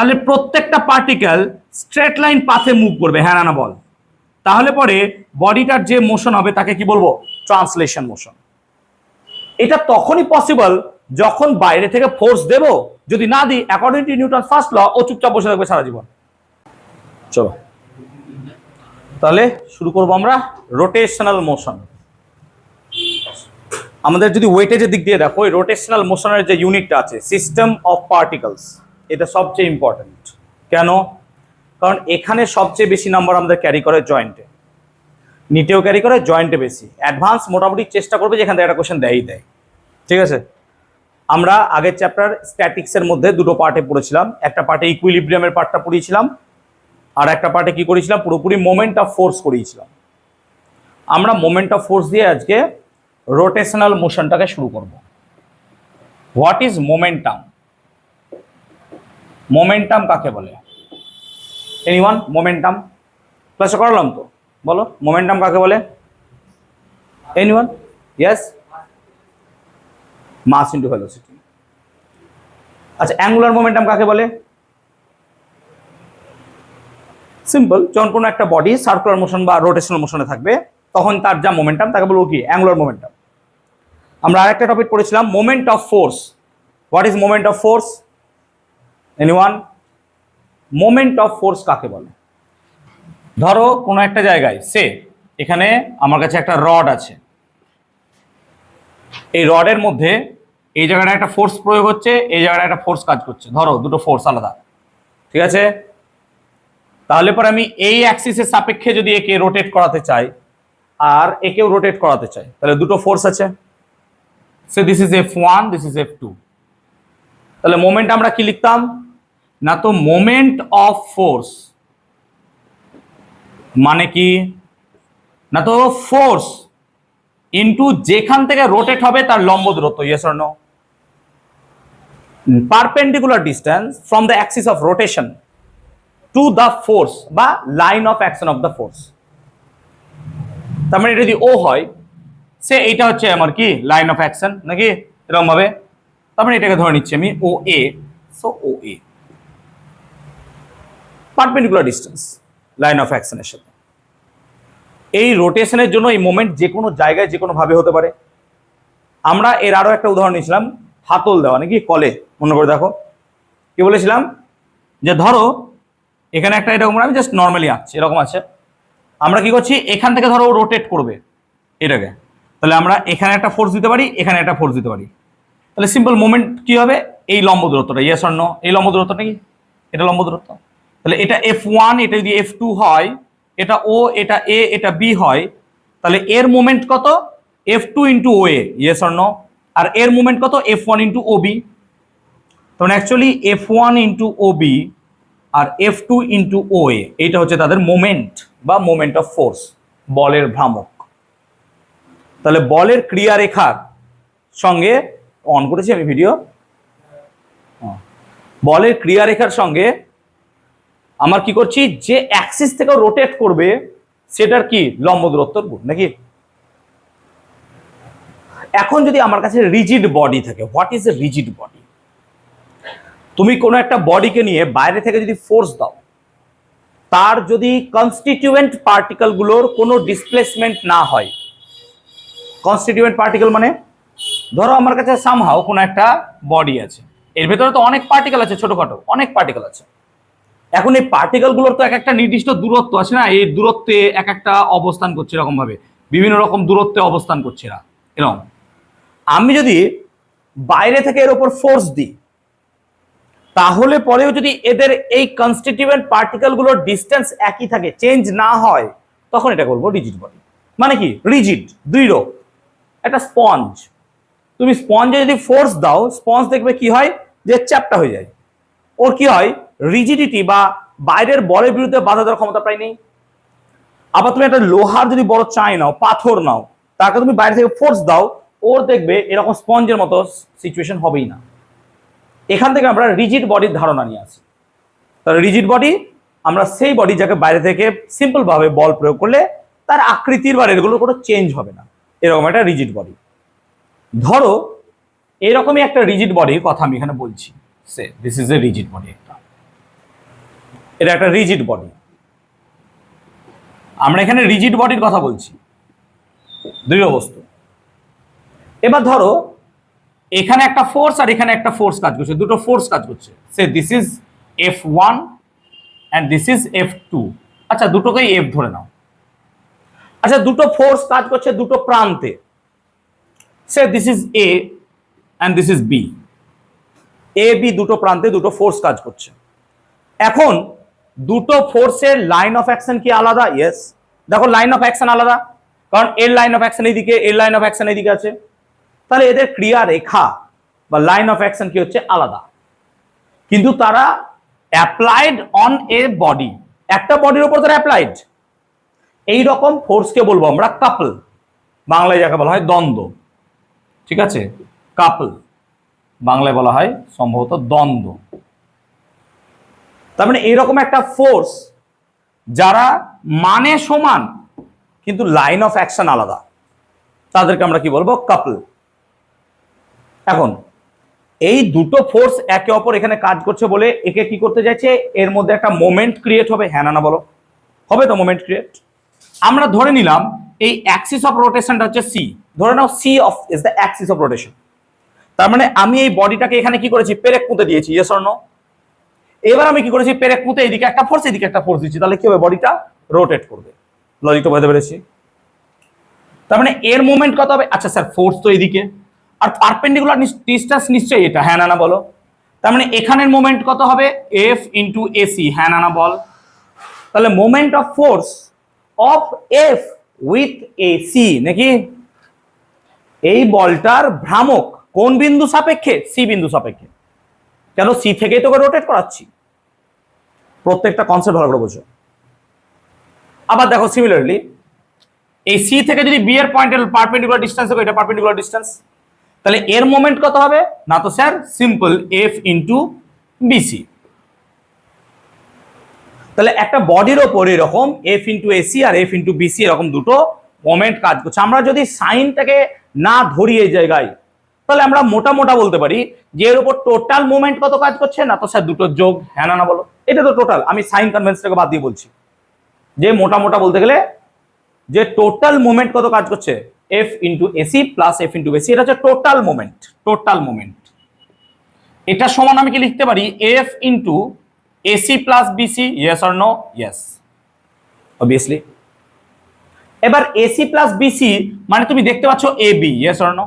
তাহলে প্রত্যেকটা particle straight line পাথে move করবে, হ্যাঁ না বল। তাহলে পরে বডিটার যে মোশন হবে তাকে কি বলবো? Translation motion. এটা তখনই পসিবল যখন বাইরে থেকে ফোর্স দেব, যদি না দিই according to Newton first law ও চুপচাপ বসে থাকবে সারা জীবন। চলো তাহলে শুরু করবো আমরা রোটেশনাল মোশন। আমাদের যদি ওয়েটেজের দিক দিয়ে দেখো, ওই রোটেশনাল মোশনের যে ইউনিটটা আছে সিস্টেম অফ পার্টিকলস, এটা সবচেয়ে ইম্পর্টেন্ট। কেন? কারণ এখানে সবচেয়ে বেশি নাম্বার আমাদের ক্যারি করে জয়েন্টে, নিটেও ক্যারি করে, জয়েন্টে বেশি। অ্যাডভান্স মোটামুটি চেষ্টা করবে যেখান থেকে একটা কোশ্চেন দেয়। ঠিক আছে, আমরা আগের চ্যাপ্টার স্ট্যাটিক্সের মধ্যে দুটো পার্টে পড়েছিলাম, একটা পার্টে ইকুইলিব্রিয়ামের পার্টটা পড়িয়েছিলাম, আর একটা পার্টে কি করেছিলাম, পুরোপুরি মোমেন্ট অফ ফোর্স করিয়েছিলাম। আমরা মোমেন্ট অফ ফোর্স দিয়ে আজকে রোটেশনাল মোশনটাকে শুরু করব। What is momentum? মোমেন্টাম কাকে বলে? এনিওয়ান? মোমেন্টাম ক্লাসে করালাম তো, বলো মোমেন্টাম কাকে বলে? Anyone? Yes, mass into velocity. আচ্ছা, অ্যাঙ্গুলার মোমেন্টাম কাকে বলে? সিম্পল, যখন কোনো একটা বডি সার্কুলার মোশন বা রোটেশনাল মোশনে থাকবে তখন তার যা মোমেন্টাম তাকে বলবো কি? Angular momentum. আমরা আরেকটা টপিক পড়েছিলাম moment of force. What is moment of force? Anyone? Moment of force কাকে বলে? ধরো কোনো একটা জায়গায়, সে এখানে আমার কাছে একটা রড আছে, এই রডের মধ্যে এই জায়গাটা একটা ফোর্স প্রয়োগ হচ্ছে, এই জায়গাটা একটা ফোর্স কাজ করছে, ধরো দুটো ফোর্স আলাদা, ঠিক আছে? তাহলে পরে আমি এই অ্যাক্সিসের সাপেক্ষে যদি একে রোটেট করাতে চাই আর একেও রোটেট করাতে চাই, তাহলে দুটো ফোর্স আছে। সে this is F1, this is F2। তাহলে মোমেন্ট আমরা কি লিখতাম? না তো মোমেন্ট অফ ফোর্স মানে কি? না তো ফোর্স ইনটু যেখান থেকে রোটেট হবে তার লম্ব দূরত্ব। Yes or no? Perpendicular distance from the axis of rotation to the force বা line of action of the force. তার মানে এটা যদি ও হয়, সে এইটা হচ্ছে আমার কি? লাইন অফ অ্যাকশন, নাকি এরকম ভাবে? তার মানে এটাকে ধরে নিচ্ছি আমি O A. So O A perpendicular distance line of অ্যাকশনের সাথে। এই রোটেশনের জন্য এই মোমেন্ট যে কোনো জায়গায় যে কোনো ভাবে হতে পারে। আমরা এর আরো একটা উদাহরণ নিয়েছিলাম, হাতল দেওয়া, নাকি কলে, মনে করে দেখো কি বলেছিলাম, যে ধরো এখানে একটা এরকম, আমি জাস্ট নর্মালি আঁকছি, এরকম আছে, আমরা কি করছি, এখান থেকে ধরো রোটেট করবে এটাকে, তাহলে আমরা এখানে একটা ফোর্স দিতে পারি, এখানে একটা ফোর্স দিতে পারি, তাহলে সিম্পল মোমেন্ট কি হবে? এই লম্ব দূরত্বটা। Yes or no? এই লম্ব দূরত্বটা কি? এটা লম্ব দূরত্ব। তাহলে এটা F1, এটা যদি F2 হয়, এটা ও, এটা এ, এটা বি হয়, তাহলে এর মোমেন্ট কত? F2 into O A. Yes or no? আর এর মোমেন্ট কত? F1 into O B. তখন actually F1 into O B আর F2 ইন্টু ও এ, এইটা হচ্ছে তাদের মোমেন্ট বা মোমেন্ট অফ ফোর্স, বলের ভ্রামক। তাহলে বলের ক্রিয়ারেখার সঙ্গে, অন করেছি আমি ভিডিও, বলের ক্রিয়ারেখার সঙ্গে আমার কি করছি, যে অ্যাক্সিস থেকে রোটেট করবে সেটার কি? লম্ব দূরত্বর গুণ, নাকি? এখন যদি আমার কাছে রিজিড বডি থাকে, what is a rigid body? তুমি কোনো একটা বডিকে নিয়ে বাইরে থেকে যদি ফোর্স দাও, তার যদি কনস্টিটিউয়েন্ট পার্টিকেল গুলোর কোনো ডিসপ্লেসমেন্ট না হয়। কনস্টিটিউয়েন্ট পার্টিকেল মানে, ধরো আমার কাছে সামহাও কোনো একটা বডি আছে, এর ভেতরে তো অনেক পার্টিকেল আছে, ছোটখাটো অনেক পার্টিকেল আছে। এখন এই পার্টিকেল গুলোর তো এক একটা নির্দিষ্ট দূরত্ব আছে না, এই দূরত্বে এক একটা অবস্থান করছে, এরকম ভাবে বিভিন্ন রকম দূরত্বে অবস্থান করছে এরা, এরকম। আমি যদি বাইরে থেকে এর উপর ফোর্স দিই, তাহলে পরেও যদি এদের এই কনস্টিটিউয়েন্ট পার্টিকেল গুলোর ডিস্টেন্স একই থাকে, চেঞ্জ না হয়, তখন এটা বলবো রিজিড বডি। মানে কি? রিজিড, দৃঢ়। একটা স্পঞ্জ, তুমি স্পঞ্জে যদি ফোর্স দাও, স্পঞ্জ দেখবে কি হয়, যে চ্যাপ্টা হয়ে যায়। ওর কি হয়? রিজিডিটি বা বাইরের বলের বিরুদ্ধে বাধা দেওয়ার ক্ষমতা প্রায় নেই। আবার তুমি একটা লোহার যদি বড় চাই নাও, পাথর নাও, তাকে তুমি বাইরে থেকে ফোর্স দাও, ওর দেখবে এরকম স্পঞ্জের মতো সিচুয়েশন হবেই না। এখান থেকে আমরা রিজিড বডির ধারণা নিয়ে আসি। তাহলে রিজিড বডি আমরা সেই বডি যাকে বাইরে থেকে সিম্পল ভাবে বল প্রয়োগ করলে তার আকৃতির বা এগুলো কোনো চেঞ্জ হবে না, এরকম একটা রিজিড বডি। ধরো এরকমই একটা রিজিড বডির কথা আমি এখানে বলছি, সে this is a rigid body একটা। এটা একটা রিজিড বডি। আমরা এখানে রিজিড বডির কথা বলছি, দৃঢ় বস্তু। এবার ধরো এখানে একটা ফোর্স আর এখানে একটা ফোর্স কাজ করছে, দুটো ফোর্স কাজ করছে। সে this is F1 and this is F2। আচ্ছা, দুটোকেই F ধরে নাও। আচ্ছা, দুটো ফোর্স কাজ করছে দুটো প্রান্তে। সে this is A and this is B। A B দুটো প্রান্তে দুটো ফোর্স কাজ করছে। এখন দুটো ফোর্সের লাইন অফ অ্যাকশন কি আলাদা? ইয়েস, দেখো লাইন অফ অ্যাকশন আলাদা, কারণ এর লাইন অফ অ্যাকশন এইদিকে, এর লাইন অফ অ্যাকশন এইদিকে আছে। তাহলে এদের ক্রিয়া রেখা বা লাইন অফ অ্যাকশন কি হচ্ছে? আলাদা। কিন্তু তারা অ্যাপ্লাইড অন এ বডি, একটা বডির উপর তারা অ্যাপ্লাইড। এই রকম ফোর্সকে বলবো আমরা কাপল, বাংলায় যাকে বলা হয় দ্বন্দ্ব। ঠিক আছে, কাপল বাংলায় বলা হয় সম্ভবত দ্বন্দ্ব। তার মানে এইরকম একটা ফোর্স যারা মানে সমান কিন্তু লাইন অফ অ্যাকশন আলাদা, তাদেরকে আমরা কি বলবো? কাপল। এখন এই দুটো ফোর্স একে অপর এখানে কাজ করছে বলে একে কি করতে যাচ্ছে? এর মধ্যে একটা মোমেন্ট ক্রিয়েট হবে। হ্যাঁ না বলো? হবে তো মোমেন্ট ক্রিয়েট। আমরা ধরে নিলাম এই অ্যাক্সিস অফ রোটেশনটা হচ্ছে সি। ধরে নাও C of is the axis of rotation. তার মানে আমি এই বডিটাকে এখানে কি করেছি? পেরেক পুঁতে দিয়েছি। Yes or no? এবার আমি কি করেছি? পেরেক পুঁতে এইদিকে একটা ফোর্স, এদিকে একটা ফোর্স দিচ্ছি। তাহলে কি হবে? বডিটা রোটেট করবে। লজিকটা বুঝতে পেরেছি? তার মানে এর মোমেন্ট কত হবে? আচ্ছা স্যার, ফোর্স তো এইদিকে, আর পারপেন্ডিকুলার ডিসটেন্স নিশ্চয়ই এটা। হ্যাঁ না বলো? তার মানে এখানের মোমেন্ট কত হবে? F into AC. হ্যাঁ না বল? তাহলে moment of force of F with AC নাকি? এই বলটার ভ্রামক কোন বিন্দু সাপেক্ষে? সি বিন্দু সাপেক্ষে। কেন? সি থেকেই তোকে রোটেট করাচ্ছি। প্রত্যেকটা কনসেপ্ট ভালো করে বোঝো। আবার দেখো সিমিলারলি এই সি থেকে যদি বি এর পয়েন্টের পারপেন্ডিকুলার ডিসটেন্স হবে, এটা পারপেন্ডিকুলার ডিসটেন্স, তাহলে এর মোমেন্ট কত হবে? না তো sir, simple F into BC. তাহলে একটা বডির ওপর এরকম এফ ইন্টু এসি আর এফ ইন্টু বিসি এরকম দুটো মোমেন্ট কাজ করছে। আমরা যদি সাইনটাকে না ধরি এই জায়গায়, তাহলে আমরা মোটা মোটা বলতে পারি যে এর উপর টোটাল মোমেন্ট কত কাজ করছে? না তো স্যার দুটো যোগ। হ্যাঁ না বলো? এটা তো টোটাল। আমি সাইন কনভেন্সটাকে বাদ দিয়ে বলছি যে মোটা মোটা বলতে গেলে যে টোটাল মোমেন্ট কত কাজ করছে? F into AC plus F into BC. এটা হচ্ছে টোটাল মোমেন্ট। টোটাল মোমেন্ট এটা সমান আমি কি লিখতে পারি? F into AC plus BC. Yes or no? Yes, obviously. এবার এসি প্লাস বিসি মানে তুমি দেখতে পাচ্ছ A B. Yes or no?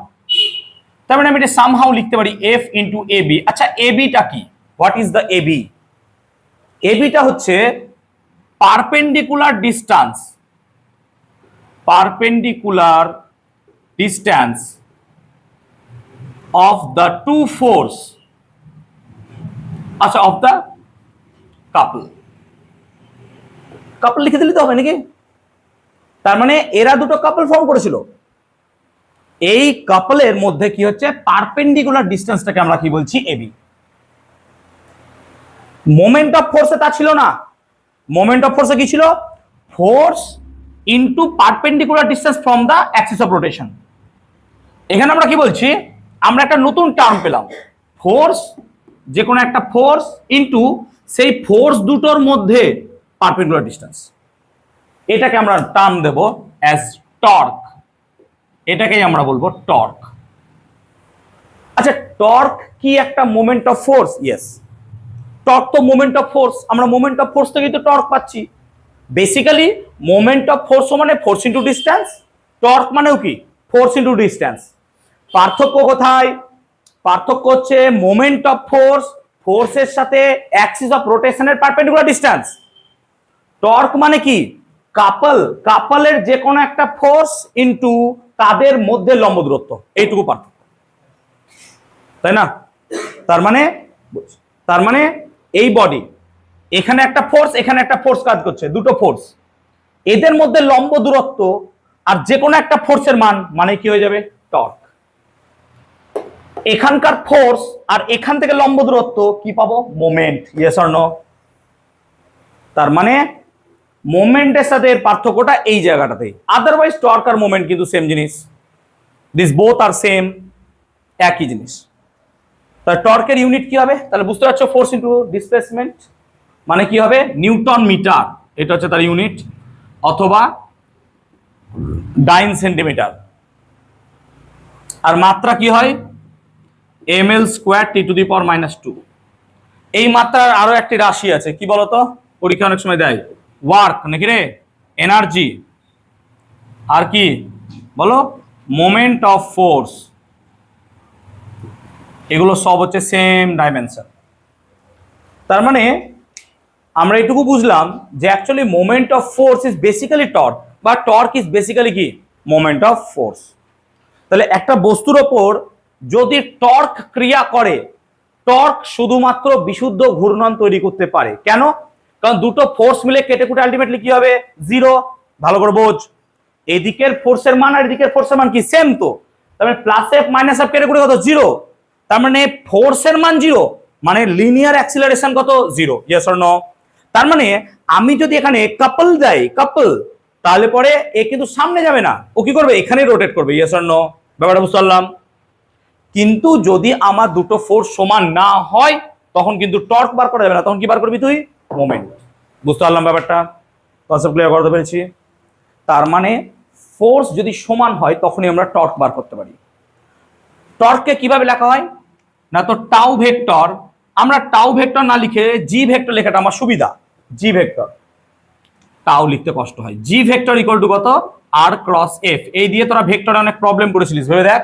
তার মানে আমি এটা সামহাউ লিখতে পারি এফ ইন্টু এ বি। আচ্ছা, এ বিটা কি? What is the A B? A বিটা হচ্ছে perpendicular distance, perpendicular distance of the two force, আচ্ছা, of the couple। কাপল লিখে দিলে তো হবে নাকি? তার মানে এরা দুটো কাপল ফর্ম করেছিল। এই কাপলের মধ্যে কি হচ্ছে? পারপেন্ডিকুলার ডিস্টেন্সটাকে আমরা কি বলছি? এবি। মোমেন্ট অফ ফোর্সে তা ছিল না। মোমেন্ট অফ ফোর্সে কি ছিল? Force into perpendicular distance from the axis of rotation. এখানে আমরা কি বলছি? আমরা একটা নতুন টার্ম পেলাম, ফোর্স, যে কোনো একটা ফোর্স ইনটু সেই ফোর্স দুটোর মধ্যে পারপেন্ডিকুলার ডিস্টেন্স। এটাকে আমরা টার্ম দেব অ্যাজ টর্ক। এটাকেই আমরা বলবো টর্ক। আচ্ছা, টর্ক কি একটা moment of force? Yes, torque তো মোমেন্ট অফ ফোর্স। আমরা মোমেন্ট অফ ফোর্স থেকেই তো টর্ক পাচ্ছি। বেসিক্যালি মোমেন্ট অফ ফোর্স মানে ফোর্স ইন্টু ডিস্টেন্স, টর্ক মানেও কি? Force into distance. পার্থক্য কোথায়? পার্থক্য হচ্ছে মোমেন্ট অফ ফোর্স, ফোর্সের সাথে অ্যাক্সিস অফ রোটেশনের পারপেন্ডিকুলার ডিস্টেন্স। টর্ক মানে কি? কাপল, কাপলের যে কোনো একটা ফোর্স ইনটু তাদের মধ্যে লম্ব দূরত্ব, এইটুকু পার্থক্য, তাই না? তার মানে এই বডি, এখানে একটা ফোর্স, এখানে একটা ফোর্স কাজ করছে, দুটো ফোর্স, এদের মধ্যে লম্ব দূরত্ব আর যে কোনো একটা ফোর্সের মান মানে কি হয়ে যাবে? টর্ক। এখানকার ফোর্স আর এখান থেকে লম্ব দূরত্ব কি পাবো? মোমেন্ট। Yes or no? তার মানে মোমেন্টের সাথে এর পার্থক্যটা এই জায়গাটাতে। আদারওয়াইজ টর্ক আর মোমেন্ট কিন্তু সেম জিনিস। দিস বোথ আর সেম, একই জিনিস। তাহলে টর্কের ইউনিট কি হবে? তাহলে বুঝতে পারছো, ফোর্স ইন্টু ডিসপ্লেসমেন্ট। মানে কি হবে নিউটন মিটার, এটা হচ্ছে তার ইউনিট, অথবা ডাইন সেন্টিমিটার। আর মাত্রা কি হয় ml স্কোয়ার T⁻²। এই মাত্রার আরো একটি রাশি আছে, কি বলতো, পরীক্ষা অনেক সময় দেয়, ওয়ার্ক নাকি রে, এনার্জি, আর কি বলো, মোমেন্ট অফ ফোর্স, এগুলো সব হচ্ছে সেম ডাইমেনশন। তার মানে আমরা এটুকু বুঝলাম যে actually moment of force is basically torque, বা টর্ক ইজ বেসিক্যালি কি মোমেন্ট অফ ফোর্স। তাহলে একটা বস্তুর ওপর যদি টর্ক ক্রিয়া করে, টর্ক শুধুমাত্র বিশুদ্ধ ঘূর্ণন তৈরি করতে পারে। কেন? কারণ দুটো ফোর্স মিলে কেটে কুটে আলটিমেটলি কি হবে, জিরো। ভালো করে বোঝ, এদিকের ফোর্সের মান আর এদিকের ফোর্সের মান কি সেম, তো তার মানে প্লাস এফ মাইনাস এফ কেটে কুটে কত, জিরো। তার মানে ফোর্সের মান জিরো, মানে লিনিয়ার অ্যাক্সিলারেশন কত, জিরো। Yes or no? তার মানে আমি যদি এখানে কাপল যাই, কাপল, তাহলে পরে এ কিন্তু সামনে যাবে না, ও কি করবে, এখানে রোটেট করবে। Yes or no? ব্যাপারটা বুঝতে পারলাম। কিন্তু যদি আমার দুটো ফোর্স সমান না হয় তখন কিন্তু টর্ক বার করা যাবে না, তখন কি বার করবি তুই, মোমেন্ট। বুঝতে পারলাম ব্যাপারটা, কনসেপ্ট ক্লিয়ার করতে পেরেছি। তার মানে ফোর্স যদি সমান হয় তখনই আমরা টর্ক বার করতে পারি। টর্ককে কিভাবে লেখা হয় না, তো টাউ ভেক্টর, আমরা টাউ ভেক্টর না লিখে জি ভেক্টর লেখাটা আমার সুবিধা। জি ভেক্টর, টাউ লিখতে কষ্ট হয়। জি ভেক্টর ইকুয়াল টু কত, আর ক্রস এফ। এই দিয়ে তোরা ভেক্টরে অনেক প্রবলেম করেছিলিস, ভেবে দেখ,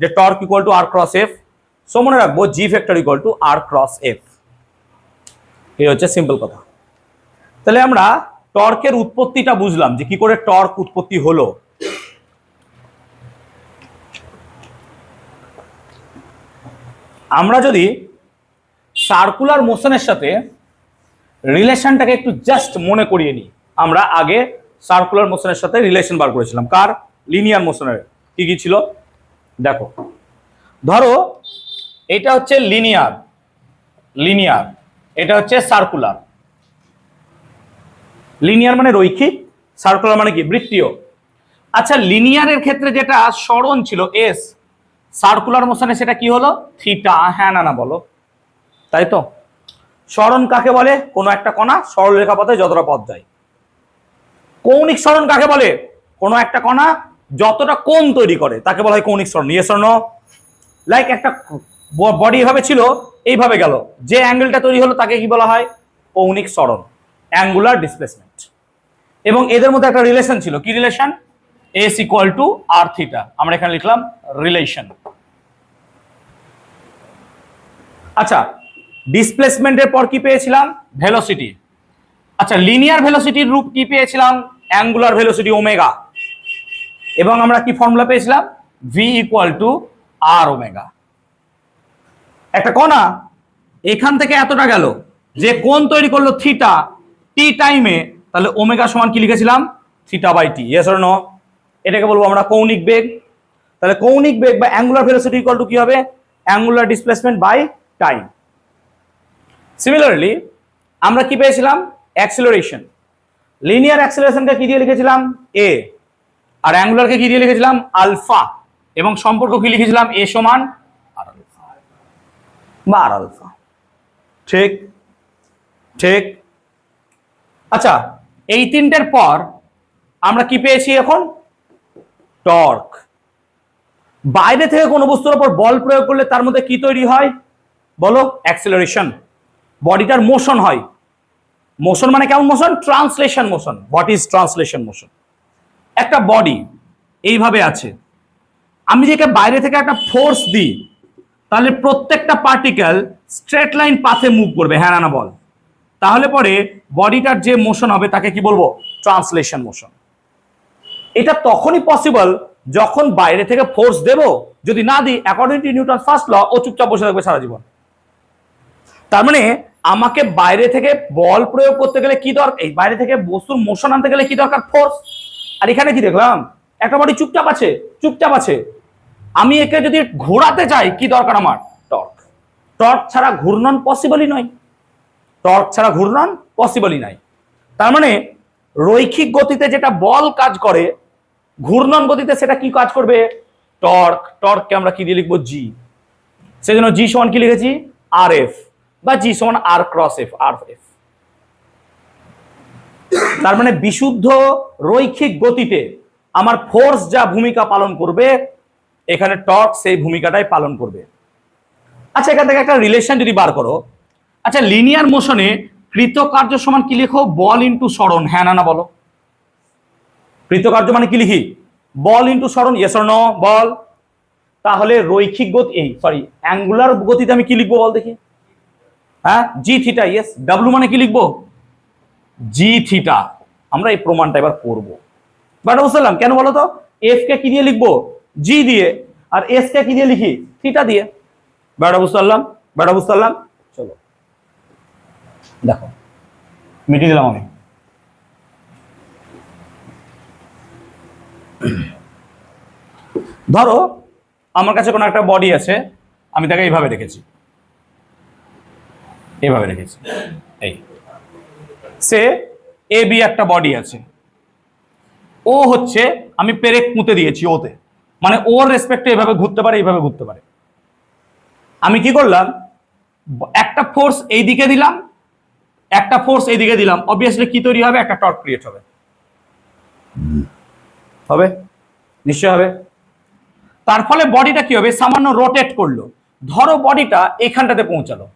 যে torque equal to r cross F. So মনে রাখবো G vector equal to r cross F. এই হচ্ছে সিম্পল কথা। তাহলে আমরা টর্কের উৎপত্তিটা বুঝলাম, যে কি করে টর্ক উৎপত্তি হলো। আমরা যদি সার্কুলার মোশনের সাথে রিলেশনটাকে একটু জাস্ট মনে করিয়ে নিই, আমরা আগে সার্কুলার মোশনের সাথে রিলেশন বার করেছিলাম, কার, লিনিয়ার মোশনের। কি কি ছিল দেখো, ধরো এটা হচ্ছে লিনিয়ার, লিনিয়ার, এটা হচ্ছে সার্কুলার। লিনিয়ার মানে রৈখিক, সার্কুলার মানে কি বৃত্তীয়। আচ্ছা, লিনিয়ারের ক্ষেত্রে যেটা সরণ ছিল এস, সার্কুলার মোশনে সেটা কি হলো, থিটা। হ্যাঁ না না বলো, তাই তো। সরণ কাকে বলে, কোনো একটা কণা সরলরেখা পথে যতটা পথ যায়। কৌণিক সরণ কাকে বলে, কোনো একটা কণা যতটা কোণ তৈরি করে তাকে বলা হয় কৌণিক সরণ। Yes or no? লাইক একটা বডি এভাবে ছিল, এইভাবে গেল, যে অ্যাঙ্গেলটা তৈরি হলো তাকে কি বলা হয়, কৌণিক সরণ, অ্যাঙ্গুলার ডিসপ্লেসমেন্ট। এবং এদের মধ্যে একটা রিলেশন ছিল, কি relation, s equal to r theta. আমরা এখানে লিখলাম রিলেশন। আচ্ছা, ডিসপ্লেসমেন্টের পর কি পেয়েছিলাম, ভেলোসিটি। আচ্ছা, লিনিয়ার ভেলোসিটির রূপ কি পেয়েছিলাম, অ্যাঙ্গুলার ভেলোসিটি ওমেগা। এবং আমরা কি ফর্মুলা পেয়েছিলাম, v equal to R omega. একটা কণা এখান থেকে এতটা গেল, যে কোণ তৈরি করলো থিটা টি টাইমে, তাহলে ওমেগা সমান কি লিখেছিলাম, theta by T. Yes or no? এটাকে বলবো আমরা কৌণিক বেগ। তাহলে কৌণিক বেগ বা অ্যাঙ্গুলার ভেলোসিটি ইকুয়াল টু কি হবে, angular displacement by time. Similarly আমরা কি পেয়েছিলাম, অ্যাক্সিলারেশন। লিনিয়ার অ্যাক্সিলারেশনকে কি দিয়ে লিখেছিলাম, এ, আর অ্যাঙ্গুলারকে কি দিয়ে লিখেছিলাম, আলফা। এবং সম্পর্ক কি লিখেছিলাম, এ সমান আর আলফা বা আর আলফা। ঠিক ঠিক। আচ্ছা, এই তিনটের পর আমরা কি পেয়েছি এখন, টর্ক। বাইরে থেকে কোনো বস্তুর উপর বল প্রয়োগ করলে তার মধ্যে কি তৈরি হয় বলো, অ্যাক্সিলারেশন। বডিটার মোশন হয়। মোশন মানে কেমন motion, translation motion. What is translation motion? একটা বডি এইভাবে আছে, আমি যেটা বাইরে থেকে একটা ফোর্স দিই, তাহলে প্রত্যেকটা পার্টিকেল স্ট্রেট লাইন পাথে মুভ করবে। হ্যাঁ না বল? তাহলে পরে বডিটার যে মোশন হবে তাকে কি বলবো, ট্রান্সলেশন মোশন। এটা তখনই পসিবল যখন বাইরে থেকে ফোর্স দেব, যদি না দিই, according to Newton first law, ও চুপচাপ বসে থাকবে সারা জীবন। তার মানে আমাকে বাইরে থেকে বল প্রয়োগ করতে গেলে কি দরকার, এই বাইরে থেকে বস্তুর মোশন আনতে গেলে কি দরকার, ফোর্স। আর এখানে কি দেখলাম, একটা বডি চুপচাপ আছে, চুপচাপ আছে। আমি একে যদি ঘোরাতে চাই, কি দরকার আমার, টর্ক। টর্ক ছাড়া ঘূর্ণন পসিবলই নয়, টর্ক ছাড়া ঘূর্ণন পসিবলই নাই। তার মানে রৈখিক গতিতে যেটা বল কাজ করে, ঘূর্ণন গতিতে সেটা কি কাজ করবে, টর্ক। টর্ককে আমরা কি দিয়ে লিখবো, জি। সেই জন্য জি সমান কি লিখেছি, আর এফ, বা জি সমান আর ক্রস এফ, আর এফ। তার মানে বিশুদ্ধ রৈখিক গতিতে আমার ফোর্স যা ভূমিকা পালন করবে এখানে টর্ক সেই ভূমিকাটাই পালন করবে। আচ্ছা, এখান থেকে একটা রিলেশন যদি বার করো, আচ্ছা লিনিয়ার মোশনে কৃতকার্য সমান কি লিখো? বল ইন্টু সরণ। হ্যাঁ না বলো? কৃতকার্য মানে কি লিখি? বল ইন্টু সরণ। Yes or no? বল। তাহলে রৈখিক গতি, এই সরি অ্যাঙ্গুলার গতিতে আমি কি লিখবো বল দেখি? হ্যাঁ, জি থিটা। ইয়েস। ডাব্লু মানে কি লিখবো? জি থিটা। আমরা এই প্রমাণটা এবার করবো। বাট বুঝলাম কেন বলো তো? এফ কে কি দিয়ে লিখবো? জি দিয়ে। আর এস কে কি দিয়ে লিখি? থিটা দিয়ে। ব্যাটা বুঝতে পারলাম? ব্যাটা বুঝতে পারলাম? চলো দেখো, মিটিয়ে দিলাম আমি। ধরো আমার কাছে কোনো একটা বডি আছে, আমি তাকে এইভাবে রেখেছি, এইভাবে রেখেছি। এই সে এ বি একটা বডি আছে, ও হচ্ছে আমি পেরেক পুঁতে দিয়েছি ওতে, মানে ওর রেসপেক্টে এভাবে ঘুরতে পারে, এইভাবে ঘুরতে পারে। আমি কি করলাম? একটা ফোর্স এই দিকে দিলাম, একটা ফোর্স এই দিকে দিলাম, অবভিয়াসলি কি তৈরি হবে? একটা টর্ক ক্রিয়েট হবে। হবে? নিশ্চয় হবে। তার ফলে বডিটা কি হবে? সামান্য রোটেট করলো। ধরো বডিটা এখানটাতে পৌঁছালো,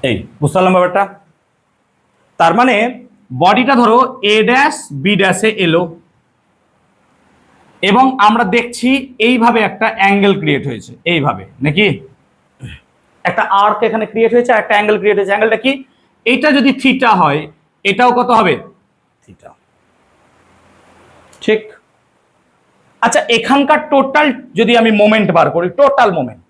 এই বুঝতে পারলাম ব্যাপারটা? তার মানে বডিটা ধরো এ ড্যাশ বি ড্যাশে এলো এবং আমরা দেখছি এইভাবে একটা অ্যাঙ্গেল ক্রিয়েট হয়েছে, এইভাবে নাকি একটা আর্ক এখানে ক্রিয়েট হয়েছে, একটা অ্যাঙ্গেল ক্রিয়েট হয়েছে। অ্যাঙ্গেলটা কি? এটা যদি থিটা হয়, এটাও কত হবে? থিটা। ঠিক। আচ্ছা, এখানকার টোটাল যদি আমি মোমেন্ট বার করি, টোটাল মোমেন্ট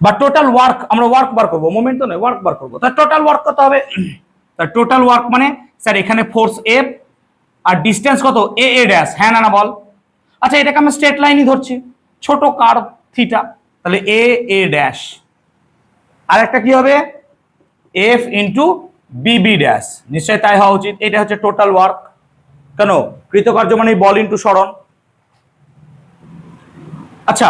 বা টোটাল ওয়ার্ক, আমরা ওয়ার্ক বার করবো, মোমেন্ট তো নয়, ওয়ার্ক বার করবো। তার টোটাল ওয়ার্ক কত হবে? তার টোটাল ওয়ার্ক মানে স্যার এখানে ফোর্স এফ আর ডিস্টেন্স কত? এ এ ড্যাশ। হ্যাঁ না বল? আচ্ছা, এটাকে আমি স্ট্রেট লাইনই ধরছি, ছোট কার্ভ থিটা, তাহলে এ এ ড্যাশ। আর একটা কি হবে? এফ ইন্টু বিবি ড্যাশ। নিশ্চয়ই তাই হওয়া উচিত। এটা হচ্ছে টোটাল ওয়ার্ক। কেন? কৃতকার্য মানে বল ইন্টু সরণ। আচ্ছা,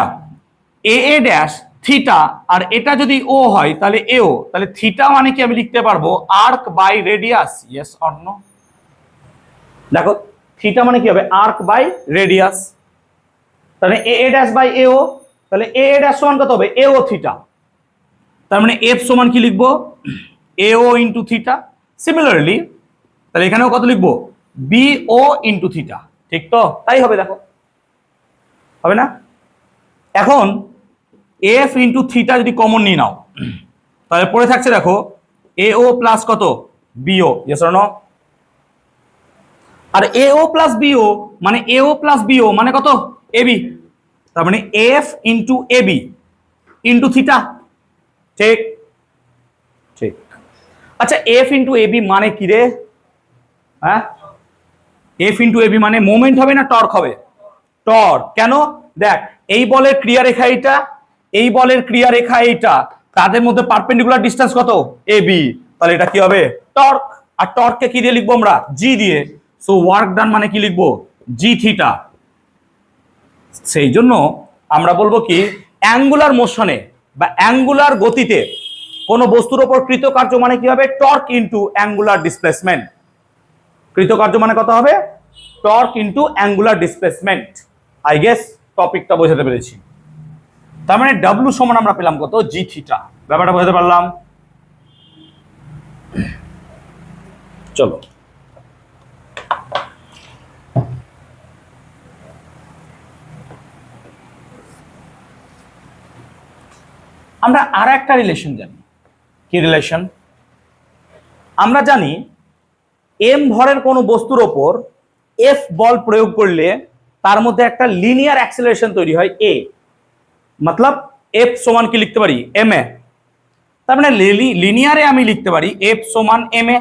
এ এ ড্যাশ থিটা, আর এটা যদি ও হয় তাহলে এও, তাহলে থিটা মানে কি আমি লিখতে পারবো? Arc by radius. Yes or no? দেখো থিটা মানে কি হবে? Arc by radius. তাহলে এ এ ড্যাশ বাই এও, তাহলে এ এ ড্যাশ সমান কত হবে? এও থিটা। তার মানে এফ সমান কি লিখবো? এও ইন্টু থিটা। সিমিলারলি তাহলে এখানেও কত লিখবো? B O into theta. ঠিক তো? তাই হবে। দেখো হবে না? এখন এফ ইন্টু থিটা যদি কমন নিয়ে নাও, তাহলে পড়ে থাকছে দেখো এও প্লাস কত? বিও। Yes or no? আর এও প্লাস বিও মানে এও প্লাস বিও মানে কত? এবি। তার মানে F into AB into theta. ঠিক ঠিক। আচ্ছা, এফ ইন্টু এবি মানে কি রে? হ্যাঁ, এফ ইন্টু এবি মানে মোমেন্ট হবে না টর্ক হবে? টর্ক। কেন? দেখ, এই বলের ক্রিয়া রেখা এইটা, এই বলের ক্রিয়া রেখা এইটা, তাদের মধ্যে পারপেন্ডিকুলার ডিসটেন্স কত? এবি। তাহলে এটা কি হবে? টর্ক। আর টর্ককে কি দিয়ে লিখবো আমরা? জি দিয়ে। সো ওয়ার্ক ডান মানে কি লিখবো? জি থিটা। সেই জন্য আমরা বলবো কি, অ্যাঙ্গুলার মোশনে বা অ্যাঙ্গুলার গতিতে কোন বস্তুর উপর কৃতকার্য মানে কি হবে? Torque into angular displacement. কৃতকার্য মানে কত হবে? Torque into angular displacement. I guess টপিকটা বোঝাতে পেরেছি। তার মানে ডাব্লু সমান আমরা পেলাম কত? জি থিটা। ব্যাপারটা বোঝাতে পারলাম? চলো আমরা আর একটা রিলেশন জানি। কি রিলেশন? আমরা জানি এম ভরের কোনো বস্তুর ওপর এফ বল প্রয়োগ করলে তার মধ্যে একটা লিনিয়ার অ্যাক্সেলারেশন তৈরি হয় এ, মতলব এফ সমান কি লিখতে পারি? M A. তার মানে লিনিয়ারে আমি লিখতে পারি এফ সমান এম এ।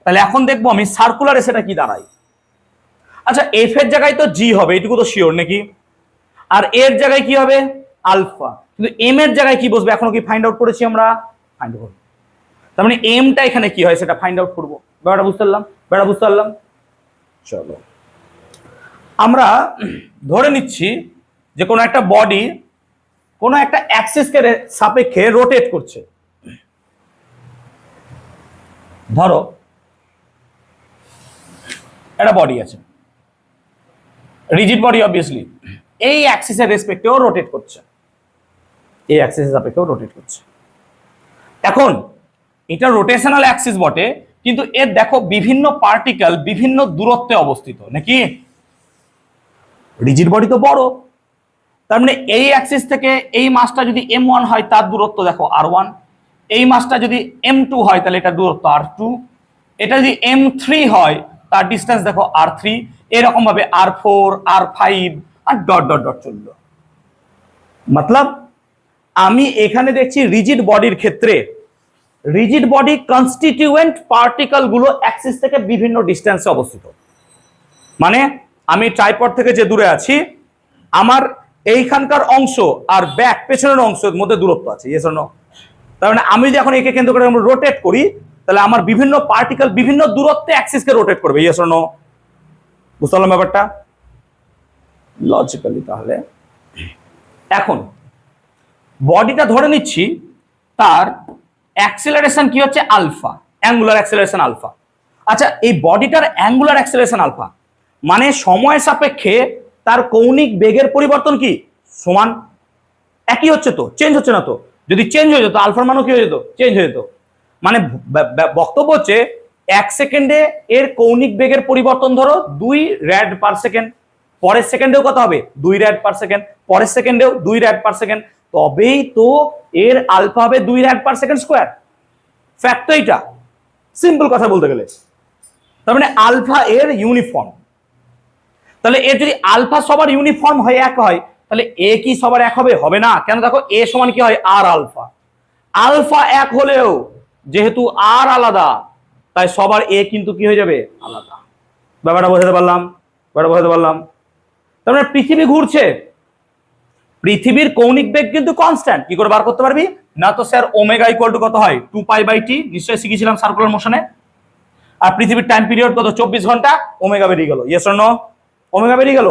তাহলে এখন দেখবো আমি সার্কুলারে সেটা কি দাঁড়ায়। আচ্ছা, এফ এর জায়গায় তো জি হবে, এটুকু তো শিওর নাকি? আর এর জায়গায় কি হবে? আলফা। কিন্তু এম এর জায়গায় কি বসবে এখনো কি ফাইন্ড আউট করেছি আমরা? Find out. তার মানে এমটা এখানে কি হয় সেটা ফাইন্ড আউট করবো। ব্যাপারটা বুঝতে পারলাম? ব্যাপারটা বুঝতে পারলাম? চলো আমরা ধরে নিচ্ছি যে কোনো একটা বডি কোনো একটা অ্যাক্সিসকে সাপেক্ষে রোটেট করছে। ধরো একটা বডি আছে, রিজিড বডি, অবভিয়াসলি এই অ্যাক্সিসের রেসপেক্টেও রোটেট করছে, এই অ্যাক্সিসের সাপেক্ষেও রোটেট করছে। এখন এটা রোটেশনাল অ্যাক্সিস বটে, কিন্তু এর দেখো বিভিন্ন পার্টিকেল বিভিন্ন দূরত্বে অবস্থিত নাকি। রিজিড বডি তো বড়, তার মানে এই অ্যাক্সিস থেকে এই মাসটা যদি m1 হয় তার দূরত্ব দেখো r1, এই মাসটা যদি m2 হয় তাহলে এটা দূরত্ব r2, এটা যদি m3 হয় তার ডিসটেন্স দেখো r3, এরকম ভাবে r4 r5 R dot dot dot চললো। মতলব আমি এখানে দেখছি রিজিড বডির ক্ষেত্রে রিজিড বডি কনস্টিটিউয়েন্ট পার্টিকেল গুলো অ্যাক্সিস থেকে বিভিন্ন ডিসটেন্সে অবস্থিত। মানে আমি ট্রাইপড থেকে যে দূরে আছি, আমার এইখানকার অংশ আর ব্যাক পেছনের অংশের মধ্যে দূরত্ব আছে, ইয়েস অর নো? তার মানে আমি যদি এখন একে কেন্দ্র করে রোটেট করি তাহলে আমার বিভিন্ন পার্টিকেল বিভিন্ন দূরত্বে অ্যাক্সিসকে রোটেট করবে, ইয়েস অর নো? বুঝতে পারলাম ব্যাপারটা লজিক্যালি। তাহলে এখন বডিটা ধরে নিচ্ছি তার অ্যাক্সেলারেশন কি হচ্ছে আলফা, অ্যাঙ্গুলার অ্যাক্সেলারেশন আলফা। আচ্ছা, এই বডিটার অ্যাঙ্গুলার অ্যাক্সেলারেশন আলফা মানে সময় সাপেক্ষে তার কৌণিক বেগের পরিবর্তন কি সমান, একই হচ্ছে তো, চেঞ্জ হচ্ছে না তো? যদি চেঞ্জ হয়ে যেত আলফার মানও কি হয়ে যেত, চেঞ্জ হয়ে যেত। মানে বক্তব্য হচ্ছে 1 সেকেন্ডে এর কৌণিক বেগের পরিবর্তন ধরো 2 র্যাড পার সেকেন্ড, পরের সেকেন্ডেও কত হবে 2 র্যাড পার সেকেন্ড, পরের সেকেন্ডেও 2 র্যাড পার সেকেন্ড, তবেই তো এর আলফা হবে 2 র্যাড পার সেকেন্ড স্কোয়ার। ফ্যাক্ট তো এইটা, সিম্পল কথা বলতে গেলে। তার মানে আলফা এর ইউনিফর্ম। তাহলে এর যদি আলফা সবার ইউনিফর্ম হয়ে এক হয় তাহলে এ কি সবার এক হবে? হবে না। কেন? দেখো এ সমান কি হয় আর আলফা, আলফা এক হলেও যেহেতু আর আলাদা তাই সবার এ কিন্তু কি হয়ে যাবে আলাদা। ব্যাপারটা বোঝাতে পারলাম? ব্যাপারটা বোঝাতে পারলাম? তার মানে পৃথিবী ঘুরছে, পৃথিবীর কৌণিক বেগ কিন্তু কনস্ট্যান্ট। কি করে বার করতে পারবি? না তো স্যার ওমেগা ইকুয়াল টু কত হয় 2π/t, নিশ্চয়ই শিখেছিলাম সার্কুলার মোশনে। আর পৃথিবীর টাইম পিরিয়ড কত 24 ঘন্টা, ওমেগা বেরিয়ে গেল, ইয়েস অর নো? ওমেগা বেরিয়ে গেল।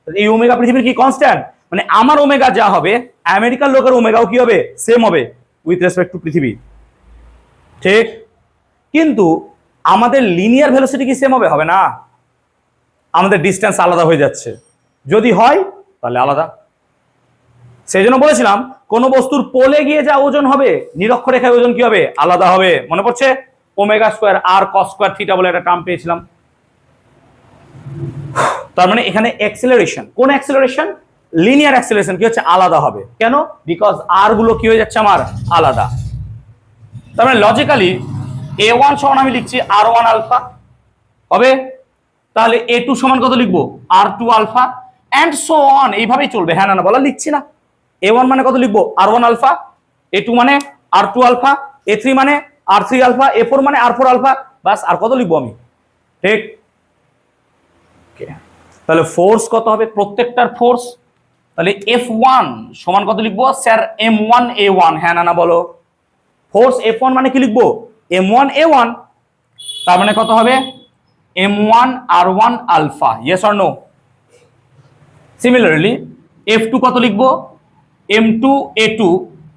এই ওমেগা পৃথিবীর কি কনস্ট্যান্ট? মানে আমার ওমেগা যা হবে আমেরিকার লোকের ওমেগাও কি হবে সেম হবে উইথ রেসপেক্ট টু পৃথিবী, ঠিক? কিন্তু আমাদের লিনিয়ার ভেলোসিটি কি সেম হবে? হবে না, আমাদের ডিসটেন্স আলাদা হয়ে যাচ্ছে। যদি হয় তাহলে আলাদা। সেই জন্য বলেছিলাম কোন বস্তুর পোলে গিয়ে যা ওজন হবে নিরক্ষরেখায় ওজন কি হবে আলাদা হবে। মনে পড়ছে? ওমেগা স্কোয়ার আর কস স্কোয়ার থিটা বলে একটা টার্ম পেয়েছিলাম। তার মানে এখানে অ্যাক্সেলারেশন, কোন অ্যাক্সেলারেশন? লিনিয়ার অ্যাক্সেলারেশন কি হচ্ছে আলাদা হবে। কেন? বিকজ আর গুলো কি হয়ে যাচ্ছে আমার আলাদা। তার মানে লজিক্যালি a1 সমান আমি লিখছি r1 আলফা হবে, তাহলে a2 সমান কত লিখবো r2 alpha and so on, এইভাবেই চলবে। হ্যাঁ না বলা লিখছি না। a1 মানে কত লিখবো r1 আলফা, a2 মানে r2 আলফা, a3 মানে r3 আলফা, a4 মানে r4 আলফা, বাস। আর কত লিখবো আমি, ঠিক? তাহলে ফোর্স কত হবে প্রত্যেকটার ফোর্স? তাহলে F1 সমান কত লিখবো স্যার m1 a1, হ্যাঁ না বলো? ফোর্স F1 মানে কি লিখবো m1 a1, তার মানে কত হবে m1 r1 alpha, yes or no? Similarly F2 কত লিখবো m2 a2,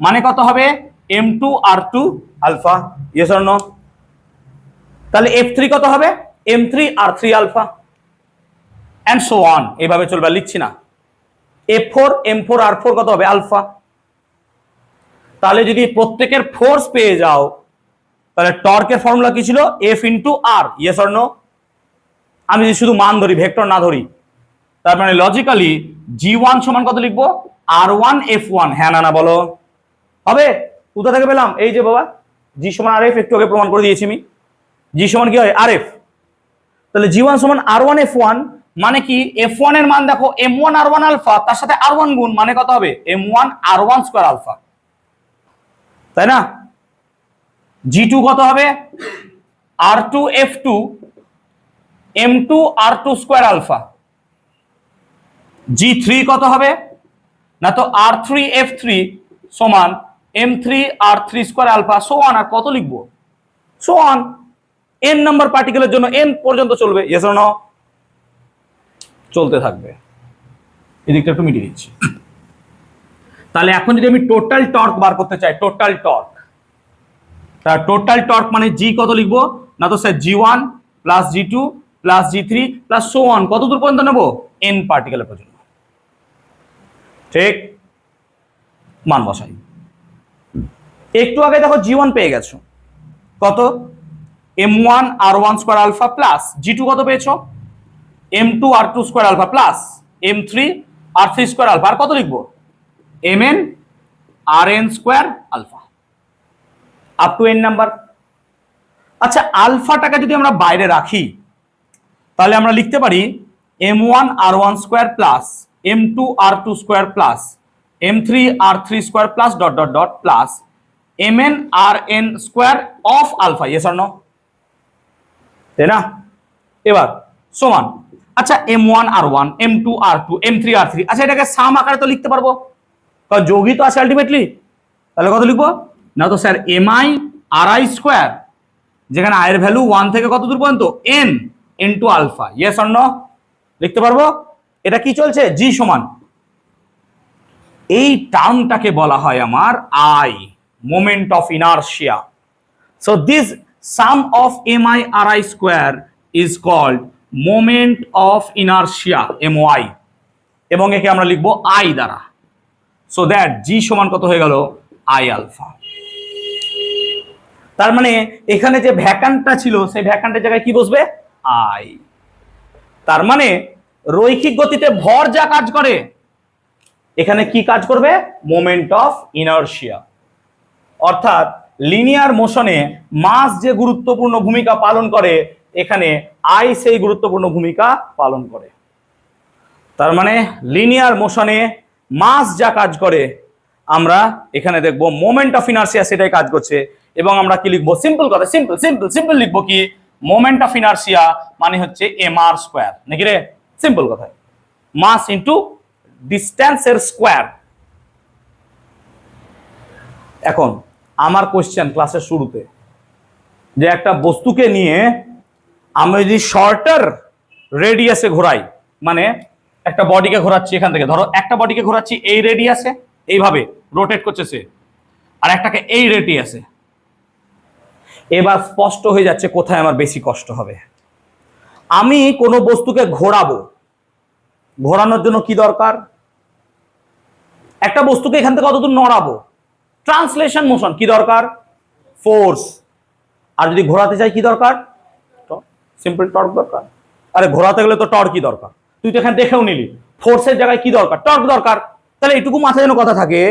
মানে কত হবে m2 r2 alpha, yes or no? তাহলে F3 কত হবে m3 r3 alpha and so on, এইভাবে চলবে। লিখছি না। F4 m4 r4 কত হবে আলফা। তাহলে যদি প্রত্যেকের ফোর্স পেয়ে যাও তাহলে টর্কের ফর্মুলা কি ছিল F into r, yes or no? আমি যদি শুধু মান ধরি ভেক্টর না ধরি, তার মানে লজিক্যালি G1 সমান কত লিখবো R1 F1, হ্যাঁ না বলো? হবে? কোথা থেকে পেলাম? এই যে বাবা G সমান RF, একটু আগে প্রমাণ করে দিয়েছি আমি। G সমান কি হয় RF। তাহলে G1 সমান R1 F1 মানে কি F1 এর মান দেখো M1 R1 আলফা, তার সাথে R1 গুণ, মানে কত হবে M1 R1 স্কয়ার আলফা, তাই না? G2 কত হবে R2 F2 M2 R2 square alpha. G3 কত হবে না তো R3 F3 সমান M3 R3 square alpha, so on. আর কত লিখবো সো অন, n নাম্বার পার্টিকেলের জন্য n পর্যন্ত চলবে, ইয়েস অর নো? চলতে থাকবে। এদিকটা একটু মিটিয়ে দিচ্ছি। তাহলে এখন যদি আমি টোটাল টর্ক বার করতে চাই, টোটাল টর্ক, তার টোটাল টর্ক মানে জি কত লিখবো না তো sir G1 plus G2 plus G3 plus so on, কত দূর পর্যন্ত নেবো? এন পার্টিকেলের পর্যন্ত। ঠিক, মান বসাই। একটু আগে দেখো G1 পেয়ে গেছো কত? M1 R1 square alpha plus G2 কত পেয়েছো? M2 R2 square alpha plus M3 R3 square alpha. আর কত লিখবো? Mn Rn square alpha up to n number. আচ্ছা, আলফাটাকে যদি আমরা বাইরে রাখি তাহলে আমরা লিখতে পারি M1 R1 square plus M2 R2 square plus M3 R3 square plus dot dot dot plus Mn Rn square of alpha. Yes or no? তাই না? এবার সমান, আচ্ছা M1 R1 M2 R2 M3 R3, আচ্ছা এটাকে সাম আকারে তো লিখতে পারবো, কারণ যৌগই তো আছে আলটিমেটলি। তাহলে কত লিখবো না তো স্যার Mi Ri স্কয়ার, যেখানে i এর ভ্যালু 1 থেকে কত দূর পর্যন্ত? n into alpha. Yes or no? লিখতে পারবো? এটা কি চলছে? g সমান, এই টার্মটাকে বলা হয় আমার i, moment of inertia. So this sum of Mi Ri square is called moment of inertia My, এবং একে আমরা লিখবো i দ্বারা। সো দ্যাট g সমান কত হয়ে গেল? i alpha. তার মানে এখানে যে ভ্যাকান্টটা ছিল সেই ভ্যাকান্টের জায়গায় কি বসবে? i। তার মানে রৈখিক গতিতে ভর যা কাজ করে এখানে কি কাজ করবে? Moment of inertia. অর্থাৎ লিনিয়ার মোশনে মাস যে গুরুত্বপূর্ণ ভূমিকা পালন করে এখানে i সেই গুরুত্বপূর্ণ ভূমিকা পালন করে। তার মানে লিনিয়ার মোশনে মাস যা কাজ করে আমরা এখানে দেখবো মোমেন্ট অফ ইনারশিয়া সেটাই কাজ করছে। এবং আমরা কি লিখবো? সিম্পল কথা, সিম্পল সিম্পল সিম্পল লিখবো কি? মোমেন্ট অফ ইনারশিয়া মানে হচ্ছে mr স্কয়ার, নাকি রে? সিম্পল কথা, মাস ইনটু ডিসটেন্সের স্কয়ার। এখন আমার কোশ্চেন ক্লাসের শুরুতে, যে একটা বস্তুকে নিয়ে আমি যদি শর্টার রেডিয়াসে ঘোরাই, মানে একটা বডিকে ঘোরাচ্ছি এখান থেকে, ধরো একটা বডিকে ঘোরাচ্ছি এই রেডিয়াসে, এইভাবে রোটেট করছে সে, আর একটাকে এই রেডিয়াসে। এবার স্পষ্ট হয়ে যাচ্ছে কোথায় আমার বেশি কষ্ট হবে। আমি কোনো বস্তুকে ঘোরাবো, ঘোরানোর জন্য কি দরকার? একটা বস্তুকে এখান থেকে কতদূর নড়াবো, ট্রান্সলেশন মোশন। কি দরকার? ফোর্স। আর যদি ঘোরাতে চাই কি দরকার? সিম্পল টর্ক দরকার। আরে ঘোরাতে গেলে তো টর্ক কি দরকার? তুই তো এখানে দেখেও নিলি ফোর্সের জায়গায় কি দরকার? টর্ক দরকার। তাহলে এটুকু মাথায় যেন কথা থাকে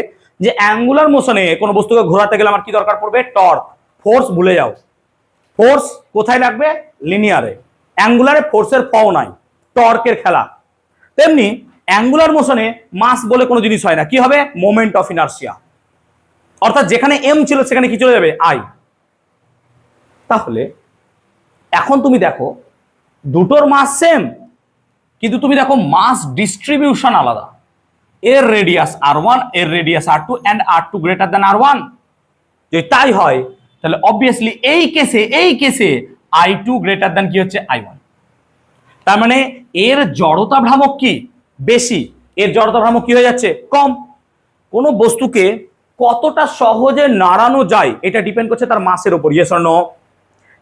যে অ্যাঙ্গুলার মোশনে কোনো বস্তুকে ঘোরাতে গেলে আমার কি দরকার পড়বে? টর্ক। ফোর্স ভুলে যাও। ফোর্স কোথায় লাগবে? লিনিয়ারে। অ্যাঙ্গুলারে ফোর্সের পাও নাই, টর্কের খেলা। তেমনি অ্যাঙ্গুলার মোশনে মাস বলে কোনো জিনিস হয় না। কি হবে? Moment of inertia. অর্থাৎ যেখানে m ছিল সেখানে কি চলে যাবে? i। তাহলে এখন তুমি দেখো দুটোর মাস সেম, কিন্তু তুমি দেখো মাস ডিস্ট্রিবিউশন আলাদা। এর রেডিয়াস r1, এর radius r2 and r2 greater than r1। যদি তাই হয় তাহলে অবভিয়াসলি এই কেসে i2 গ্রেটার দ্যান কি হচ্ছে? i1। তার মানে এর জড়তা ভ্রামক কি? বেশি। এর জড়তা ভ্রামক কি হয়ে যাচ্ছে? কম। কোনো বস্তুকে কতটা সহজে নাড়ানো যায় এটা ডিপেন্ড করছে তার মাসের উপর। Yes or no?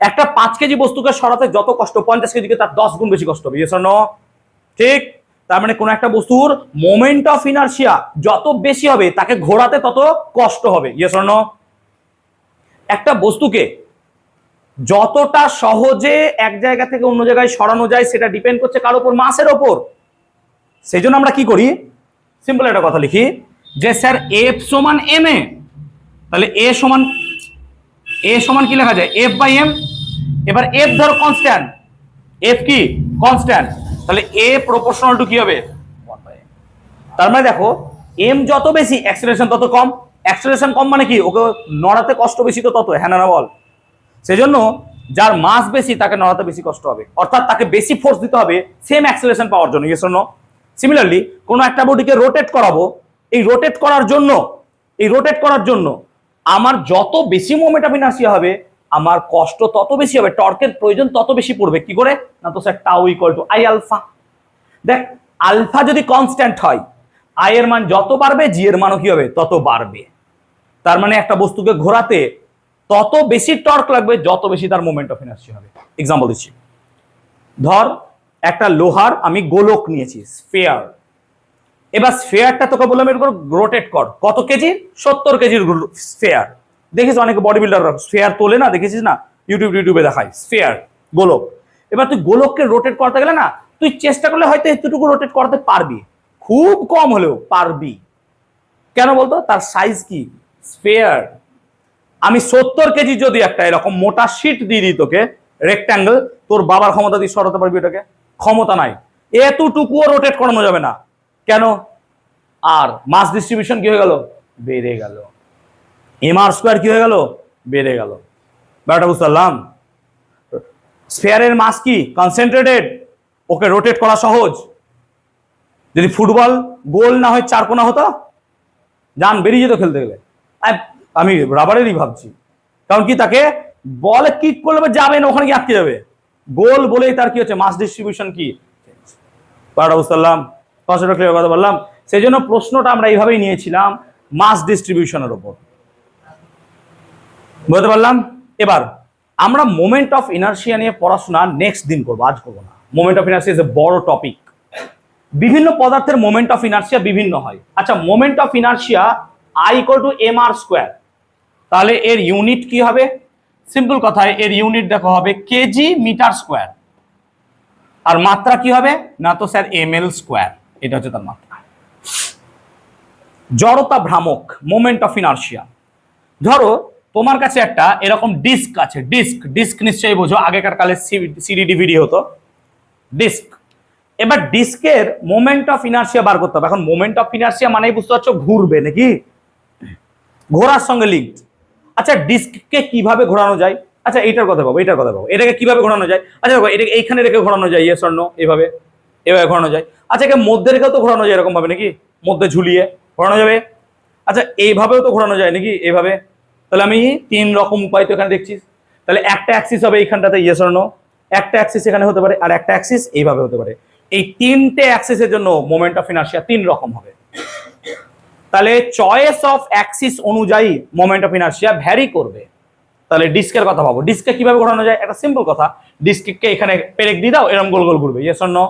একটা 5 কেজি বস্তুকে সরাতে যত কষ্ট 50 কেজিকে তার 10 গুণ বেশি কষ্ট হবে। Yes or no? ঠিক। তার মানে কোন একটা বস্তুর মোমেন্ট অফ ইনারশিয়া যত বেশি হবে তাকে ঘোরাতে তত কষ্ট হবে। Yes or no? একটা বস্তুকে যতটা সহজে এক জায়গা থেকে অন্য জায়গায় সরানো যায় সেটা ডিপেন্ড করছে কার উপর? মাসের ওপর। সেই জন্য আমরা কি করি? সিম্পল একটা কথা লিখি যে স্যার এফ সমান এম এ। তাহলে এ সমান কি লেখা যায়? F by M. এবার এফ ধরো কনস্ট্যান্ট, এফ কি? কনস্ট্যান্ট। তাহলে এ প্রপোর্শনাল টু কি হবে? 1/m। তার মানে দেখো এম যত বেশি অ্যাক্সেলারেশন তত কম। অ্যাক্সেলারেশন কম মানে কি? ওকে নড়াতে কষ্ট বেশি তো তত। হ্যাঁ না বল? সেজন্য যার মাস বেশি তাকে নড়াতে বেশি কষ্ট হবে, অর্থাৎ তাকে বেশি ফোর্স দিতে হবে সেম অ্যাক্সেলারেশন পাওয়ার জন্য। Yes or no? সিমিলারলি কোনো একটা বডিকে রোটেট করাবো, এই রোটেট করার জন্য আমার যত বেশি মোমেন্ট অফ ইনারশিয়া হবে আমার কষ্ট তত বেশি হবে, টর্কের প্রয়োজন তত বেশি পড়বে। কি করে? না তো sir tau equal to i alpha. দেখ আলফা যদি কনস্ট্যান্ট হয় আই এর মান যত বাড়বে জি এর মানও কি হবে তত বাড়বে। তার মানে একটা বস্তুকে ঘোরাতে তত বেশি টর্ক লাগবে যত বেশি তার মোমেন্ট অফ ইনার্সিয়া হবে। এক্সাম্পল দিচ্ছি, ধর একটা লোহার আমি গোলক নিয়েছি স্ফিয়ার, এবার স্ফিয়ারটা তোকে বললাম এর উপর রোটেট কর, কত কেজি? 70 কেজির স্ফিয়ার। দেখিস অনেকে বডি বিল্ডার স্ফিয়ার তোলে না, দেখেছিস না ইউটিউবে দেখায় স্ফিয়ার গোলক। এবার তুই গোলককে রোটেট করতে গেলে না তুই চেষ্টা করলে হয়তো এতটুকু রোটেট করতে পারবি, খুব কম হলেও পারবি। কেন বলতো? তার সাইজ কি স্ফিয়ার। আমি 70 কেজি যদি একটা এরকম মোটা শিট দিয়ে দিই তোকে রেক্ট্যাঙ্গেল, তোর বাবার ক্ষমতা দিয়ে সরাতে পারবি ওটাকে? ক্ষমতা নাই, এতটুকুও রোটেট করানো যাবে না। কেন? আর মাস ডিস্ট্রিবিউশন কি হয়ে গেল? বেড়ে গেল। এমআর স্কোয়ার কি হয়ে গেল? বেড়ে গেল। ব্যাপারটা বুঝতে পারলাম? স্ফিয়ারের মাস কি কনসেন্ট্রেটেড, ওকে রোটেট করা সহজ। যদি ফুটবল গোল না হয় চারকোনা হতো, জান বেরিয়ে যেত খেলতে গেলে। আমি রাবারেরই ভাবছি, কারণ কি তাকে বল কিক করলে যাবে না, ওখানে কি আটকে যাবে। গোল বলেই তার কি হচ্ছে মাস ডিস্ট্রিবিউশন কি। ব্যাপারটা বুঝতে পারলাম? কনসেপ্টটা ক্লিয়ার কথা বললাম। সেই জন্য প্রশ্নটা আমরা এইভাবেই নিয়েছিলাম মাস ডিস্ট্রিবিউশনের উপর। বুঝতে পারলাম? এবার আমরা মোমেন্ট অফ ইনার্সিয়া নিয়ে পড়াশোনা নেক্সট দিন করবো, আজ করবো না। Moment of inertia is a বড় টপিক। বিভিন্ন পদার্থের মোমেন্ট অফ ইনার্সিয়া বিভিন্ন হয়। আচ্ছা, moment of inertia I equal to M R square, তাহলে এর ইউনিট কি হবে? সিম্পল কথায় এর ইউনিট দেখো হবে কেজি মিটার স্কোয়ার। আর মাত্রা কি হবে? না তো স্যার এম এল স্কোয়ার, এটা হচ্ছে তার মাত্রা। জড়তা ভ্রামক মোমেন্ট অফ ইনার্সিয়া। ধরো তোমার কাছে একটা এরকম ডিস্ক আছে, ডিস্ক নিশ্চয়ই বোঝো, আগেকার কালে সিডি ডিভিডি হতো ডিস্ক। এবার ডিস্কের মোমেন্ট অফ ইনার্সিয়া বার করতে হবে। এখন মোমেন্ট অফ ইনার্সিয়া মানেই বুঝতে পারছো ঘুরবে নাকি, ঘোরার সঙ্গে লিঙ্কড। আচ্ছা ডিস্ককে কিভাবে ঘোরানো যায়? আচ্ছা এইটার কথা পাবো, এটাকে কিভাবে ঘোরানো যায়? আচ্ছা দেখো এটাকে এইখানে রেখে ঘোরানো যায়, ইয়েস অর নো? এভাবে ঘোরানো যায়। আচ্ছা একে মধ্যে রেখেও তো ঘোরানো যায় এরকম ভাবে নাকি, মধ্যে ঝুলিয়ে ঘোরানো যাবে। আচ্ছা এইভাবেও তো ঘোরানো যায় নাকি, এইভাবে। তাহলে আমি 3 রকম উপায় তো এখানে দেখছি। তাহলে একটা অ্যাক্সিস হবে এইখানটাতে, ইয়েস অর নো? একটা অ্যাক্সিস এখানে হতে পারে, আর একটা অ্যাক্সিস এইভাবে হতে পারে। এই 3টে অ্যাক্সিসের জন্য মোমেন্ট অফ ইনার্সিয়া 3 রকম হবে। তাহলে চয়েস অফ অ্যাক্সিস অনুযায়ী মোমেন্ট অফ ইনার্সিয়া ভ্যারি করবে। তাহলে ডিস্কের কথা ভাবো, ডিস্ককে কিভাবে ঘোরানো যায়? একটা সিম্পল কথা, ডিস্ককে এখানে পেরেক দিয়ে দাও, এরকম গোল গোল ঘুরবে, ইয়েস অর নো?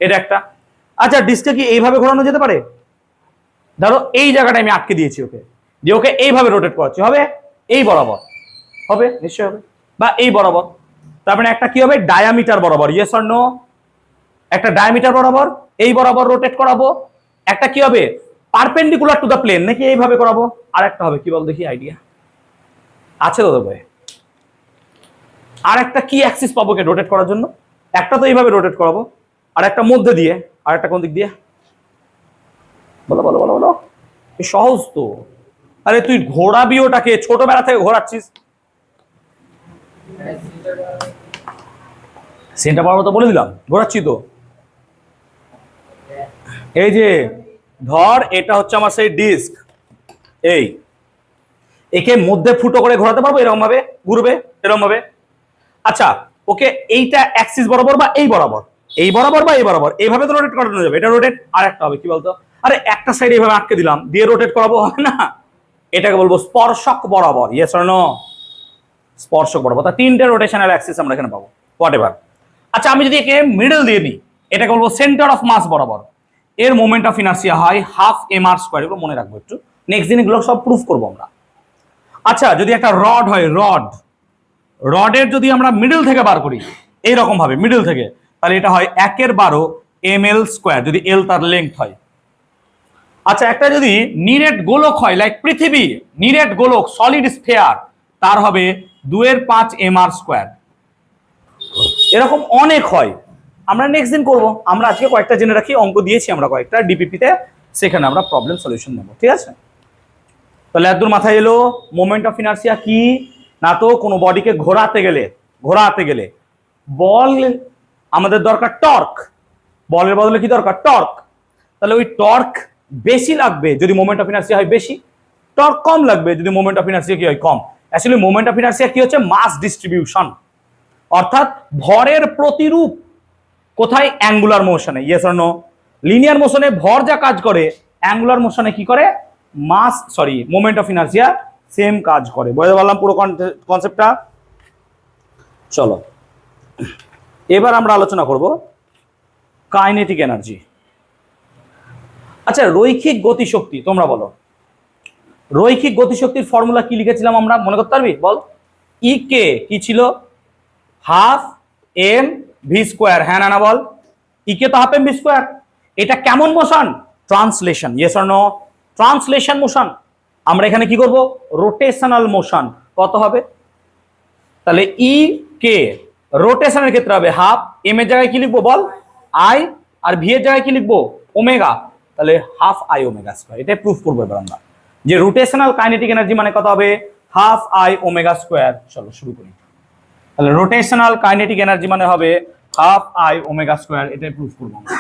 এটা একটা। আচ্ছা ডিস্ককে কি এইভাবে ঘোরানো যেতে পারে? ধরো এই জায়গাটা আমি আটকে দিয়েছি ওকে, যে ওকে এইভাবে রোটেট করাচ্ছি, হবে? এই বরাবর হবে, নিশ্চয় হবে, বা এই বরাবর। তারপরে একটা কি হবে ডায়ামিটার বরাবর, ইয়েস অর নো? একটা ডায়ামিটার বরাবর এই বরাবর রোটেট করাবো। একটা কি হবে পারপেন্ডিকুলার টু দ্য প্লেন, নাকি এইভাবে করাবো। আর একটা হবে কি বল দেখি, আইডিয়া আছে তো ভাই? আর একটা কি অ্যাক্সিস পাবো কে রোটেট করার জন্য? একটা তো এইভাবে রোটেট করাবো, আর একটা মধ্যে দিয়ে, আর একটা কোন দিক দিয়ে? বলো বলো বলো বলো, সহজ তো। আরে তুই ঘোরাবি ওটাকে, ছোটবেলা থেকে ঘোরাচ্ছিস। সেন্টার পাওয়ার তো বলে দিলাম, ঘোরাচ্ছি তো। এই যে ধর এটা হচ্ছে আমার সেই ডিস্ক, এই একে মধ্যে ফুটো করে ঘোরাতে পারবো, এরকম ভাবে ঘুরবে, এরকম ভাবে। আচ্ছা ওকে এইটা অ্যাক্সিস বরাবর বা এই বরাবর, এই বরাবর বা এই বরাবর, এইভাবে তো রোটেট করানো যাবে। এটা রোটেট। আর একটা হবে কি বলতো, আরে একটা সাইড এইভাবে আটকে দিলাম, দিয়ে রোটেট করাবো, হবে না? এটাকে বলবো স্পর্শক বরাবর, ইয়েস অর নো? স্পর্শক বরাবর। তা 3টে রোটেশনাল অ্যাক্সিস আমরা এখানে পাবো, হোয়াটএভার। আচ্ছা আমি যদি একে মিডল দিয়ে দিই, এটাকে বলবো সেন্টার অফ মাস বরাবর, এর মোমেন্ট অফ ইনার্সিয়া হয় হাফ এম আর স্কোয়ার। এগুলো মনে রাখবো একটু, নেক্সট দিন এগুলো সব প্রুফ করবো আমরা। আচ্ছা যদি একটা রড হয়, রডের যদি আমরা মিডল থেকে বার করি এইরকম ভাবে মিডল থেকে, তাহলে এটা হয় 1/12 ml স্কোয়ার, যদি এল তার লেংথ হয়। আচ্ছা একটা যদি নিরেট গোলক হয়, লাইক পৃথিবী, নিরেট গোলক সলিড স্ফিয়ার, তার হবে 2/5 mr স্কোয়ার। এরকম অনেক হয়, আমরা নেক্সট দিন করব। আমরা আজকে কয়েকটা জেনে রাখি, অঙ্ক দিয়েছি আমরা কয়েকটা ডিপিপিতে, সেখানে আমরা প্রবলেম সলিউশন নেব, ঠিক আছে? তাহলে একদম মাথায় এলো মোমেন্ট অফ ইনার্সিয়া কি না, তো কোনো বডিকে ঘোরাতে গেলে বল আমাদের দরকার টর্ক, বলের বদলে কি দরকার? টর্ক। তাহলে ওই টর্ক বেশি লাগবে যদি মোমেন্ট অফ ইনার্সিয়া হয় বেশি, টর্ক কম লাগবে যদি মোমেন্ট অফ ইনার্সিয়া কি হয় কম। অ্যাকচুয়ালি মোমেন্ট অফ ইনার্সিয়া কি হচ্ছে? মাস ডিস্ট্রিবিউশন, অর্থাৎ ভরের প্রতিরূপ। কোথায়? অ্যাঙ্গুলার মোশনে। Yes or no? লিনিয়ার মোশনে ভর যা কাজ করে, অ্যাঙ্গুলার মোশনে কি করে? মোমেন্ট অফ ইনার্সিয়া সেম কাজ করে। বুঝতে পারলাম পুরো কনসেপ্টটা? চলো এবার আমরা আলোচনা করব কাইনেটিক এনার্জি। আচ্ছা, রৈখিক গতিশক্তি তোমরা বলো, রৈখিক গতিশক্তির ফর্মুলা কি লিখেছিলাম আমরা? মনে করতে পারবি? বল। ই কে কি ছিল? Half M V square. হ্যাঁ না বল? ই কে তো হাফ এম ভি স্কোয়ার। এটা কেমন motion? Translation. Yes or no? Translation motion. আমরা এখানে কি করব? Rotational motion. কত হবে? তাহলে ই কে রোটেশনের ক্ষেত্রে হবে হাফ, এম এর জায়গায় কি লিখবো বল? আই, আর ভি এর জায়গায় কি লিখবো? ওমেগা। তাহলে হাফ আই ওমেগা স্কোয়ার। এটাই প্রুফ করবো এবার আমরা যে রোটেশনাল কাইনেটিক এনার্জি মানে কত হবে? Half I omega square. চলো শুরু করি। তাহলে রোটেশনাল কাইনেটিক এনার্জি মানে হবে হাফ আই ওমেগা স্কোয়ার। এটাই প্রুফ করবো আমরা।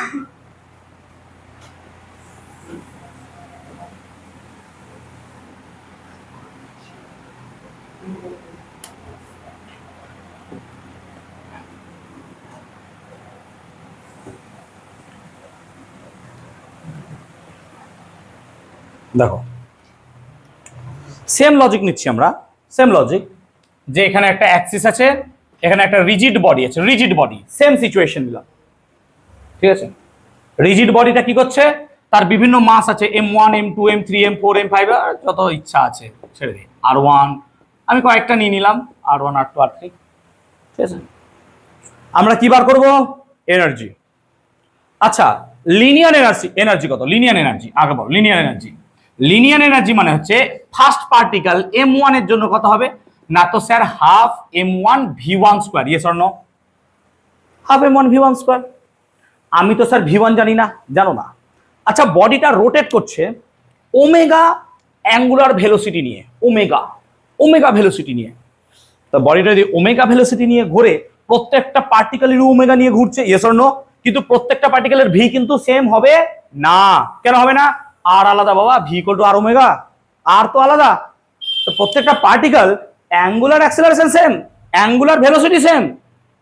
দেখো সেম লজিক নিচ্ছি আমরা, সেম লজিক, যে এখানে একটা অ্যাক্সিস আছে, এখানে একটা রিজিড বডি আছে, রিজিড বডি, সেম সিচুয়েশন দিলাম। ঠিক আছে, রিজিড বডিটা কি করছে? তার বিভিন্ন মাস আছে, M1 M2 M3 M4 M5, যত ইচ্ছা আছে ছেড়ে দিই। R1 আমি কয়েকটা নিয়ে নিলাম, R1 R2 R3। ঠিক আছে, আমরা কি বার করব? এনার্জি। আচ্ছা, লিনিয়ার এনার্জি কত? লিনিয়ার এনার্জি আগে বল। লিনিয়ার এনার্জি, লিনিয়ার এনার্জি মানে হচ্ছে ফার্স্ট পার্টিকেল M1 এর জন্য কত হবে? না তো sir half M1 V1 square. Yes or no? Half M1 V1 square. আমি তো স্যার V1 জানি না, জানো না? আচ্ছা, বডিটা রোটেট করছে ওমেগা অ্যাঙ্গুলার ভেলোসিটি নিয়ে, ওমেগা ওমেগা ভেলোসিটি নিয়ে। তো বডিটা যদি ওমেগা ভেলোসিটি নিয়ে ঘুরে, প্রত্যেকটা পার্টিকেলের ওমেগা নিয়ে ঘুরছে। Yes or no? কিন্তু প্রত্যেকটা পার্টিকেলের ভি কিন্তু সেম হবে না। কেন হবে না? আর আলাদা বাবা, V equal to R omega, R তো আলাদা। তো প্রত্যেকটা particle angular acceleration same, angular velocity same,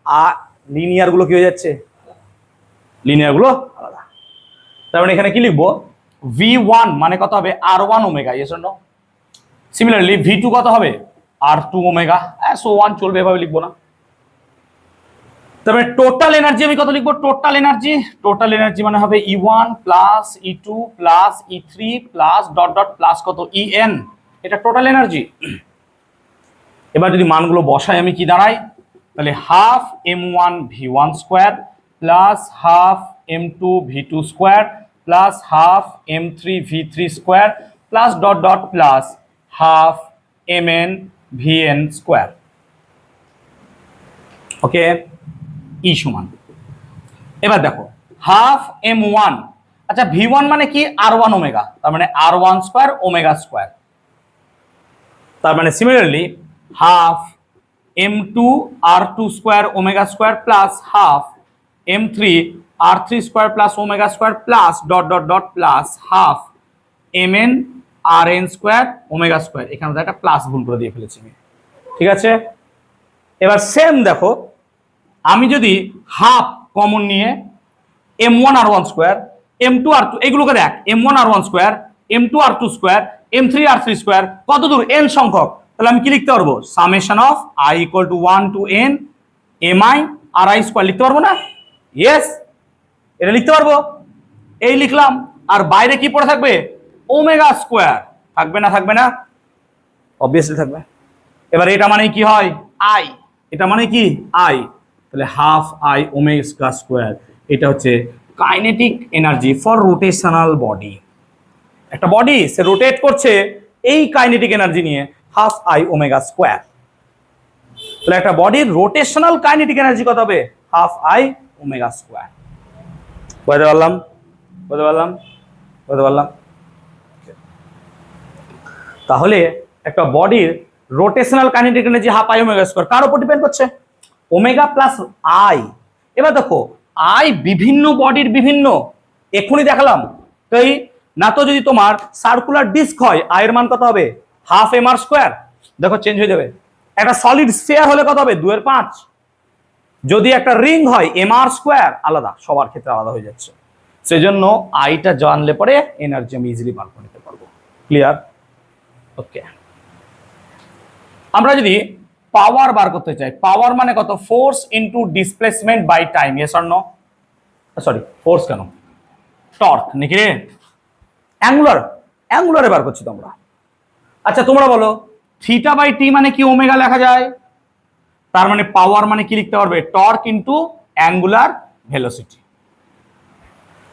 আর লিনিয়ার গুলো কি হয়ে যাচ্ছে? লিনিয়ার গুলো আলাদা। তার মানে এখানে কি লিখবো? V1 মানে কত হবে? R1 omega. Yes or no? Similarly V2 কত হবে? R2 omega. সো ওয়ান চলবে, এভাবে লিখবো না। তবে টোটাল এনার্জি আমি কত লিখবো? টোটাল এনার্জি, টোটাল এনার্জি মানে হবে E1 plus E2 plus E3 plus dot dot plus কত? En। এটা টোটাল এনার্জি। এবার যদি মানগুলো বসাই আমি কি দাঁড়াই? তাহলে half M1 V1 square plus half M2 V2 square plus half M3 V3 square plus dot dot plus half Mn Vn square. Okay, E সমান। এবার দেখো হাফ M1, আচ্ছা V1 মানে কি? R1 ওমেগা, তার মানে R1 স্কোয়ার ওমেগা স্কোয়ার। তার মানে similarly half M2 R2 square omega square plus half M3 R3 square plus omega square plus dot dot dot plus half Mn Rn square omega square. এখানে একটা plus ভুল করে দিয়ে ফেলেছি আমি। ঠিক আছে, এবার সেম দেখো, আমি যদি হাফ কমন নিয়ে M1 R1 square M2 R2, এগুলোকে দেখ, M1 R1 square M2 R2 square M3 R3 square, কত দূর? n সংখ্যক। তাহলে আমি কি লিখতে পারবো? Summation of i equal to 1 to n mi ri square লিখতে পারবো না? ইয়েস, এটা লিখতে পারবো। এই লিখলাম, আর বাইরে কি পড়ে থাকবে? Omega square. থাকবে না? থাকবে না? অবভিয়াসলি থাকবে। এবার এটা মানে কি হয়? i, এটা মানে কি? i। তাহলে হাফ আই ওমেগা স্কোয়ার। এটা হচ্ছে kinetic energy for rotational body. একটা বডি সে রোটেট করছে এই কাইনেটিক এনার্জি নিয়ে, হাফ আই ওমেগা স্কোয়ার। তাহলে একটা বডির রোটেশনাল কাইনেটিক এনার্জি কত হবে? Half I omega square. বুঝতে পারলাম? বুঝতে পারলাম? বুঝতে পারলাম? তাহলে একটা বডির rotational kinetic energy half I omega square কার উপর ডিপেন্ড করছে? Omega plus I. এবার দেখো আই বিভিন্ন বডির বিভিন্ন, এক্ষুনি দেখালাম তাই না। তো যদি তোমার সার্কুলার ডিস্ক হয়, আই এর মান কত হবে? Half mr square. দেখো চেঞ্জ হয়ে যাবে। একটা সলিড স্ফিয়ার হলে কত হবে? 2 এর 5। যদি একটা রিং হয় mr স্কোয়ার আলাদা, সবার ক্ষেত্রে আলাদা হয়ে যাচ্ছে, সেজন্য আইটা জানলে পরে এনার্জি আমি ইজিলি বার করে নিতে পারবো। ক্লিয়ার? ওকে, আমরা যদি পাওয়ার বার করতে চাই, পাওয়ার মানে কত? Force into displacement by time. Yes or no? Sorry, force কেন, টর্ক নাকি রে? অ্যাঙ্গুলারে বার করছি তোমরা। আচ্ছা তোমরা বলো, থিটা বাই টি মানে কি ওমেগা লেখা যায়? তার মানে পাওয়ার মানে কি লিখতে পারবে? Torque into angular velocity.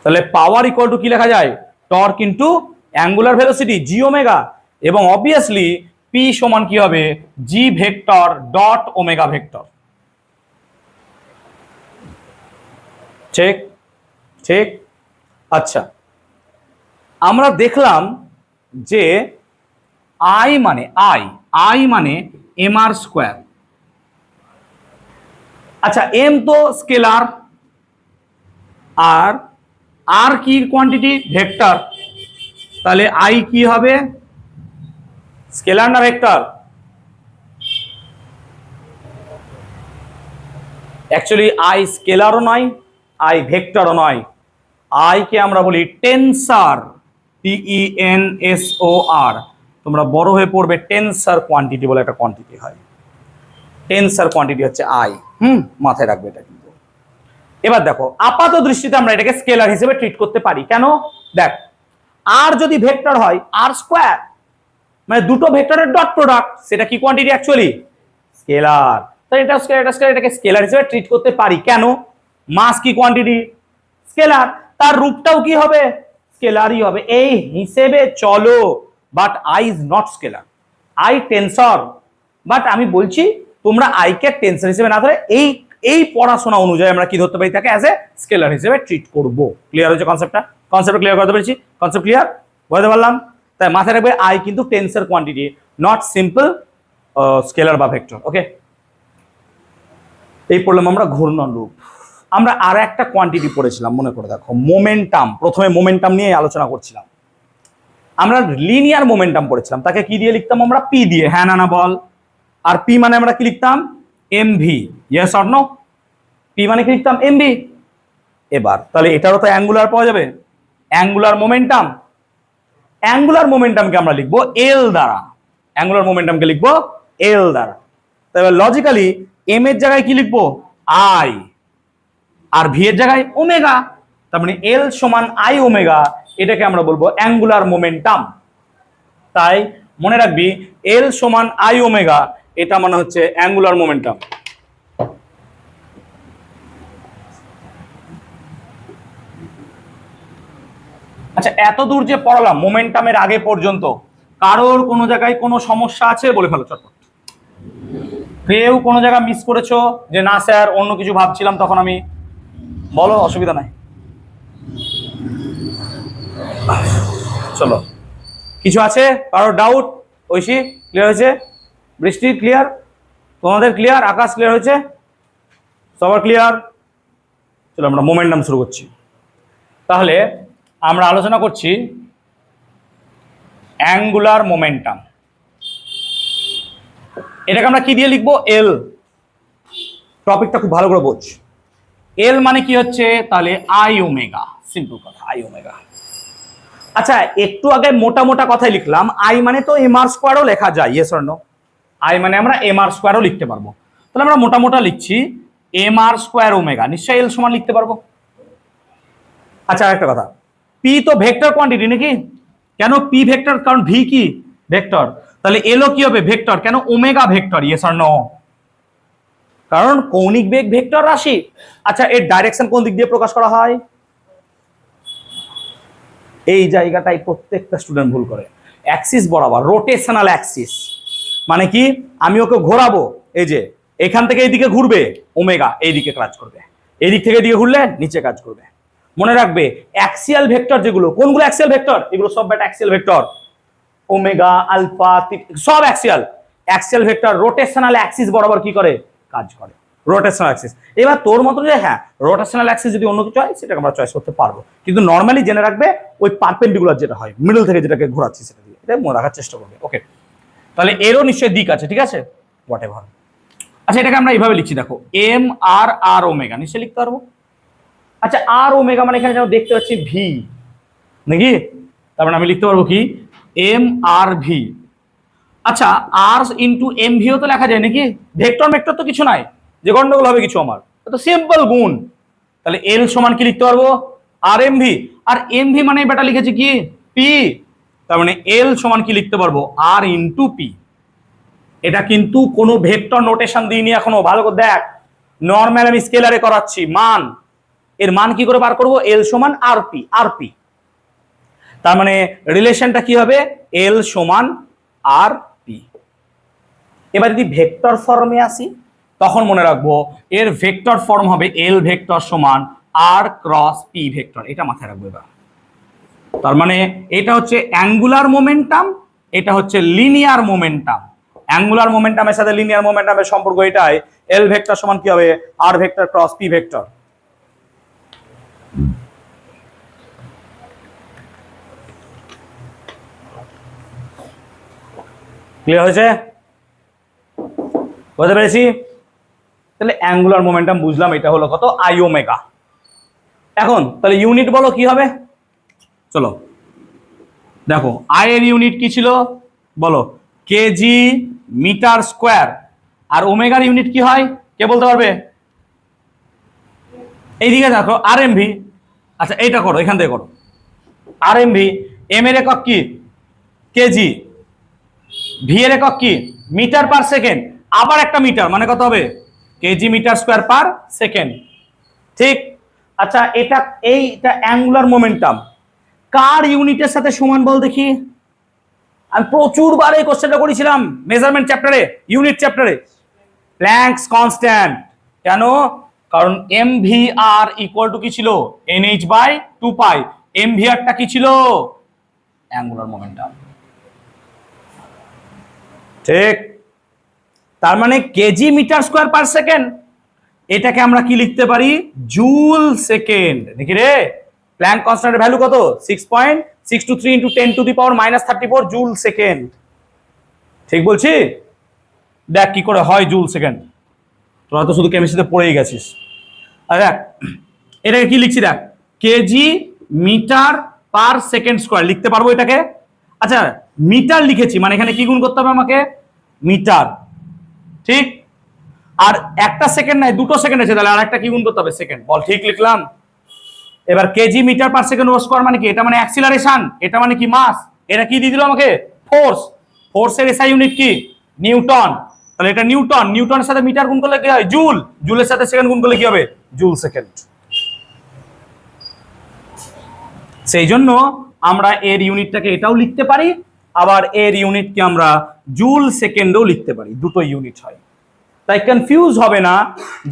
তাহলে পাওয়ার ইকুয়াল টু কি লেখা যায়? টর্ক ইনটু অ্যাঙ্গুলার ভেলোসিটি, জি ওমেগা। এবং অবভিয়াসলি পি সমান কি হবে? জি ভেক্টর ডট ওমেগা ভেক্টর। ঠিক ঠিক। আচ্ছা, আমরা দেখলাম যে আই মানে mr স্কোয়ার। আচ্ছা, এম তো স্কেলার, আর কি কোয়ান্টিটি? ভেক্টর। তাহলে আই কি হবে? স্কেলার না ভেক্টর? অ্যাকচুয়ালি আই স্কেলারও নয়, আই ভেক্টরও নয়। আই কে আমরা বলি টেনসার, TENSOR। তোমরা বড় হয়ে পড়বে, টেনসার কোয়ান্টিটি বলে একটা কোয়ান্টিটি হয়। টেনসার কোয়ান্টিটি হচ্ছে আই। মাথায় রাখবে এটা কিন্তু। এবার দেখো, আপাত দৃষ্টিতে আমরা এটাকে স্কেলার হিসেবে ট্রিট করতে পারি। কেন? দেখ, আর যদি ভেক্টর হয় আর স্কোয়ার, মানে দুটো ভেক্টরের ডট প্রোডাক্ট, সেটা কি কোয়ান্টিটি? Actually scalar. তাই এটা স্কেলার, এটাকে স্কেলার হিসেবে ট্রিট করতে পারি। কেন? মাস কি কোয়ান্টিটি? স্কেলার, তার রূপটাও কি হবে? স্কেলারই হবে। এই হিসেবে চলো, but I is not scalar, I tensor. But আমি বলছি তোমরা আই কে টেনসর হিসেবে না ধরে এই পড়াশোনা অনুযায়ী আমরা কি ধরতে পারি? তাকে অ্যাজ এ স্কেলার হিসেবে ট্রিট করব। ক্লিয়ার হয়েছে কনসেপ্টটা? কনসেপ্ট ক্লিয়ার করতে পেরেছি? কনসেপ্ট ক্লিয়ার বলতে পারলাম? তাই মাথায় রাখবে, আই কিন্তু tensor quantity, not simple scalar বা ভেক্টর। ওকে, এই পড়লাম আমরা ঘূর্ণন রূপ। আমরা আর একটা কোয়ান্টিটি পড়েছিলাম, মনে করে দেখো, মোমেন্টাম। প্রথমে মোমেন্টাম নিয়ে আলোচনা করছিলাম। আমরা লিনিয়ার মোমেন্টাম পড়েছিলাম, তাকে কি দিয়ে লিখতাম আমরা? পি দিয়ে। হ্যাঁ না না বল? আর পি মানে আমরা কি লিখতাম? MV. Yes or no? P মানে কি লিখতাম? এমভি। এবার তাহলে এটারও তো অ্যাঙ্গুলার পাওয়া যাবে, অ্যাঙ্গুলার মোমেন্টাম। অ্যাঙ্গুলার মোমেন্টামকে আমরা লিখবো এল দ্বারা, অ্যাঙ্গুলার মোমেন্টামকে লিখবো এল দ্বারা। তাহলে লজিক্যালি এম এর জায়গায় কি লিখবো? আই, আর ভি এর জায়গায় ওমেগা। তার মানে এল সমান আই ওমেগা, এটাকে আমরা বলবো অ্যাঙ্গুলার মোমেন্টাম। তাই মনে রাখবি, এল সমান আই ওমেগা, এটা মানে হচ্ছে অ্যাঙ্গুলার মোমেন্টাম। আচ্ছা, এত দূর যে পড়ালাম মোমেন্টামের আগে পর্যন্ত, কারোর কোনো জায়গায় কোনো সমস্যা আছে? বলে ফেলো চটপট। কেউ কোনো জায়গা মিস করেছো যে না স্যার অন্য কিছু ভাবছিলাম তখন আমি? বলো, অসুবিধা নাই। চলো, কিছু আছে কারোর ডাউট? ঐশী ক্লিয়ার হয়েছে? বৃষ্টি ক্লিয়ার? তোমাদের ক্লিয়ার? আকাশ ক্লিয়ার হয়েছে? সবার ক্লিয়ার? চলো আমরা মোমেন্টাম শুরু করছি। তাহলে আমরা আলোচনা করছি অ্যাঙ্গুলার মোমেন্টাম। এটাকে আমরা কি দিয়ে লিখবো? এল। টপিকটা খুব ভালো করে বোঝ। এল মানে কি হচ্ছে? তাহলে আই ওমেগা, সিম্পল কথা, আই ওমেগা। আচ্ছা, একটু আগে মোটা মোটা কথাই লিখলাম, আই মানে তো mr স্কোয়ারও লেখা যায়। Yes or no? আই মানে আমরা mr স্কোয়ারও লিখতে পারবো। তাহলে আমরা মোটা মোটা লিখছি mr স্কোয়ার ওমেগা, নিশ্চয়ই এল সমান লিখতে পারবো। আচ্ছা, আরেকটা কথা, পি তো ভেক্টর কোয়ান্টিটি নাকি? কেন পি ভেক্টর? কারণ ভি কি? ভেক্টর। তাহলে এলও কি হবে? ভেক্টর। কেন? Omega vector. Yes or no? কারণ কৌণিক বেগ ভেক্টর রাশি। আচ্ছা, এর ডাইরেকশন কোন দিক দিয়ে প্রকাশ করা হয়? এই জায়গাটাই প্রত্যেকটা স্টুডেন্ট ভুল করে। অ্যাক্সিস বরাবর, রোটেশনাল অ্যাক্সিস। মানে কি? আমি ওকে ঘোরাবো, এই যে এখান থেকে এইদিকে ঘুরবে, ওমেগা এইদিকে কাজ করবে, এই দিক থেকে এদিকে ঘুরলে নিচে কাজ করবে। মনে রাখবে, অ্যাক্সিয়াল ভেক্টর যেগুলো, কোনগুলো অ্যাক্সিয়াল ভেক্টর? এগুলো সব ব্যাটা অ্যাক্সিয়াল ভেক্টর। ওমেগা, আলফা, সব axial. Axial vector rotational Axis বরাবর কি করে? কাজ করে, রোটেশনাল অ্যাক্সিস। এবার তোর মতো যে হ্যাঁ রোটেশনাল অ্যাক্সিস যদি অন্য কিছু হয় সেটাকে আমরা চয়েস করতে পারবো, কিন্তু নর্মালি জেনে রাখবে ওই পারপেন্ডিকুলার যেটা হয়, মিডল থেকে যেটাকে ঘোরাচ্ছি সেটা দিয়ে, এটা মনে রাখার চেষ্টা করবে। ওকে, তাহলে এরও নিশ্চয়ই দিক আছে, ঠিক আছে? What ever. আচ্ছা এটাকে আমরা এইভাবে লিখছি, দেখো এম আর আর ওমেগা, নিশ্চয়ই লিখতে পারবো। আচ্ছা আর ওমেগা মানে এখানে যেন দেখতে পাচ্ছি ভি নাকি, তারপরে আমি লিখতে পারবো কি এম আর ভি। আচ্ছা আর ইন্টু এম ভিও তো লেখা যায় নাকি, ভেক্টর ভেক্টর তো কিছু নাই যে গন্ডগোল হবে কিছু, আমার তো সিম্পল গুণ। তাহলে এল সমান কি লিখতে পারবো r M V, r M V মানে বেটা লিখেছি কি পি, তার মানে এল সমান কি লিখতে পারবো আর ইন্টু পি। এটা কিন্তু কোনো ভেক্টর নোটেশন দিইনি এখনো, ভালো করে দেখ, নর্মাল আমি স্কেলারে করাচ্ছি মান, এর মান কি করে বার করবো, এল সমান আর পি, আর পি, তার মানে রিলেশনটা কি হবে এল সমান আর পি। এবার যদি ভেক্টর ফর্মে আসি তখন মনে রাখবো এর ভেক্টর ফর্ম হবে এল ভেক্টর সমান আর ক্রস পি ভেক্টর, এটা মাথায় রাখবো। এবার তার মানে এটা হচ্ছে অ্যাঙ্গুলার মোমেন্টাম, এটা হচ্ছে লিনিয়ার মোমেন্টাম। অ্যাঙ্গুলার মোমেন্টামের সাথে লিনিয়ার মোমেন্টামের সম্পর্ক এটাই, এল ভেক্টর সমান কি হবে R vector cross P vector. Clear হয়েছে, বুঝতে পেরেছি? তাহলে অ্যাঙ্গুলার মোমেন্টাম বুঝলাম, এটা হলো কত আই ওমেগা। এখন তাহলে ইউনিট বলো কি হবে, চলো দেখো আই এর ইউনিট কি ছিল বলো, কেজি মিটার স্কোয়ার, আর ওমেগার ইউনিট কি হয় কে বলতে পারবে? এইদিকে দেখো আর এম ভি। আচ্ছা এইটা করো, এখান থেকে করো আর এম ভি, এম এর একক কি কেজি, ভি এর একক কি মিটার পার সেকেন্ড, আবার একটা মিটার মানে কত হবে kg metre square per second, ঠিক? আচ্ছা এটা এইটা অ্যাঙ্গুলার মোমেন্টাম কার ইউনিটের সাথে সমান বল দেখি? আমি প্রচুর বার এই কোশ্চেনটা করেছিলাম মেজারমেন্ট চ্যাপ্টারে, ইউনিট চ্যাপ্টারে, প্ল্যাঙ্কস কনস্ট্যান্ট। কেন? কারণ M V R equal to কি ছিল nh by 2 pi, M V আরটা কি ছিল অ্যাঙ্গুলার মোমেন্টাম, ঠিক? তার মানে kg metre square per second, এটাকে আমরা কি লিখতে পারি জুল সেকেন্ড, দেখি রে প্ল্যাঙ্ক কনস্ট্যান্টের ভ্যালু কত 6.623 into 10 two the power -34 joule second, ঠিক বলছি? দেখ কি করে হয় জুল সেকেন্ড, তোরা তো শুধু কেমিস্ট্রিতে পড়েই গেছিস। আর দেখ এটাকে কি লিখছি, দেখ kg metre per second square লিখতে পারবো এটাকে। আচ্ছা মিটার লিখেছি মানে এখানে কি গুণ করতে হবে আমাকে মিটার, ঠিক? আর একটা সেকেন্ড নাই দুটো সেকেন্ড আছে, তাহলে আরেকটা কি গুণ করতে হবে সেকেন্ড, বল ঠিক লিখলাম? এবার kg metre per second square মানে কি, এটা মানে অ্যাক্সিলারেশন, এটা মানে কি মাস, এটা কি দিয়ে দিল আমাকে ফোর্স, ফোর্সের এসআই ইউনিট কি নিউটন, তাহলে এটা নিউটন, নিউটনের সাথে মিটার গুণ করলে কি হয় জুল, জুলের সাথে সেকেন্ড গুণ করলে কি হবে জুল সেকেন্ড। সেই জন্য আমরা এর ইউনিটটাকে এটাও লিখতে পারি, আবার এর ইউনিটকে আমরা জুল সেকেন্ডও লিখতে পারি, দুটো ইউনিট হয়। তাই কনফিউজ হবে না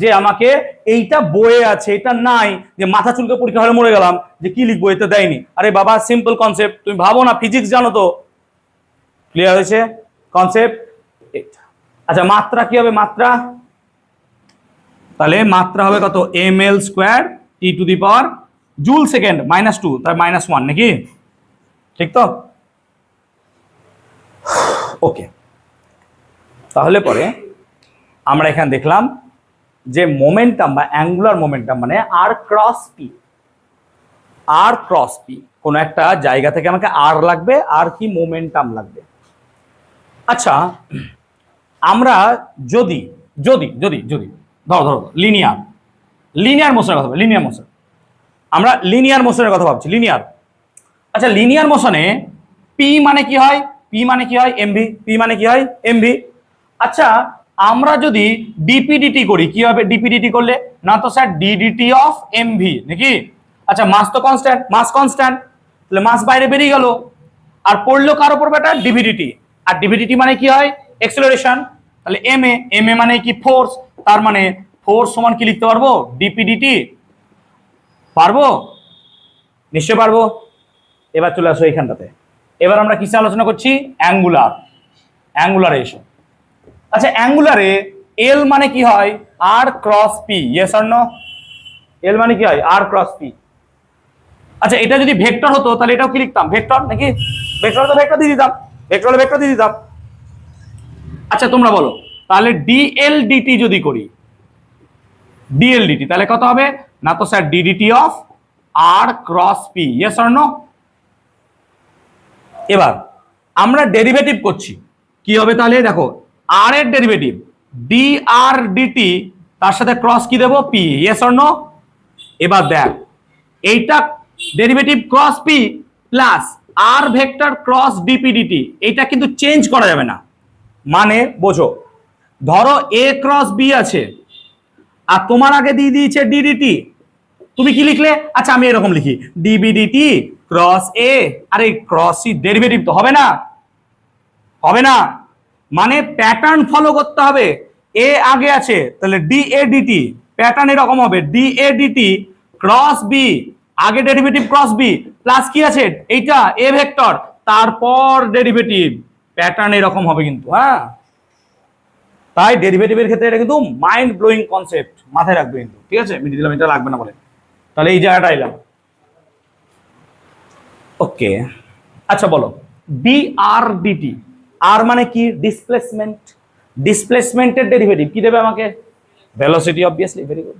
যে আমাকে এইটা বইয়ে আছে এটা নাই, যে মাথা চুলকে পরীক্ষা হলে মরে গেলাম যে কি লিখবো এটা দেয়নি, আরে বাবা সিম্পল কনসেপ্ট, তুমি ভাবো না ফিজিক্স জানো তো। ক্লিয়ার হয়েছে কনসেপ্ট? আচ্ছা মাত্রা কি হবে মাত্রা, তাহলে মাত্রা হবে কত M L square T to the power joule second -2 তাই -1 নাকি, ঠিক তো? ওকে, তাহলে পরে আমরা এখানে দেখলাম যে মোমেন্টাম বা অ্যাঙ্গুলার মোমেন্টাম মানে আর ক্রস পি, আর ক্রস পি, কোন একটা জায়গা থেকে আমাকে আর লাগবে আর কি মোমেন্টাম লাগবে। আচ্ছা আমরা যদি যদি যদি যদি ধরো ধরো লিনিয়ার লিনিয়ার মোশনের কথা, লিনিয়ার মোশন, আমরা লিনিয়ার মোশনের কথা ভাবছি, লিনিয়ার। আচ্ছা লিনিয়ার মোশনে পি মানে কি হয়, পি মানে কি হয় এমভি, পি মানে কি হয় এমভি। আচ্ছা আমরা যদি ডিপিডিটি করি কি হবে ডিপিডিটি করলে, না তো স্যার ডিডিটি অফ এমভি নাকি? আচ্ছা মাস তো কনস্ট্যান্ট, মাস কনস্ট্যান্ট, তাহলে মাস বাইরে বেরিয়ে গেল, আর পড়লো কার উপর বেটা ডিভিডিটি, আর ডিভিডিটি মানে কি হয় অ্যাক্সেলারেশন, তাহলে এম এ, এম এ মানে কি ফোর্স, তার মানে ফোর্স সমান কি লিখতে পারবো ডিপিডিটি, পারবো? নিশ্চয় পারবো। এবার চলে আসো এইখানটাতে, এবার আমরা কিসে আলোচনা করছি অ্যাঙ্গুলার, অ্যাঙ্গুলারে এসো। আচ্ছা অ্যাঙ্গুলারে এল মানে কি হয় R cross P, yes or no? L মানে কি হয় আর ক্রস পি। আচ্ছা এটা যদি ভেক্টর হতো তাহলে এটাও কি লিখতাম ভেক্টর নাকি, ভেক্টর তো ভেক্টর দিয়ে দিতাম, ভেক্টর হলে ভেক্টর দিয়ে দিতাম। আচ্ছা তোমরা বলো তাহলে ডিএলডিটি যদি করি, ডিএলডিটি তাহলে কত হবে না তো sir ddt of r cross P, yes or no? এবার আমরা ডেরিভেটিভ করছি, কি হবে তাহলে দেখো আর এর ডেরিভেটিভ ডি আর ডিটি, তার সাথে ক্রস কি দেবো পি, ইয়েস অর নো? এবার দেখ এইটা ডেরিভেটিভ ক্রস পি প্লাস আর ভেক্টর ক্রস ডিপিডিটি, এইটা কিন্তু চেঞ্জ করা যাবে না। মানে বোঝো, ধরো এ ক্রস বি আছে আর তোমার আগে দিয়ে দিয়েছে ডিডিটি, তুমি কি লিখলে? আচ্ছা আমি এরকম লিখি ডিবিডিটি ক্রস এ, আরে ক্রস সি ডেরিভেটিভ তো হবে না, হবে না। মানে প্যাটার্ন ফলো করতে হবে, এ আগে আছে তাহলে ডিএডিটি, প্যাটার্ন এরকম হবে ডিএডিটি ক্রস বি, আগে ডেরিভেটিভ ক্রস বি প্লাস কি আছে এইটা এ ভেক্টর, তারপর ডেরিভেটিভ, প্যাটার্ন এরকম হবে কিন্তু। হ্যাঁ, তাই ডেরিভেটিভের ক্ষেত্রে এটা কিন্তু মাইন্ড ব্লোয়িং কনসেপ্ট, মাথায় রাখবে কিন্তু, ঠিক আছে? মিডিল দিলাম, এটা লাগবে না বলে। তাহলে এই জায়গাটা এলাম, ওকে। আচ্ছা বলো ডিআরডিটি, আর মানে কি ডিসপ্লেসমেন্ট, ডিসপ্লেসমেন্টের ডেরিভেটিভ কি দেবে আমাকে? Velocity, obviously, very good.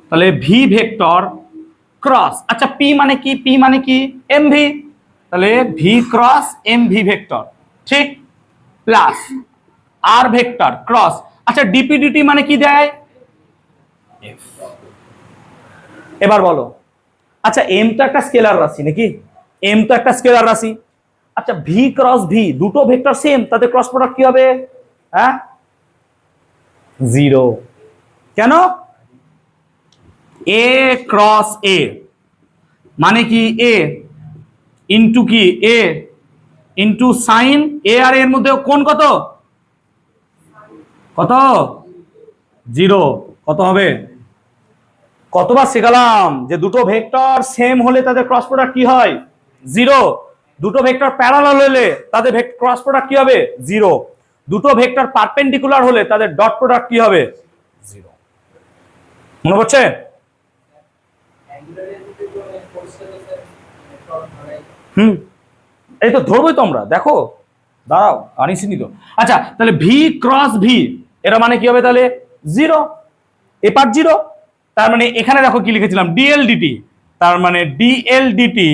তাহলে ভি ভেক্টর ক্রস, আচ্ছা পি মানে কি? পি মানে কি এমভি, তাহলে ভি ক্রস এমভি ভেক্টর, ঠিক, প্লাস আর ভেক্টর ক্রস, আচ্ছা ডিপিডিটি মানে কি দেয়? এফ। এবার বলো, আচ্ছা এম তো একটা স্কেলার রাশি নাকি? এম তো একটা স্কেলার রাশি। আচ্ছা ভি ক্রস ভি, দুটো ভেক্টর সেম, তাদের ক্রস প্রোডাক্ট কি হবে? হ্যাঁ, জিরো। কেন? এ ক্রস এ মানে কি এ ইন্টু কি এ ইন্টু সাইন এ, আর এর মধ্যে কোণ কত? কত? জিরো। কত হবে? কতবার শেখালাম যে দুটো ভেক্টর সেম হলে তাদের ক্রস প্রোডাক্ট কি হয়? জিরো। দুটো ভেক্টর প্যারালাল হলে তাদের ক্রস প্রোডাক্ট কি হবে? জিরো। দুটো ভেক্টর পারপেন্ডিকুলার হলে তাদের ডট প্রোডাক্ট কি হবে? জিরো। মনে পড়ছে? এই তো ধরবোই তো আমরা, দেখো দাঁড়াও আনিসিনি তো। আচ্ছা তাহলে ভি ক্রস ভি এটা মানে কি হবে তাহলে? জিরো, এপার জিরো। তার মানে এখানে দেখো কি লিখেছিলাম ডিএলডিটি, তার মানে ডিএলডিটি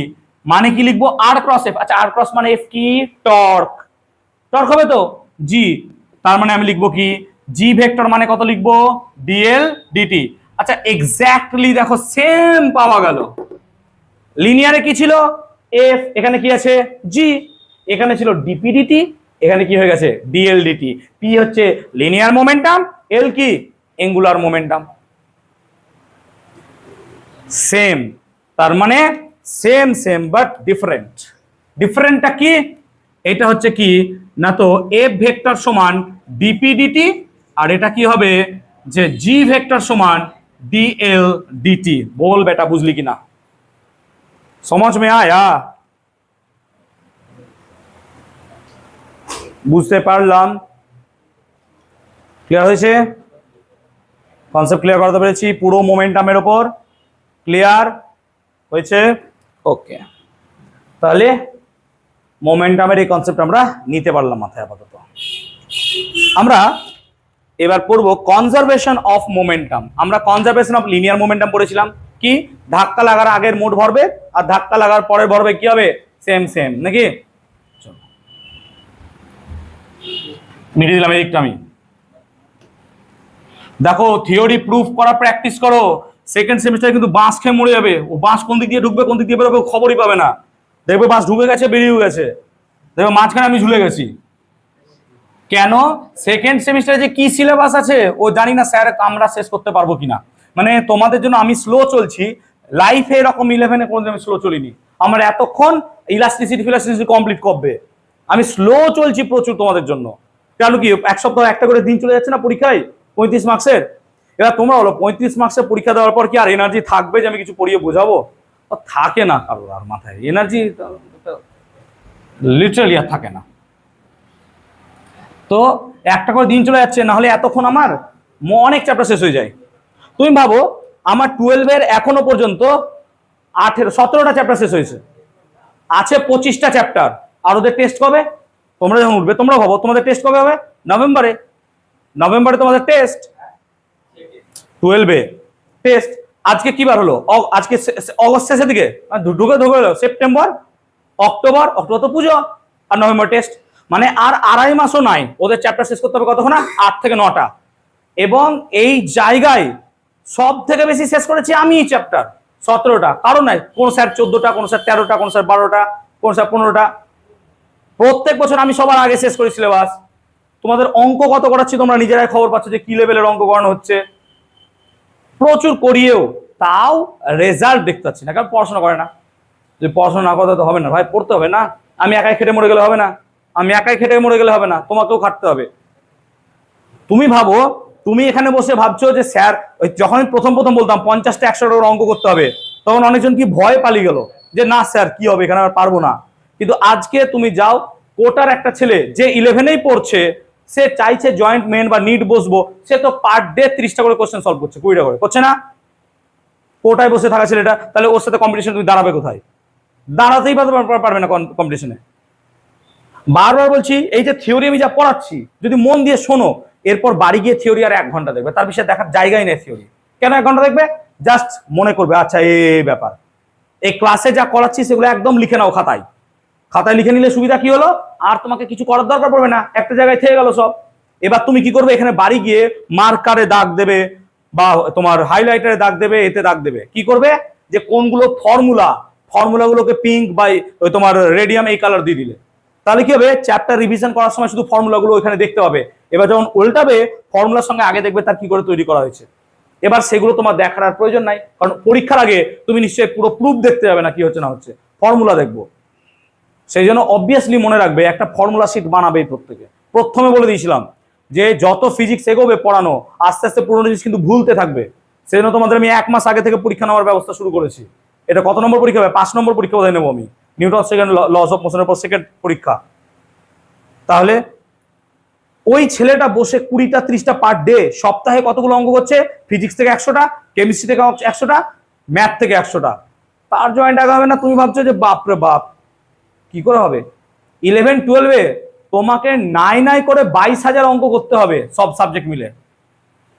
মানে কি লিখবো? আর ক্রস এফ। আচ্ছা আর ক্রস মানে এফ কি? টর্ক, টর্ক হবে তো জি, তার মানে আমি লিখবো কি জি ভেক্টর মানে কত লিখবো? ডিএলডিটি। আচ্ছা এক্স্যাক্টলি দেখো সেম পাওয়া গেল। লিনিয়ারে কি ছিল? এফ, এখানে কি আছে? জি, এখানে ছিল ডিপিডিটি, এখানে কি হয়ে গেছে? ডিএলডিটি। পি হচ্ছে লিনিয়ার মোমেন্টাম, এল কি অ্যাঙ্গুলার মোমেন্টাম। সেম, তার মানে সেম সেম বাট ডিফারেন্ট। ডিফারেন্টটা কি? এটা হচ্ছে কি না তো এফ ভেক্টর সমান ডিপিডিটি, আর এটা কি হবে যে জি ভেক্টর সমান ডিএল ডিটি। বল বেটা বুঝলি কিনা? समझ में आया? বুঝতে পারলাম? ক্লিয়ার হয়েছে? কনসেপ্ট ক্লিয়ার করতে পেরেছি পুরো মোমেন্টামের উপর? ক্লিয়ার হয়েছে? ওকে, তাহলে মোমেন্টামের এই কনসেপ্ট আমরা নিতে পারলাম মাথায় আপাতত। আমরা এবার পড়বো কনজারভেশন অফ মোমেন্টাম। আমরা কনজারভেশন অফ লিনিয়ার মোমেন্টাম পড়েছিলাম, কি ধাক্কা লাগার আগের মোট ভরবেগ আর ধাক্কা লাগার পরের ভরবেগ কি হবে? সেম সেম নাকি? মিটিয়ে দিলাম এদিকটা আমি। দেখো থিওরি প্রুফ করা প্র্যাকটিস করো, সেকেন্ড সেমিস্টারে কিন্তু বাঁশ খেয়ে মরে যাবে। ও বাঁশ কোন দিক দিয়ে ঢুকবে কোন দিক দিয়ে বেরোবে খবরই পাবে না। দেখবে বাঁশ ঢুকে গেছে বেরিয়ে গেছে, দেখবে মাঝখানে আমি ঝুলে গেছি। কেন? সেকেন্ড সেমিস্টারে যে কি সিলেবাস আছে ও জানি না স্যার আমরা শেষ করতে পারবো কিনা। মানে তোমাদের জন্য আমি স্লো চলছি, লাইফে এরকম 11-এ কোনোদিন আমি স্লো চলিনি। আমার এতক্ষণ ইলাস্টিসিটি ফিলাস্টিসিটি কমপ্লিট করবে, আমি স্লো চলছি প্রচুর তোমাদের জন্য। কেন কি এক সপ্তাহ একটা করে দিন চলে যাচ্ছে না পরীক্ষায় 35 মার্কসের। এবার তোমরা বলো 35 মার্কসের পরীক্ষা দেওয়ার পর কি আর এনার্জি থাকবে যে আমি কিছু পড়িয়ে বোঝাবো? থাকে না কারোর আর মাথায় এনার্জি, লিটারালি আর থাকে না। তো একটা করে দিন চলে যাচ্ছে, না হলে এতক্ষণ আমার অনেক চ্যাপ্টার শেষ হয়ে যায়। তুমি ভাবো আমার 12-এর এখনো পর্যন্ত 17টা চ্যাপ্টার শেষ হয়েছে, আছে 25টা চ্যাপ্টার। আর ওদের টেস্ট কবে? তোমরা যখন উঠবে তোমরা ভাবো তোমাদের টেস্ট কবে হবে? নভেম্বরে। নভেম্বরে তোমাদের টেস্ট, 12-এ টেস্ট। আজকে কি বার হলো? আজকে অগস্ট শেষের দিকে ঢুকে হলো সেপ্টেম্বর, অক্টোবর তো পুজো, আর নভেম্বর টেস্ট। মানে আর আড়াই মাসও নাই, ওদের চ্যাপ্টার শেষ করতে হবে কতক্ষণ? 8 থেকে 9টা। এবং এই জায়গায় সব থেকে বেশি শেষ করেছি আমি চ্যাপ্টার 17টা। কারণ নাই, কোন স্যার 14টা, কোন স্যার 13টা, কোন স্যার 12টা, কোন স্যার 15টা। প্রত্যেক বছর আমি সবার আগে শেষ করি সিলেবাস। তোমাদের অঙ্ক কত করাচ্ছি তোমরা নিজেরাই খবর পাচ্ছ যে কি লেভেলের অঙ্ক করানো হচ্ছে। প্রচুর করিয়েও তাও রেজাল্ট দেখতে পাচ্ছি না, কারণ পড়াশোনা করে না। যদি পড়াশোনা না করতে তো হবে না ভাই, পড়তে হবে না। আমি একাই খেটে মরে গেলে হবে না, তোমাকেও খাটতে হবে। তুমি ভাবো, তুমি এখানে বসে ভাবছো যে স্যার, যখন আমি প্রথম বলতাম 50টা 100টা অঙ্ক করতে হবে, তখন অনেকজন কি ভয় পালিয়ে গেল যে না স্যার কি হবে এখানে, আর পারবো না। কিন্তু আজকে তুমি যাও, কোটার একটা ছেলে যে 11-এই পড়ছে, সে চাইছে জয়েন্ট মেন বা নিট বসবো, সে তো পার ডে 30টা করে কোশ্চেন সলভ করছে, 20টা করে করছে না? কোটায় বসে থাকা ছেলেটা, তাহলে ওর সাথে কম্পিটিশন তুমি দাঁড়াবে কোথায়? দাঁড়াতেই পারবে না কম্পিটিশনে। বারবার বলছি, এই যে থিওরি আমি যা পড়াচ্ছি যদি মন দিয়ে শোনো, এরপর বাড়ি গিয়ে থিওরি আর 1 ঘন্টা দেখবে, তার বিষয়ে দেখার জায়গাই নেই থিওরি। কেন 1 ঘন্টা দেখবে? জাস্ট মনে করবে আচ্ছা এই ব্যাপার। এই ক্লাসে যা করাচ্ছি সেগুলো একদম লিখে নাও খাতায়। লিখে নিলে সুবিধা কি হলো, আর তোমাকে কিছু করার দরকার পড়বে না, একটা জায়গায় থেকে গেল সব। এবার তুমি কি করবে, এখানে বাড়ি গিয়ে মার্কারে দাগ দেবে বা তোমার হাইলাইটারে দাগ দেবে, এতে দাগ দেবে। কি করবে, যে কোনগুলো ফর্মুলাগুলোকে পিঙ্ক বা তোমার রেডিয়াম এই কালার দিয়ে দিলে, তাহলে কি হবে, চ্যাপ্টার রিভিশন করার সময় শুধু ফর্মুলাগুলো ওখানে দেখতে হবে। এবার যখন উল্টাবে, ফর্মুলার সঙ্গে আগে দেখবে তার কি করে তৈরি করা হয়েছে। এবার সেগুলো তোমার দেখার আর প্রয়োজন নাই, কারণ পরীক্ষার আগে তুমি নিশ্চয়ই পুরো প্রুফ দেখতে যাবে না কি হচ্ছে না হচ্ছে, ফর্মুলা দেখবো। সেই জন্য অবভিয়াসলি মনে রাখবে, একটা ফর্মুলা শিট বানাবে প্রত্যেকে। প্রথমে বলে দিয়েছিলাম যে যত ফিজিক্স এগোবে পড়ানো, আস্তে আস্তে পুরোনো জিনিস কিন্তু ভুলতে থাকবে। সেই জন্য তোমাদের আমি 1 মাস আগে থেকে পরীক্ষা নেওয়ার ব্যবস্থা শুরু করেছি। এটা কত নম্বর পরীক্ষা হবে? 5 নম্বর পরীক্ষা বোধহয় নেবো আমি, নিউটন সেকেন্ড লস অফ মোশনের পর সেকেন্ড পরীক্ষা। তাহলে ওই ছেলেটা বসে 20টা 30টা পার ডে, সপ্তাহে কতগুলো অঙ্ক করছে? ফিজিক্স থেকে 100টা, কেমিস্ট্রি থেকে 100টা, ম্যাথ থেকে 100টা। তার জয়েন্ট আগে হবে না? তুমি ভাবছো যে বাপরে বাপ কি করে হবে? 11-12-এ তোমাকে নাই করে 22,000 অঙ্ক করতে হবে, সব সাবজেক্ট মিলে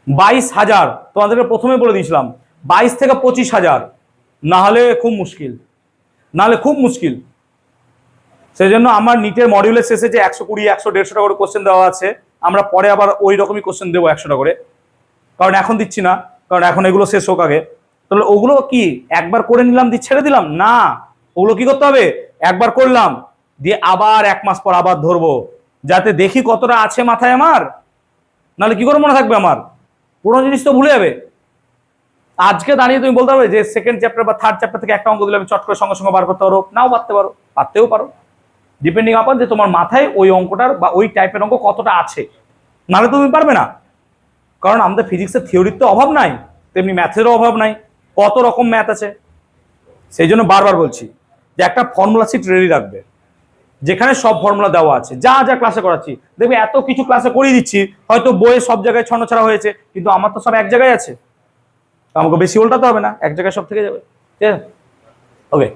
22,000। তোমাদেরকে প্রথমে বলে দিয়েছিলাম 22 থেকে 25,000, না হলে খুব মুশকিল। সেই জন্য আমার নিটের মডিউলের শেষে যে 120, 100, 150টা করে কোশ্চেন দেওয়া আছে, আমরা পরে আবার ওই রকমই কোশ্চেন দেবো 100টা করে, কারণ এখন দিচ্ছি না, কারণ এখন এগুলো শেষ হোক আগে। তাহলে ওগুলো কি একবার করে নিলাম দিয়ে ছেড়ে দিলাম না, ওগুলো কি করতে হবে, একবার করলাম দিয়ে আবার 1 মাস পর আবার ধরবো, যাতে দেখি কতটা আছে মাথায় আমার, নাহলে কি করে মনে থাকবে আমার, পুরো জিনিস তো ভুলে যাবে। আজকে দাঁড়িয়ে তুমি বলতে পারবে যে সেকেন্ড চ্যাপ্টার বা থার্ড চ্যাপ্টার থেকে একটা অঙ্ক দিলে আমি চট করে সঙ্গে সঙ্গে বার করতে পারো, নাও পারতেও পারো, ডিপেন্ডিং আপন যে তোমার মাথায় ওই অঙ্কটার বা ওই টাইপের অঙ্ক কতটা আছে, নাহলে তুমি পারবে না। কারণ আমাদের ফিজিক্সের থিওরির তো অভাব নাই, তেমনি ম্যাথেরও অভাব নাই, কত রকম ম্যাথ আছে। সেই জন্য বারবার বলছি যে একটা ফর্মুলা শিট রেডি রাখবে, যেখানে সব ফর্মুলা দেওয়া আছে, যা যা ক্লাসে করাচ্ছি। দেখবে এত কিছু ক্লাসে করিয়ে দিচ্ছি, হয়তো বইয়ে সব জায়গায় ছন্নছাড়া হয়েছে, কিন্তু আমার তো সব এক জায়গায় আছে, আমাকে বেশি উল্টাতে হবে না, এক জায়গায় সব থেকে যাবে। ঠিক আছে, ওকে।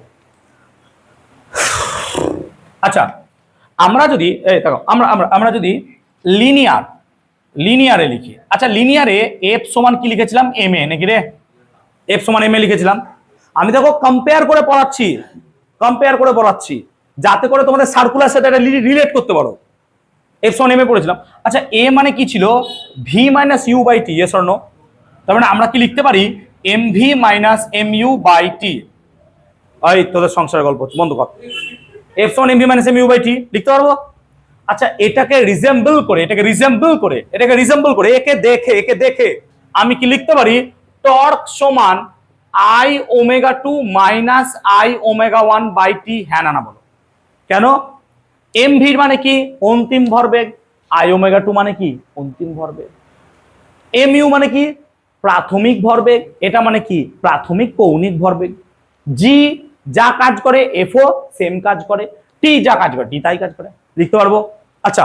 আচ্ছা, আমরা যদি দেখো আমরা যদি লিনিয়ারে লিখি, আচ্ছা লিনিয়ারে এফ সমান কি লিখেছিলাম, এম এ নাকি রে, এফ সমান এম এ লিখেছিলাম। আমি দেখো কম্পেয়ার করে পড়াচ্ছি যাতে করে তোমাদের সার্কুলার সাথে এটা রিলেট করতে পারো। এফ সমান এম এ পড়েছিলাম। আচ্ছা এ মানে কি ছিল, V minus U by T, yes or no? তার মানে আমরা কি লিখতে পারি, M V minus M U by T. এই তোদের সংসারের গল্প বন্ধ কর, এফ সমান M V minus M U by T লিখতে পারবো। আচ্ছা এটাকে রিজেম্বল করে একে দেখে আমি কি লিখতে পারি, টর্ক সমান I omega 2 minus I omega 1 by T. হ্যাঁ না বলো কেন? এম ভি মানে কি, অন্তিম ভরবেগ, আই ওমেগা 2 মানে কি, অন্তিম ভরবেগ, এম ইউ মানে কি, প্রাথমিক ভরবেগ, এটা মানে কি, প্রাথমিক কৌণিক ভরবেগ। জি যা কাজ করে এফও সেম কাজ করে, টি যা কাজ করে টি তাই কাজ করে, লিখতে পারবো। আচ্ছা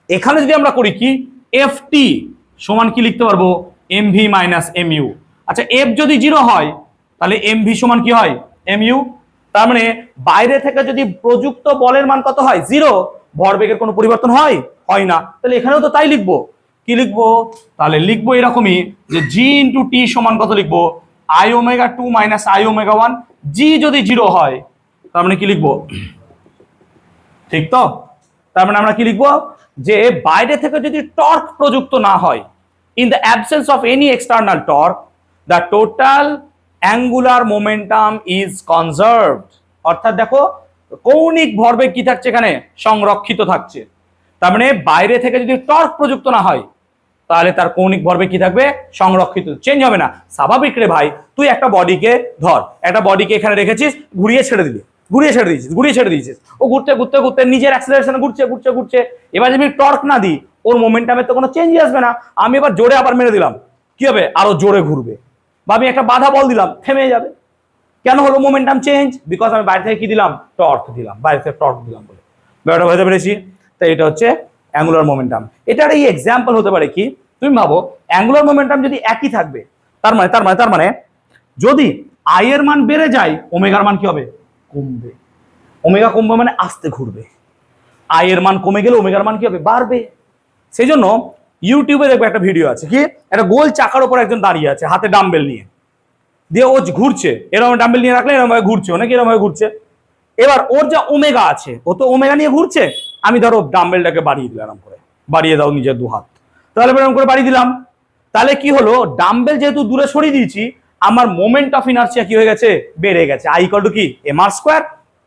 এখানে যদি আমরা করি কি, এফ টি সমান কি লিখতে পারবো, M V minus M U. আচ্ছা এফ যদি 0 হয় তাহলে এম ভি সমান কি হয়, এম ইউ। তার মানে বাইরে থেকে যদি প্রযুক্ত বলের মান কত হয়, 0, ভরবেগের কোনো পরিবর্তন হয় না, তাহলে এখানেও তো তাই লিখবো। কি লিখবো? তাহলে লিখবো এরকমই যে জি ইন্টু টি সমান কত লিখবো? I omega 2 minus I omega 1। জি যদি 0 হয় তার মানে কি লিখবো? ঠিক তো? তার মানে আমরা কি লিখবো? যে বাইরে থেকে যদি টর্ক প্রযুক্ত না হয়, in the absence of any external torque, the total angular momentum is conserved. অর্থাৎ দেখো কৌণিক ভরবেগ কি থাকছে এখানে? সংরক্ষিত থাকছে। তার মানে বাইরে থেকে যদি টর্ক প্রযুক্ত না হয় তাহলে তার কৌণিক ভরবেগ কি থাকবে? সংরক্ষিত, চেঞ্জ হবে না। স্বাভাবিক রে ভাই, তুই একটা বডিকে ধর, একটা বডিকে এখানে রেখেছিস, ঘুরিয়ে ছেড়ে দিলি, ঘুরিয়ে ছেড়ে দিয়েছিস, ও ঘুরতে ঘুরতে ঘুরতে নিজের অ্যাক্সিলারেশনে ঘুরছে ঘুরছে ঘুরছে। এবার যদি টর্ক না দিই ওর মোমেন্টামে তো কোনো চেঞ্জ আসবে না। আমি এবার জোরে আবার মেরে দিলাম, কি হবে? আরো জোরে ঘুরবে। বা আমি একটা বাধা বল দিলাম, থেমে যাবে। কেন হলো মোমেন্টাম চেঞ্জ? বিকজ আমি বাইরে থেকে কি দিলাম? টর্ক দিলাম, বাইরে থেকে টর্ক দিলাম বলে। ব্যাপারটা বুঝতে পেরেছি? তাই এটা হচ্ছে অ্যাঙ্গুলার মোমেন্টাম। এটার এই এক্সাম্পল হতে পারে কি? তুমি ভাবো অ্যাঙ্গুলার মোমেন্টাম যদি একই থাকবে, তার মানে যদি আই এর মান বেড়ে যায় ওমেগার মান কি হবে? কমবে। ওমেগা কমবে মানে আস্তে ঘুরবে। আই এর মান কমে গেলে ওমেগার মান কি হবে? বাড়বে। সেই জন্য ইউটিউবে দেখবে একটা ভিডিও আছে, কি একটা গোল চাকার উপর একজন দাঁড়িয়ে আছে হাতে ডাম্বেল নিয়ে, দিয়ে ও ঘুরছে, এরকম ডাম্বেল নিয়ে রাখলে এরকম ভাবে ঘুরছে, অনেক এরকম ভাবে ঘুরছে। এবার ওর যা ওমেগা আছে, ও তো ওমেগা নিয়ে ঘুরছে। আমি ধরো ডাম্বেলটাকে বাড়িয়ে দিলাম, এরকম করে বাড়িয়ে দাও নিজের দু হাত, তাহলে এরকম করে বাড়িয়ে দিলাম। তাহলে কি হলো? ডাম্বেল যেহেতু দূরে সরিয়ে দিয়েছি, আমার মোমেন্ট অফ ইনার্সিয়া কি হয়ে গেছে? বেড়ে গেছে। আই ইকুয়াল টু কি? M R square.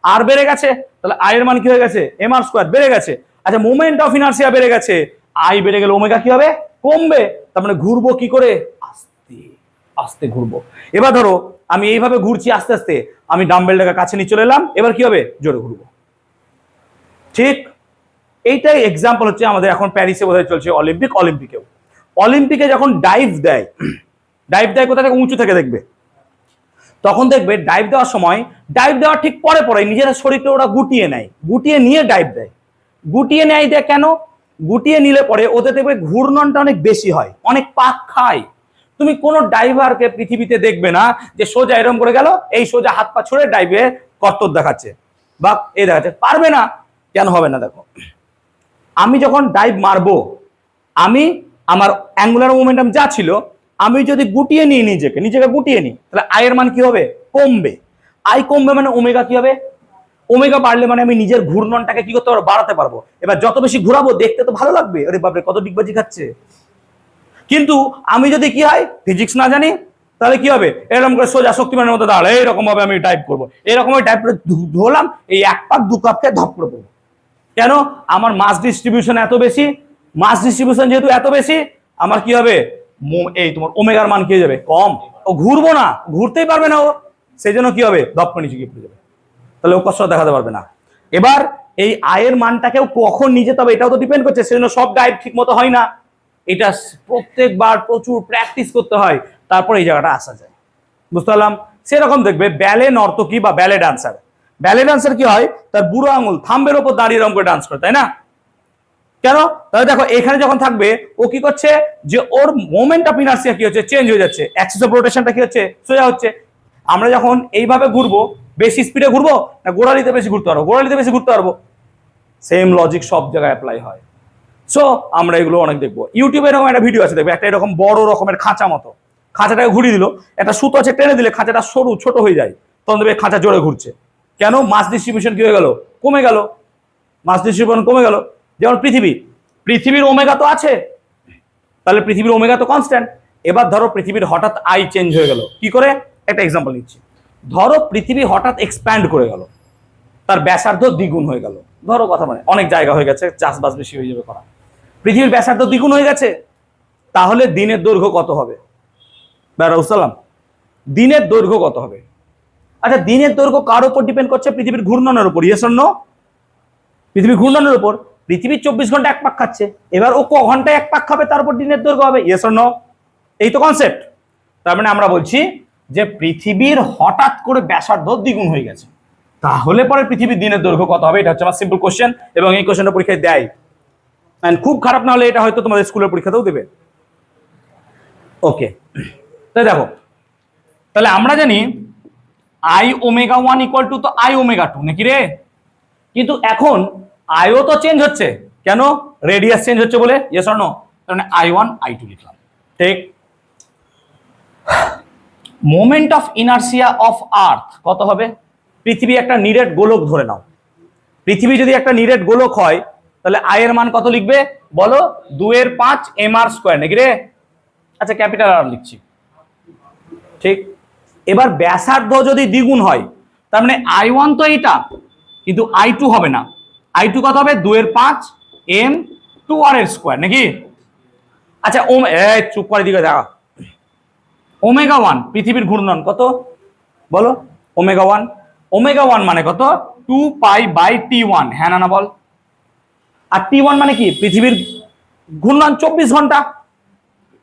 আর বেড়ে গেছে, তাহলে আই এর মান কি হয়ে গেছে? এম আর স্কোয়ার বেড়ে গেছে। আচ্ছা, মোমেন্ট অফ ইনার্সিয়া বেড়ে গেছে, আই বেড়ে গেলে ওমেগা কি হবে? কমবে। তার মানে ঘুরবো কি করে? আস্তে আস্তে ঘুরবো। এবার ধরো আমি এইভাবে ঘুরছি আস্তে আস্তে, আমি ডাম্বেলটাকে কাছে নিয়ে চলে এলাম, এবার কি হবে? জোরে ঘুরবো। ঠিক এইটাই এক্সাম্পল হচ্ছে আমাদের এখন প্যারিসে বোধহয় চলছে অলিম্পিকে যখন ডাইভ দেয় কোথা থেকে? উঁচু থেকে দেখবে। তখন দেখবে ডাইভ দেওয়ার সময়, ডাইভ দেওয়ার ঠিক পরে পরে নিজের শরীরকে ওরা গুটিয়ে নেয়, গুটিয়ে নিয়ে ডাইভ দেয়। গুটিয়ে নেয় দেয় কেন? গুটিয়ে নিলে পরে ওদের দেখবে ঘূর্ণনটা অনেক বেশি হয়, অনেক পাক খায়। তুমি কোনো ডাইভারকে পৃথিবীতে দেখবে না যে সোজা এরকম করে গেল, এই সোজা হাত পা ছড়ে ডাইভে কর্তব্য দেখাচ্ছে বা এই দেখাচ্ছে, পারবে না। কেন হবে না? দেখো আমি যখন ডাইভ মারবো, আমি আমার অ্যাঙ্গুলার মোমেন্টাম যা ছিল, আমি যদি গুটিয়ে নিই নিজেকে গুটিয়ে নিই, তাহলে আই এর মান কি হবে? কমবে। আই কমবে মানে ওমেগা কি হবে? ওমেগা বাড়লে মানে আমি নিজের ঘূর্ণনটাকে কি করতে পারবো? বাড়াতে পারবো। এবার যত বেশি ঘুরাবো দেখতে তো ভালো লাগবে, আরে বাপরে কত ডিগবাজি খাচ্ছে। কিন্তু আমি যদি কি হয়, ফিজিক্স না জানি, তাহলে কি হবে? এরকম করে সোজা শক্তিমানের মতো দাঁড়ালে এইরকম ভাবে আমি টাইপ করবো, এরকম টাইপ করে ধরলাম, এই এক পাক দু কাপকে ধপ করে পড়বো। কেন? আমার মাস ডিস্ট্রিবিউশন এত বেশি। মাস ডিস্ট্রিবিউশন যেহেতু এত বেশি, আমার কি হবে? এই তোমার ওমেগার মান কি হয়ে যাবে? কম। ও ঘুরবো না, ঘুরতেই পারবে না ও, সেই জন্য কি হবে? দপ্প নিচে গিয়ে পড়ে যাবে, তাহলে ও কষ্ট দেখাতে পারবে না। এবার এই আয়ের মানটাকেও কখন নিয়ে যেতে হবে এটাও তো ডিপেন্ড করছে, সেজন্য সব ডাইভ ঠিক মতো হয় না। এটা প্রত্যেকবার প্রচুর প্র্যাকটিস করতে হয়, তারপর এই জায়গাটা আসা যায়। বুঝতে পারলাম? সেরকম দেখবে ব্যালে নর্তকী বা ব্যালে ডান্সার, কি হয়? তার বুড়ো আঙুল থাম্বের ওপর দাঁড়িয়ে এরকম করে ডান্স করে, তাই না? কেন? তাহলে দেখো এখানে যখন থাকবে ও কি করছে? যে ওর মোমেন্ট অফ ইনার্সিয়া কি হচ্ছে? চেঞ্জ হয়ে যাচ্ছে, অ্যাক্সিস অফ রোটেশনটা কি হচ্ছে? সোজা হচ্ছে। আমরা যখন এইভাবে ঘুরবো, বেশি স্পিডে ঘুরবো না গোড়ালিতে বেশি ঘুরতে পারবো? গোড়ালিতে বেশি ঘুরতে পারবো। সেম লজিক সব জায়গায় অ্যাপ্লাই হয়। সো আমরা এগুলো অনেক দেখবো। ইউটিউবে এরকম একটা ভিডিও আছে, দেখবে একটা এরকম বড় রকমের খাঁচা মতো, খাঁচাটাকে ঘুরিয়ে দিল, একটা সুতো আছে টেনে দিলে খাঁচাটা সরু ছোট হয়ে যায়, তখন দেখবে খাঁচা জোরে ঘুরছে। কেন? মাস ডিস্ট্রিবিউশন কি হয়ে গেল? কমে গেল। মাস ডিস্ট্রিবিউশন কমে গেল। যেমন পৃথিবীর ওমেগা তো আছে, তাহলে পৃথিবীর ওমেগা তো কনস্ট্যান্ট। এবার ধরো পৃথিবীর হঠাৎ আই চেঞ্জ হয়ে গেল, কি করে? একটা এক্সাম্পল নিচ্ছি। ধরো পৃথিবী হঠাৎ এক্সপ্যান্ড করে গেল, তার ব্যাসার্ধ দ্বিগুণ হয়ে গেল। ধরো কথা মানে অনেক জায়গা হয়ে গেছে, চাষবাস বেশি হয়ে যাবে করা, পৃথিবীর ব্যাসার্ধ দ্বিগুণ হয়ে গেছে, তাহলে দিনের দৈর্ঘ্য কত হবে? বুঝলাম, দিনের দৈর্ঘ্য কত হবে? আচ্ছা, দিনের দৈর্ঘ্য কার উপর ডিপেন্ড করছে? পৃথিবীর ঘূর্ণনের উপর। Yes or no? পৃথিবীর ঘূর্ণনের উপর। পৃথিবী 24 ঘন্টা এক পাক খাচ্ছে, এবার ও ক ঘন্টায় এক পাক খাবে তার উপর দিনের দৈর্ঘ্য হবে। Yes or no? এই তো কনসেপ্ট। তার মানে আমরা বলছি যে পৃথিবীর হঠাৎ করে ব্যাসার্ধ দ্বিগুণ হয়ে গেছে, তাহলে পরে পৃথিবীর দিনের দৈর্ঘ্য কত হবে? এটা হচ্ছে আমার সিম্পল কোশ্চেন, এবং এই কোশ্চেনটা পরীক্ষায় দেয়। খুব খারাপ না হলে এটা হয়তো তোমাদের স্কুলের পরীক্ষাতেও দেবে। ওকে, তাই দেখো, তাহলে আমরা জানি আই ওমেগা 1 ইকুয়াল টু তো আই ওমেগা 2 নাকি রে? কিন্তু এখন আইও তো চেঞ্জ হচ্ছে, কেন? রেডিয়াস চেঞ্জ হচ্ছে বলে। Yes or no? তার মানে I1 I2 লিখলাম। ঠিক। Moment of inertia of earth কত হবে? পৃথিবী একটা নিরেট গোলক ধরে নাও, পৃথিবী যদি একটা নিরেট গোলক হয় তাহলে আই এর মান কত লিখবে বলো? 2/5 mr² নাকি রে? আচ্ছা ক্যাপিটাল আর লিখছি। ঠিক। এবার ব্যাসার্ধ যদি দ্বিগুণ হয় তার মানে I1 তো এইটা, কিন্তু I2 হবে না। I2 কত হবে? 2/5 m²r² নাকি? আচ্ছা চুপ করে দিকে দেখা। ওমেগা 1 পৃথিবীর ঘূর্ণন কত বলো? ওমেগা 1 মানে কত? 2π/t1। হ্যাঁ না বল। আর T1 মানে কি? পৃথিবীর ঘূর্ণন 24 ঘন্টা।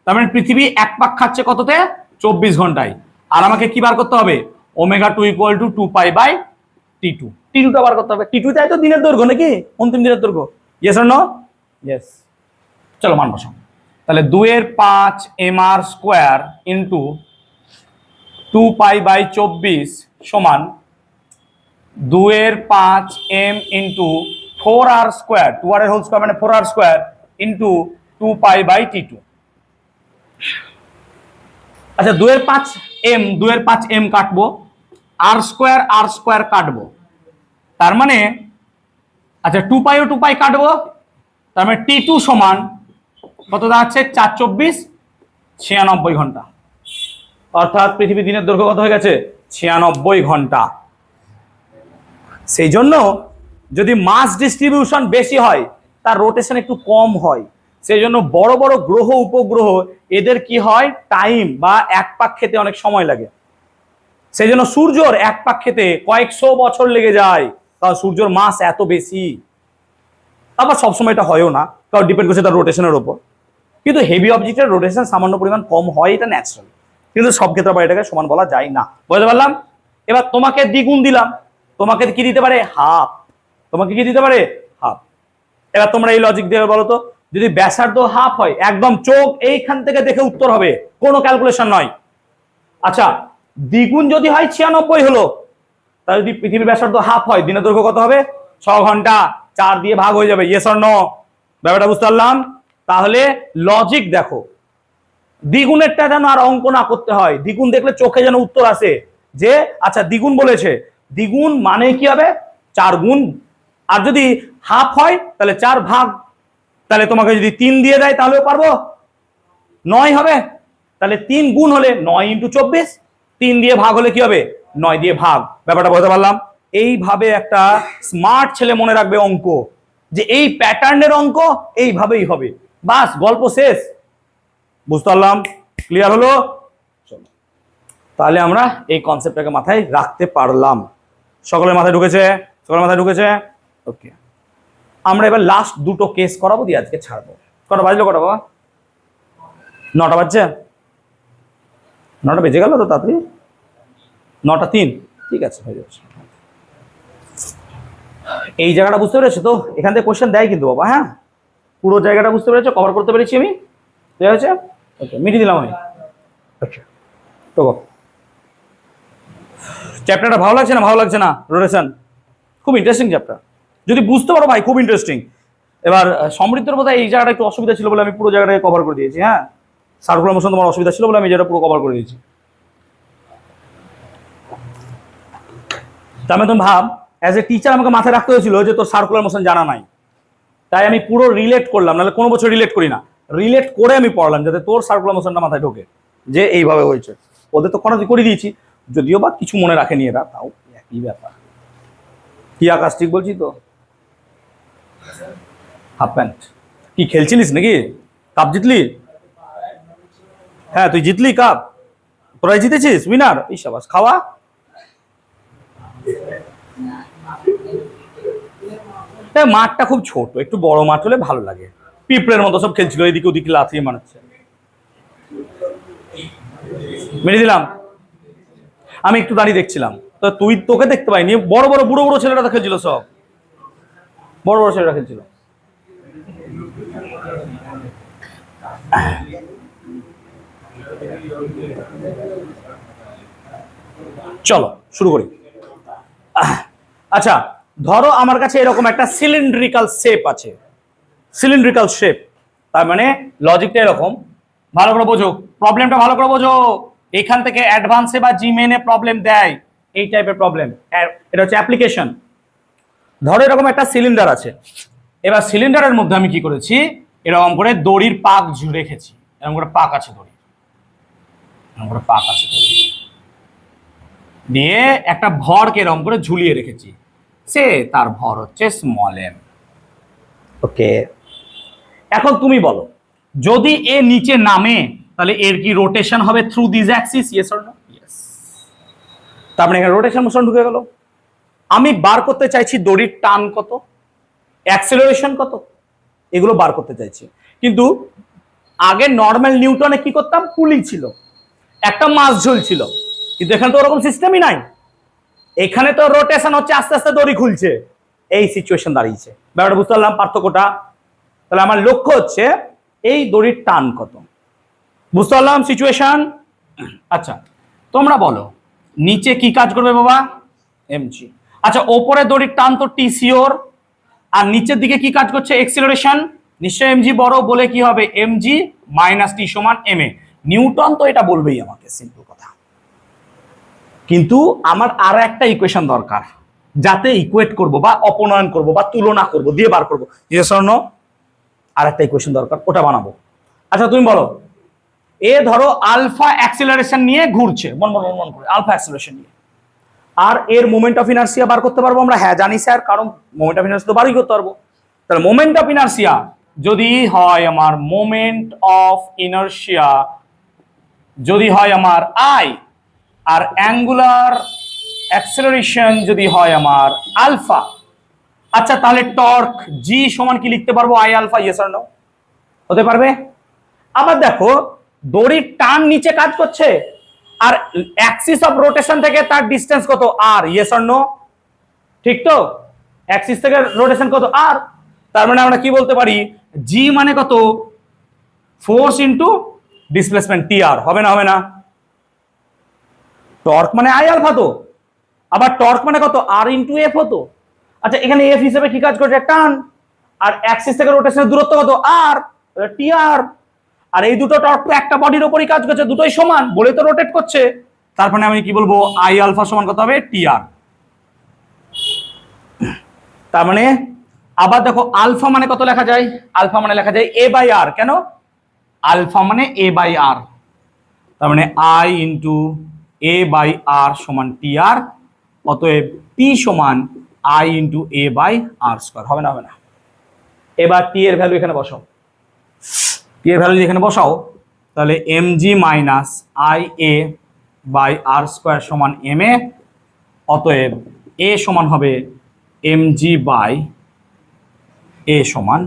তার মানে পৃথিবী এক পাক খাচ্ছে কততে? 24 ঘন্টায়। আর আমাকে কি বার করতে হবে? Omega 2 = 2π/t2। টা বার করতে হবে। T2 তাই তো দিনের দৈর্ঘ্য নাকি? অন্তিম দিনের দৈর্ঘ্য। Yes or no? ইয়েস। চলো মান বসাও। তাহলে 2/5 mr² ইন্টু 2π/24 সমান 2/5 m ইন্টু 4r² 2r এর হোল স্কয়ার মানে 4r² ইন্টু 2π/t2। আচ্ছা 2/5 m কাটবো, r² কাটবো, তার মানে আচ্ছা 2π ও 2π কাটবো, তার মানে T2 সমান কত দাঁড়াচ্ছে? 4 × 24 96 ঘন্টা। অর্থাৎ পৃথিবী দিনের দৈর্ঘ্য কত হয়ে গেছে? 96 ঘন্টা। সেই জন্য যদি মাস ডিস্ট্রিবিউশন বেশি হয় তার রোটেশন একটু কম হয়। সেই জন্য বড় বড় গ্রহ উপগ্রহ এদের কি হয়? টাইম বা এক পাক খেতে অনেক সময় লাগে। সেই জন্য সূর্যর এক পাক খেতে কয়েকশো বছর লেগে যায়, কারণ সূর্যর মাস এত বেশি। আবার সবসময় এটা হয়ও না, কারণ ডিপেন্ড করছে তার রোটেশনের উপর। কিন্তু হেভি অবজেক্টের রোটেশন সামান্য পরিমাণ কম হয়, এটা ন্যাচারাল। কিন্তু সব ক্ষেত্রে আবার এটাকে সমান বলা যায় না। বুঝতে পারলাম? এবার তোমাকে দ্বিগুণ দিলাম, তোমাকে কি দিতে পারে? হাফ। তোমাকে কি দিতে পারে? হাফ। এবার তোমরা এই লজিক দিয়ে বলো তো, যদি ব্যাসার্ধ হাফ হয়, একদম চোখ এইখান থেকে দেখে উত্তর হবে, কোনো ক্যালকুলেশন নয়। আচ্ছা দ্বিগুণ যদি হয় 96 হলো, তাহলে যদি পৃথিবীর ব্যাসার্ধ হাফ হয় দিনের দৈর্ঘ্য কত হবে? 6 ঘন্টা। 4 দিয়ে ভাগ হয়ে যাবে। Yes or no? ব্যাপারটা বুঝতে পারলাম? তাহলে লজিক দেখো, দ্বিগুণেরটা যেন আর অঙ্ক না করতে হয়। দ্বিগুণ দেখলে চোখে যেন উত্তর আসে যে আচ্ছা দ্বিগুণ বলেছে, দ্বিগুণ মানে কি হবে? 4 গুণ। আর যদি হাফ হয় তাহলে 4 ভাগ। তাহলে তোমাকে যদি 3 দিয়ে দেয় তাহলেও পারবো, 9 হবে। তাহলে 3 গুণ হলে 9 × 24, 3 দিয়ে ভাগ হলে কি হবে? 9 দিয়ে ভাগ। ব্যাপারটা বুঝতে পারলাম? এইভাবে একটা স্মার্ট ছেলে মনে রাখবে অঙ্ক, যে এই প্যাটার্নের অঙ্ক এইভাবেই হবে। বাস গল্প শেষ। বুঝতে পারলাম? ক্লিয়ার হলো? চলো তাহলে আমরা এই কনসেপ্টটাকে মাথায় রাখতে পারলাম। সকলের মাথায় ঢুকেছে? সকলের মাথায় ঢুকেছে? ওকে। আমরা এবার লাস্ট দুটো কেস করাবো, দিয়ে আজকে ছাড়বো। কটা বাজলো? কটা বাবা? 9টা বাজছে? 9টা বেজে গেল তো তাড়াতাড়ি? 9টা 3। ঠিক আছে, হয়ে যাচ্ছে। এই জায়গাটা বুঝতে পেরেছো তো? এখান থেকে কোশ্চেন দেয় কিন্তু বাবা। হ্যাঁ, পুরো জায়গাটা বুঝতে পেরেছো? কভার করতে পেরেছি আমি? ঠিক আছে, ওকে, মিটিয়ে দিলাম আমি। আচ্ছা তো চ্যাপ্টারটা ভালো লাগছে না? ভালো লাগছে না? রোটেশন খুব ইন্টারেস্টিং চ্যাপ্টার, যদি বুঝতে পারো ভাই, খুব ইন্টারেস্টিং। এবার সমৃদ্ধর বোধহয় এই জায়গাটা একটু অসুবিধা ছিল বলে আমি পুরো জায়গাটাকে কভার করে দিয়েছি। হ্যাঁ, সার্কুলার মোশন তোমার অসুবিধা ছিল বলে আমি যেটা পুরো কভার করে দিয়েছি। তার মানে তুমি ভাব, অ্যাজ এ টিচার আমাকে মাথায় রাখতে হয়েছিল যে তোর সার্কুলার মোশন জানা নাই, তাই আমি পুরো রিলেট করলাম, নাহলে কোনো বছর রিলেট করি না, রিলেট করে আমি পড়লাম যাতে তোর সার্কুলার মোশনটা মাথায় ঢোকে যে এইভাবে হয়েছে। ওদের তো করে দিয়েছি, যদিও বা কিছু মনে রাখেনি এরা, তাও একই ব্যাপার। কি আকাশ, ঠিক বলছি তো? হাফ প্যান্ট কি খেলছিলিস নাকি? কাপ জিতলি? হ্যাঁ তুই জিতলি কাপ, তোরাই জিতেছিস, উইনার। এই সাবাস, খাওয়া। মাঠটা খুব ছোট, একটু বড় মাঠ হলে ভালো লাগে। পিঁপড়ের মতো সব খেলছিল, এদিকে ওদিকে লাথিয়ে মানাচ্ছে। মেরে দিলাম। আমি একটু দাঁড়িয়ে দেখছিলাম, তো তোকে দেখতে পাইনি। বড় বড় বুড়ো বুড়ো ছেলেরা তো খেলছিল, সব বড় বড় ছেলেরা খেলছিল। চলো শুরু করি। আচ্ছা ধরো আমার কাছে এরকম একটা সিলিন্ড্রিক্যাল শেপ আছে, সিলিন্ড্রিক্যাল শেপ। তার মানে লজিকটা এরকম, ভালো করে বোঝো, প্রবলেমটা ভালো করে বোঝো। এখান থেকে অ্যাডভান্সে বা জিমেনে প্রবলেম দেয়, এই টাইপের প্রবলেম। এটা হচ্ছে অ্যাপ্লিকেশন। ধরো এরকম একটা সিলিন্ডার আছে, এবার সিলিন্ডারের মধ্যে আমি কি করেছি, এরকম করে দড়ির পাক রেখেছি, এরকম করে পাক আছে দড়ি, এরকম করে পাক আছে দড়ি দিয়ে একটা ভরকে এরকম করে ঝুলিয়ে রেখেছি, সে তার ভর হচ্ছে স্মল এম। ওকে, এখন তুমি বলো, যদি এ নিচে নামে তাহলে এর কি রোটেশন হবে through this axis? Yes or no? Yes. তার মানে এখানে রোটেশন মোশন ঢুকে গেল। আমি বার করতে চাইছি দড়ির টান কত, অ্যাক্সেলারেশন কত, এগুলো বার করতে চাইছি। কিন্তু আগে নর্মাল নিউটনে কি করতাম, পুলি ছিল, একটা মাস ঝুলছিল, কিন্তু এখানে তো ওরকম সিস্টেমই নাই। এখানে তো রোটেশন হচ্ছে, আস্তে আস্তে দড়ি খুলছে, এই সিচুয়েশন দাঁড়িয়েছে। ব্যাপারটা বুঝতে পারলাম পার্থক্যটা? তাহলে আমার লক্ষ্য হচ্ছে এই দড়ির টান কত, বুঝতে পারলাম সিচুয়েশন। আচ্ছা তোমরা বলো নিচে কি কাজ করবে বাবা? এমজি। আচ্ছা ওপরে দড়ির টান তো টি সিওর, আর নিচের দিকে কি কাজ করছে? এক্সিলারেশন। নিশ্চয় এমজি বড়, বলে কি হবে? এমজি মাইনাস টি সমান এম এ। নিউটন তো এটা বলবেই আমাকে, সিম্পল কথা। কিন্তু আমার আর একটা ইকুয়েশন দরকার, যাতে ইকুয়েট করব বা অপনয়ন করব বা তুলনা করব, দিয়ে বার করব। Yes or no? আর একটা ইকুয়েশন দরকার, ওটা বানাবো। আচ্ছা তুমি বলো, এ ধরো আলফা অ্যাক্সিলারেশন নিয়ে ঘুরছে, মন করে আলফা অ্যাক্সিলারেশন নিয়ে, আর এর মোমেন্ট অফ ইনার্সিয়া বার করতে পারবো আমরা? হ্যাঁ জানি স্যার, কারণ মোমেন্ট অফ ইনার্সিয়া তো বারই করতে পারবো। তাহলে মোমেন্ট অফ ইনার্সিয়া যদি হয় আমার মোমেন্ট অফ ইনার্সিয়া যদি হয় আমার আই, আর অ্যাঙ্গুলার অ্যাক্সেলারেশন যদি হয় আমার আলফা, আচ্ছা তাহলে টর্ক জি সমান কি লিখতে পারবো? I alpha. Yes or no? হতে পারবে? আবার দেখো দড়ির টান নিচে কাজ করছে, আর অ্যাক্সিস অফ রোটেশন থেকে তার ডিসটেন্স কত? আর। Yes or no? ঠিক তো? অ্যাক্সিস থেকে রোটেশন কত? আর। তার মানে আমরা কি বলতে পারি, জি মানে কত? ফোর্স ইনটু ডিসপ্লেসমেন্ট টি আর। হবে না? হবে না? টর্ক মানে আই আলফা তো, আবার টর্ক মানে কত? আর ইনটু এফ হতো। আচ্ছা এখানে এফ হিসেবে কি কাজ করছে? টান। আর অ্যাক্সিস থেকে রোটেশনের দূরত্ব কত? আর, টি আর। আর এই দুটো টর্ক তো একটা বডির উপরই কাজ করছে, দুটোই সমান বলে তো রোটেট করছে। তারপরে আমি কি বলবো? আই আলফা সমান কত হবে? টি আর। তার মানে আবার দেখো আলফা মানে কত লেখা যায়? আলফা মানে লেখা যায় এ বাই আর। কেন? আলফা মানে এ বাই আর, তার মানে I into A by R সমান টি আর। অতএব টি সমান I into A by R square. হবে না? হবে না? এবার টি এর ভ্যালু এখানে বসাও, টি এর ভ্যালু এখানে বসাও, তাহলে M G minus I A by R square সমান এম এ। অতএব এ সমান হবে এম জি বাই এ সমান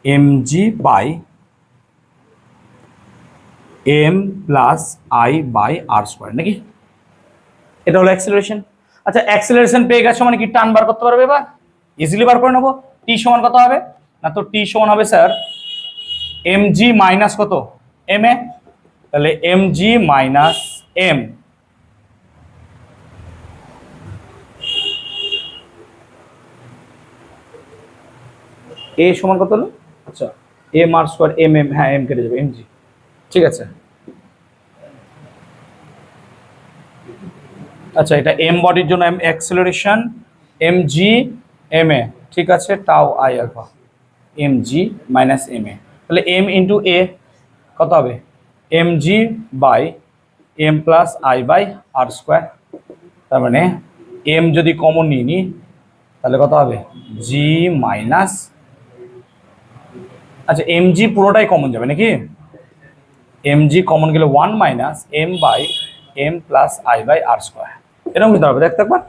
M G by M plus I by R square, নাকি? এটা হলো অ্যাক্সিলারেশন। আচ্ছা অ্যাক্সিলারেশন পেয়ে গেছে মানে কি টান বার করতে পারবে? এবার ইজিলি বার করে নেবো। টি সমান কত হবে? না তো টি সমান হবে স্যার এম জি মাইনাস কত? M A. তাহলে এম জি মাইনাস এম, এ সমান কত হলো? আচ্ছা M R square M M, হ্যাঁ এম কেটে যাবে, এম জি। ঠিক আছে। আচ্ছা এটা এম বডির জন্য M acceleration M G M A, ঠিক আছে, tau I alpha M G minus M A. তাহলে এম ইন্টু এ কত হবে? M G by M plus I by R square. তার মানে এম যদি কমন নিয়ে নিই তাহলে কত হবে? জি মাইনাস, আচ্ছা এম জি পুরোটাই কমন যাবে নাকি? এম জি কমন গেলে 1 minus M by M plus I by R square. এরকম কিন্তু হবে, দেখতে একবার।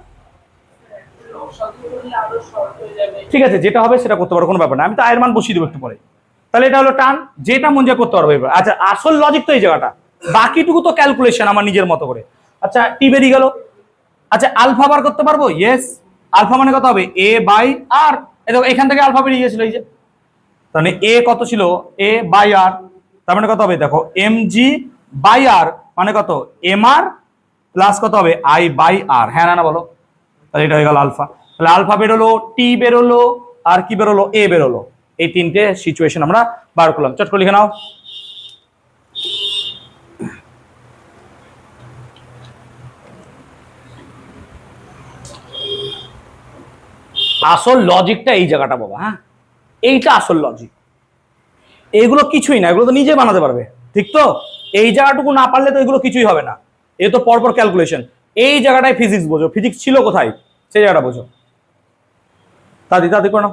ঠিক আছে, যেটা হবে সেটা করতে পারো, কোনো ব্যাপার না। আমি তো আয়ের মান বসিয়ে দেবো একটু পরে। তাহলে এটা হলো টান, যেটা মন যা করতে পারবো এবার। আচ্ছা আসল লজিক তো এই জায়গাটা, বাকিটুকু তো ক্যালকুলেশন আমার নিজের মতো করে। আচ্ছা টি বেরিয়ে গেল। আচ্ছা আলফা বার করতে পারবো? ইয়েস। আলফা মানে কত হবে? এ বাই আর। এখান থেকে আলফা বেরিয়ে গেছিল, এই যে। তাহলে এ কত ছিল? এ বাই আর। তার মানে কত হবে? দেখো এম জি বাই আর মানে কত? এম আর প্লাস কত হবে? আই বাই আর। হ্যাঁ না না বলো? তাহলে এটা হয়ে গেল আলফা। তাহলে আলফা বেরোলো, টি বেরোলো, আর কি বেরোলো? এ বেরোলো। এই তিনটে সিচুয়েশন আমরা বার করলাম। চট করে লিখে নাও। আসল লজিকটা এই জায়গাটা বাবা, হ্যাঁ এইটা আসল লজিক। এইগুলো কিছুই না, এগুলো তো নিজে বানাতে পারবে, ঠিক তো? এই জায়গাটুকু না পারলে তো এগুলো কিছুই হবে না। এ তো পরপর ক্যালকুলেশন। এই জায়গাটায় ফিজিক্স বোঝো, ফিজিক্স ছিল কোথায় সেই জায়গাটা বোঝো। তাদি তাদি কোনো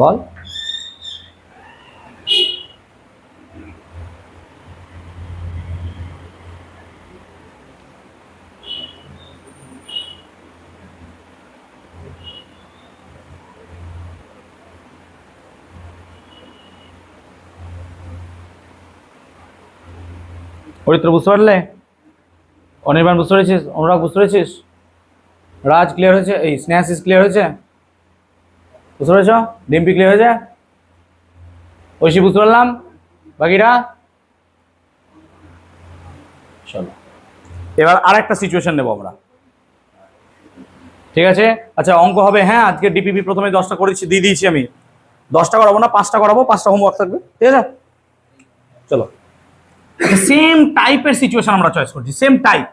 বল। পবিত্র বুঝতে পারলে? অনির্বাণ বুঝতে পেরেছিস? অনুরাগ বুঝতে পেরেছিস? রাজ ক্লিয়ার হয়েছে? এই স্নেহাশিস ক্লিয়ার হয়েছে? বুঝতে পেরেছ? ডিম্পি ক্লিয়ার হয়েছে? ঐশী বুঝতে পারলাম? বাকিরা চলো এবার আর একটা সিচুয়েশন নেবো আমরা, ঠিক আছে? আচ্ছা অঙ্ক হবে, হ্যাঁ আজকে ডিপিপি প্রথমে 10টা করেছি, দিয়ে দিয়েছি আমি। 10টা করাবো না, 5টা করাবো, 5টা হোমওয়ার্ক থাকবে, ঠিক আছে? চলো সেম টাইপের সিচুয়েশন আমরা চয়েস করছি, সেম টাইপ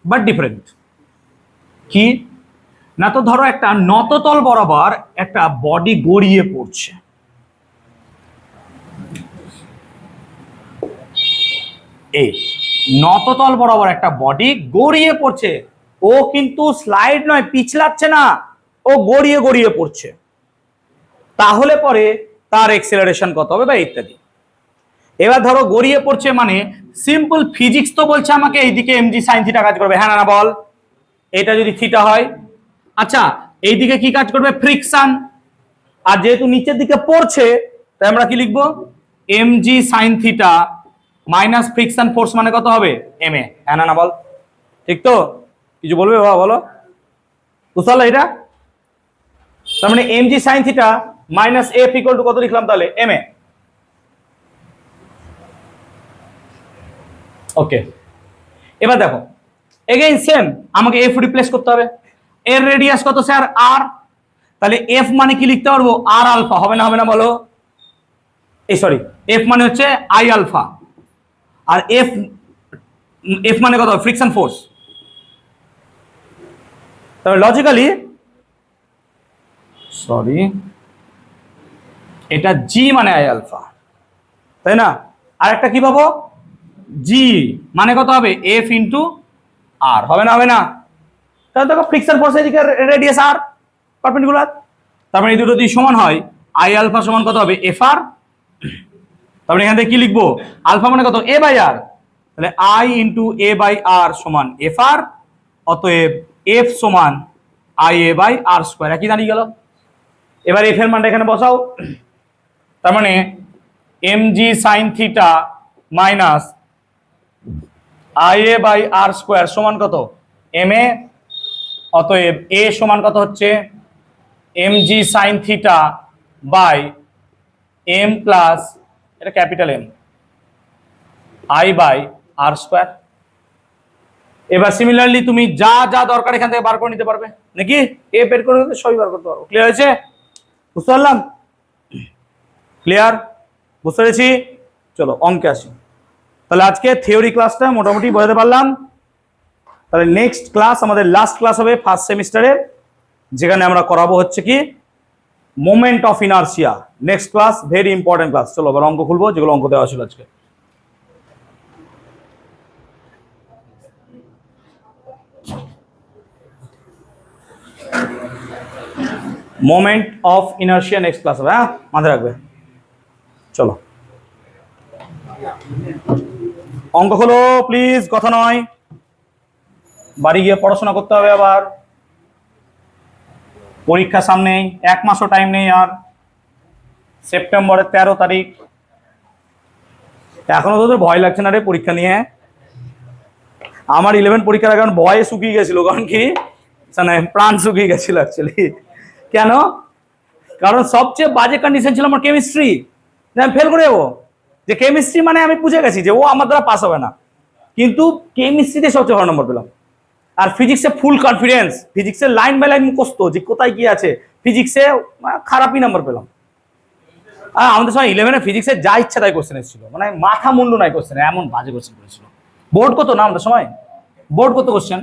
বাট ডিফারেন্ট। কি না, তো ধরো একটা নততল বরাবর একটা বডি গড়িয়ে পড়ছে, এই নততল বরাবর একটা বডি গড়িয়ে পড়ছে। ও কিন্তু স্লাইড নয়, পিছলাচ্ছে না, ও গড়িয়ে গড়িয়ে পড়ছে। তাহলে পরে তার এক্সেলারেশন কত হবে বা ইত্যাদি। এবার ধরো গড়িয়ে পড়ছে মানে সিম্পল ফিজিক্স তো বলছে আমাকে এইদিকে এমজি সাইন থিটা কাজ করবে, হ্যাঁ না বল? এটা যদি থিটা হয়, আচ্ছা এইদিকে কি কাজ করবে? ফ্রিকশন। আর যেহেতু নিচের দিকে পড়ছে তাই আমরা কি লিখবো? MG sign theta minus friction force মানে কত হবে? এম এ, হ্যাঁ না বল? ঠিক তো? কিছু বলবে বাবা, বলো। বুঝতে পারলে এটা? তার মানে MG sign theta minus F equal to কত লিখলাম তাহলে? M A. ওকে, এবার দেখো এগেইন সেম, আমাকে এফ রিপ্লেস করতে হবে। এর রেডিয়াস কত স্যার? আর। তাহলে এফ মানে কি লিখতে পারবো? আর আলফা, হবে না? হবে না বলো? এই সরি, এফ মানে হচ্ছে আই আলফা, আর এফ এফ মানে কত? Friction force. তবে লজিক্যালি সরি, এটা জি মানে আই আলফা, তাই না? আর একটা কি পাবো? জি মানে কত হবে? এফ ইন্টু আর, হবে না? হবে না? তাহলে দেখো ফ্রিকশন ফোর্স এদিকে রেডিয়াস আর পারপেন্ডিকুলার, তার মানে এই দুটো যদি সমান হয় আই আলফা সমান কত হবে? F R. তারপরে এখান থেকে কি লিখবো? আলফা মানে কত? এ বাই আর, তাহলে I into A by R সমান এফ আর, অতএব এফ সমান I A by R square. একই দাঁড়িয়ে গেল। এবার এফ এর মানটা এখানে বসাও, তার মানে M G sine theta minus I A by R square সমান কত? M A. অতএব এ সমান কত হচ্ছে? M G sine theta by M plus, এটা capital M, I by R square. এবার সিমিলারলি তুমি যা যা দরকার এখান থেকে বার করে নিতে পারবে নাকি? এ বের করে সবই বার করতে পারবো। ক্লিয়ার হয়েছে? বুঝতে পারলাম? ক্লিয়ার? বুঝতে পেরেছি? চলো অঙ্কে আসি। তাহলে আজকে থিওরি ক্লাসটা মোটামুটি বোঝাতে পারলাম। তাহলে নেক্সট ক্লাস আমাদের লাস্ট ক্লাস হবে ফার্স্ট সেমিস্টারের, যেখানে আমরা করাবো হচ্ছে কি moment of inertia. Next class very important class. চলো এবার অঙ্ক খুলবো, যেগুলো অঙ্ক দেওয়া ছিল আজকে। Moment of inertia next class হবে, হ্যাঁ মাথায় রাখবে। চলো অঙ্ক হলো প্লিজ, কথা নয়, বাড়ি গিয়ে পড়াশোনা করতে হবে। আবার পরীক্ষা সামনেই, 1 মাসও টাইম নেই আর। সেপ্টেম্বরের 13 তারিখ। এখনো তোদের ভয় লাগছে না রে পরীক্ষা নিয়ে? আমার 11 পরীক্ষার আগে ভয়ে শুকিয়ে গেছিল, কারণ কি মানে প্রাণ শুকিয়ে গেছিল অ্যাকচুয়ালি। কেন? কারণ সবচেয়ে বাজে কন্ডিশন ছিল আমার কেমিস্ট্রি, আমি ফেল করে যাবো। যে কেমিস্ট্রি মানে আমি বুঝে গেছি যে ও আমার দ্বারা পাস হবে না, কিন্তু কেমিস্ট্রিতে সবচেয়ে ভালো নম্বর পেলাম। আর ফিজিক্সে ফুল কনফিডেন্স, ফিজিক্সের লাইন বাই লাইন মুখস্থ যে কোথায় কি আছে, ফিজিক্সে খারাপই নাম্বার পেলাম। আর আমাদের সময় 11-এ ফিজিক্সে যা ইচ্ছা তাই কোশ্চেন এসেছিল, মানে মাথা মুন্ডু নাই কোশ্চেন, এমন বাজে কোশ্চেন করেছিল। বোর্ড কত না আমাদের সময়, বোর্ড কত কোশ্চেন।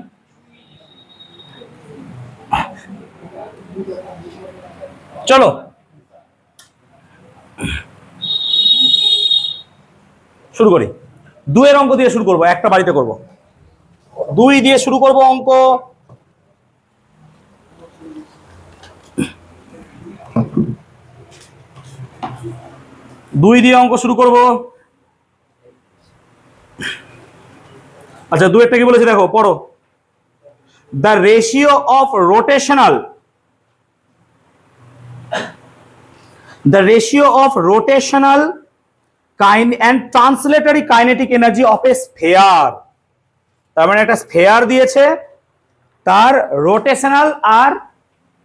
চলো শুরু করি। 2-এর অঙ্ক দিয়ে শুরু করবো, একটা বাড়িতে করব। 2 দিয়ে শুরু করব অঙ্ক। দুই দিয়ে অঙ্ক শুরু করব। আচ্ছা 2-এরটা কি বলেছে দেখো, পড়ো। The ratio of rotational, the ratio of rotational and translatory kinetic energy of a sphere। তার মানে একটা স্ফেয়ার দিয়েছে, তার রোটেশনাল আর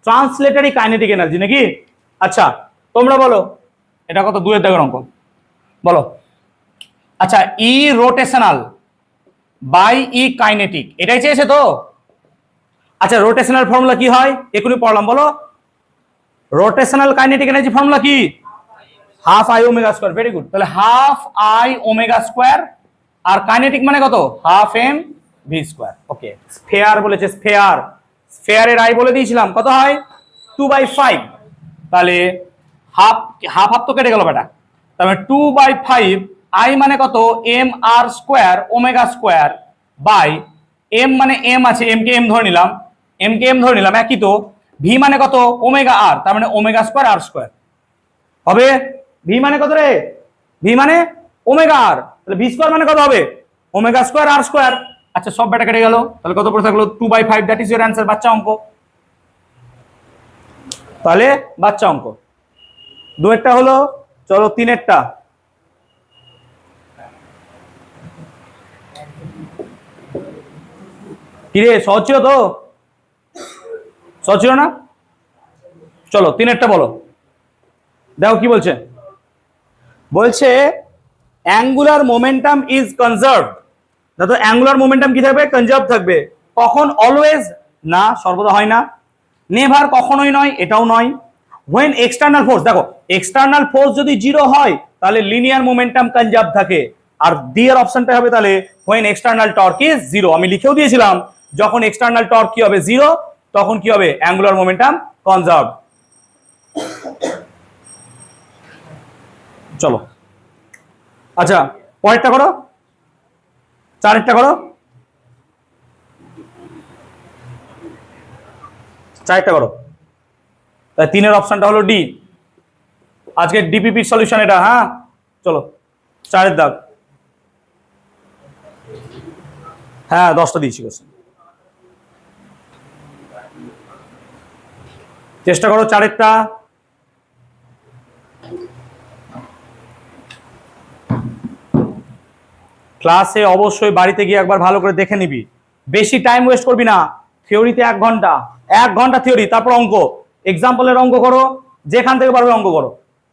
ট্রান্সলেটরি কাইনেটিক এনার্জি নাকি। আচ্ছা তোমরা বলো এটা কত, 2-এর দাগের অঙ্ক বলো। আচ্ছা ই রোটেশনাল বাই ই কাইনেটিক, এটাই চেয়েছে তো। আচ্ছা রোটেশনাল ফর্মুলা কি হয় এখনই পড়লাম, বলো। রোটেশনাল কাইনেটিক এনার্জি ফর্মুলা কি, half I omega square. Very good, তাহলে হাফ আই ওমেগা স্কয়ার, আর কাইনেটিক মানে কত, half M V square. Okay, sphere বলেছে, স্ফেয়ার, স্ফেয়ারের আই বলে দিয়েছিলাম কত হয় 2/5, তাহলে হাফ হাফ হাফ তো কেটে গেল বেটা, তাহলে 2/5 আই মানে কত M R square omega square by M মানে এম আছে, এম কে এম ধরে নিলাম, এম কে এম ধরে নিলাম একই তো, ভি মানে কত ওমেগা আর, তার মানে ওমেগা স্কয়ার আর স্কয়ার হবে। ভি মানে কত রে, ভি মানে ওমেগা আর, তাহলে ভি স্কয়ার মানে কত হবে ওমেগা স্কয়ার আর স্কয়ার। আচ্ছা সব বেটা কেটে গেল, তাহলে কত পড়ে থাকলো 2/5, দ্যাট ইজ ইওর অ্যান্সার। বাচ্চা অঙ্ক, তাহলে বাচ্চা অঙ্ক। 2-এরটা হলো, চলো 3-এরটা। কিরে সহজ ছিল তো, সহজ ছিল না। চলো 3-এরটা বলো, দেখো কি বলছে। বলছে অ্যাঙ্গুলার মোমেন্টাম ইজ কনজার্ভড, দেখো অ্যাঙ্গুলার মোমেন্টাম কি থাকবে, কনজার্ভ থাকবে। কখন, অলওয়েজ না, সর্বদা হয় না। নেভার কখনোই নয়, এটাও নয়। হোয়েন এক্সটার্নাল ফোর্স, দেখো এক্সটার্নাল ফোর্স যদি 0 হয় তাহলে লিনিয়ার মোমেন্টাম কনজার্ভ থাকে, আর ডি এর অপশনটা হবে তাহলে হোয়েন এক্সটার্নাল টর্ক ইজ 0। আমি লিখেও দিয়েছিলাম যখন এক্সটার্নাল টর্ক কি হবে 0 তখন কি হবে অ্যাঙ্গুলার মোমেন্টাম কনজার্ভ। চলো আচ্ছা পরেরটা করো, 4-এরটা করো, 4-এরটা করো। তাই 3-এর অপশনটা হলো ডি, আজকে ডিপিপি সলিউশন এটা। হ্যাঁ চলো 4-এর দাগ, হ্যাঁ 10টা দিয়েছি কোশ্চেন, চেষ্টা করো 4-এরটা। ক্লাসে অবশ্যই বাড়িতে গিয়ে একবার ভালো করে দেখে নিবি, বেশি টাইম ওয়েস্ট করবি না। থিওরিতে 1 ঘন্টা, 1 ঘন্টা থিওরি, তারপর অঙ্ক, এক্সাম্পলের অঙ্ক করো, যেখান থেকে পারবে অঙ্ক করো।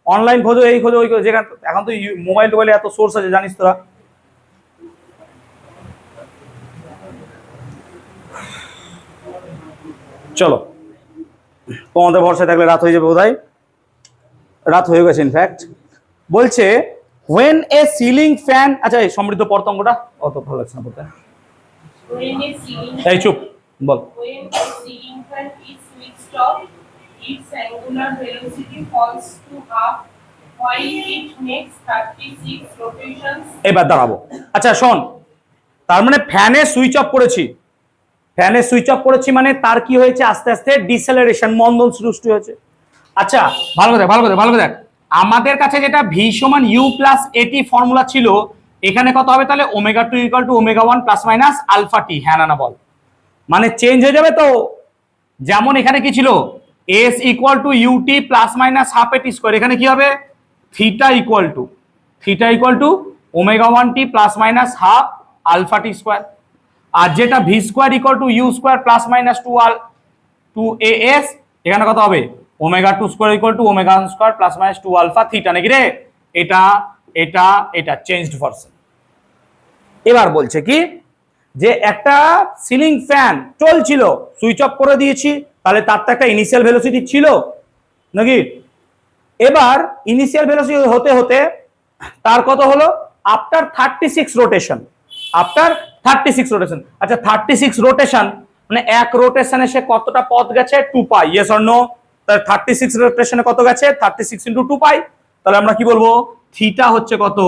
অনলাইন খোঁজো, এই খোঁজো, ওই খোঁজো, যেখান, এখন তো মোবাইল টোবাইলে এত সোর্স আছে জানিস তোরা। চলো তোমাদের ভরসায় থাকলে রাত হয়ে যাবে বোধহয়, রাত হয়ে গেছে ইনফ্যাক্ট। বলছে when a ceiling fan, আচ্ছা এই সমৃদ্ধ পর্তঙ্গটা অত ভালো লাগছে না বলতে, এই চুপ বল। When a ceiling fan is switched off, its angular velocity falls to half while it makes 36 rotations. এবার দাঁড়াবো। আচ্ছা শোন, তার মানে ফ্যানে সুইচ অফ করেছি, ফ্যানে সুইচ অফ করেছি মানে তার কি হয়েছে, আস্তে আস্তে ডিসেলারেশন, মন্দন সৃষ্টি হয়েছে। আচ্ছা ভালো করে দেখ, ভালো করে, ভালো করে দেখ, আমাদের কাছে যেটা ভি সমান ইউ প্লাস এটি ফর্মুলা ছিল, এখানে কত হবে তাহলে omega 2 equal to omega 1 plus minus alpha T. হ্যাঁ না বল, মানে চেঞ্জ হয়ে যাবে তো। যেমন এখানে কি ছিল, S equal to U T plus minus half A T square, এখানে কি হবে theta equal to omega 1 T plus minus half alpha T square. আর যেটা V square equal to U square plus minus 2 A S, এখানে কত হবে omega 2 square equal to omega 1 square plus minus 2 alpha theta নাকি রে। এটা এটা এটা চেঞ্জড ভার্সন। এবার বলছে কি যে একটা সিলিং ফ্যান চলছিল, সুইচ অফ করে দিয়েছি, তাহলে তার তো একটা ইনিশিয়াল ভেলোসিটি ছিল নাকি? এবার ইনিশিয়াল ভেলোসিটি হতে হতে তার কত হলো আফটার 36 রোটেশন, আফটার 36 রোটেশন। আচ্ছা 36 রোটেশন মানে এক রোটেশনে সে কতটা পথ গেছে? 2 পাই। Yes or no? তাহলে 36 রোটেশনে কত গেছে? 36 ইনটু 2 পাই। তাহলে আমরা কি বলবো? থিটা হচ্ছে কত?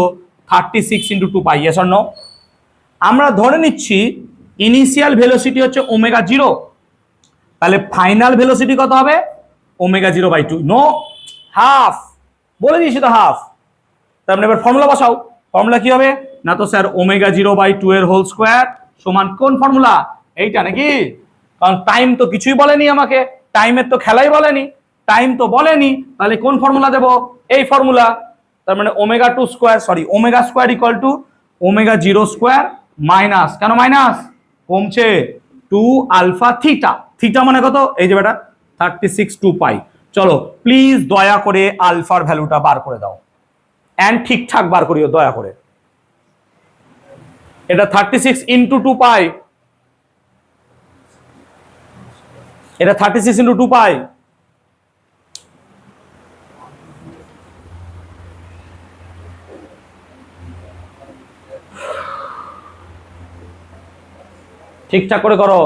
36 into 2 pi. Yes or no? আমরা ধরে নিচ্ছি ইনিশিয়াল ভেলোসিটি হচ্ছে ওমেগা 0, তাহলে ফাইনাল ভেলোসিটি কত হবে? ওমেগা 0/2। নো, হাফ বলে দিয়েছি তো, হাফ। তার মানে এবার ফর্মুলা বসাও। ফর্মুলা কি হবে? না তো স্যার ওমেগা 0/2 এর হোল স্কোয়ার সমান কোন ফর্মুলা? এইটা নাকি? কারণ টাইম তো কিছুই বলেনি আমাকে, টাইমের তো খেলাই বলেনি, টাইম তো বলেনি, তাহলে কোন ফর্মুলা দেব? এই ফর্মুলা। তার মানে omega 2 square, sorry omega square equal to omega 0 square minus, কেন মাইনাস? কমছে 2 আলফা থিটা। থিটা মানে কত? এই যে বেটা 36 2 পাই। চলো প্লিজ দয়া করে আলফার ভ্যালুটা বার করে দাও, এন্ড ঠিকঠাক বার করিও দয়া করে। এটা 36 ইন্টু 2 পাই, এটা 36 ইন্টু 2 পাই। ঠিকঠাক করে করো।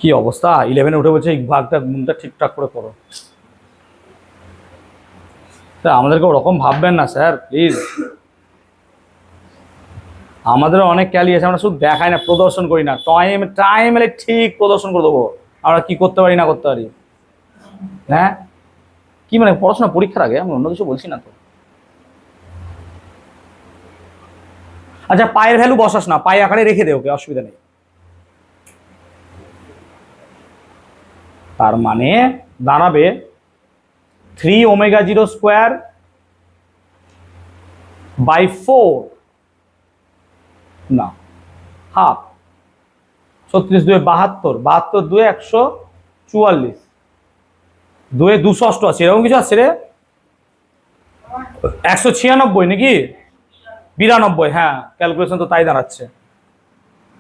কি অবস্থা, 11-এ উঠে বলছে এই ভাগটা গুণটা ঠিকঠাক করে করো। স্যার আমাদেরকে ওরকম ভাববেন না স্যার প্লিজ, আমাদের অনেক ক্যালি আছে, আমরা শুধু দেখাই না, প্রদর্শন করি না। টাইম টাইম এলে ঠিক প্রদর্শন করে দেবো আমরা কি করতে পারি না করতে পারি। হ্যাঁ কি মানে পড়াশোনা পরীক্ষার আগে, আমি অন্য কিছু বলছি না তো। আচ্ছা পায়ের ভ্যালু বসাস না, পায়ে আকারে রেখে দে, ওকে অসুবিধা নেই। তার মানে দাঁড়াবে 3 ওমেগা 0 স্কোয়ার বাই 4, না হাফ। 36 2 72, 72 2 144, 2 288 এরকম কিছু আসছে রে। 196 নাকি 92? হ্যাঁ ক্যালকুলেশন তো তাই দাঁড়াচ্ছে।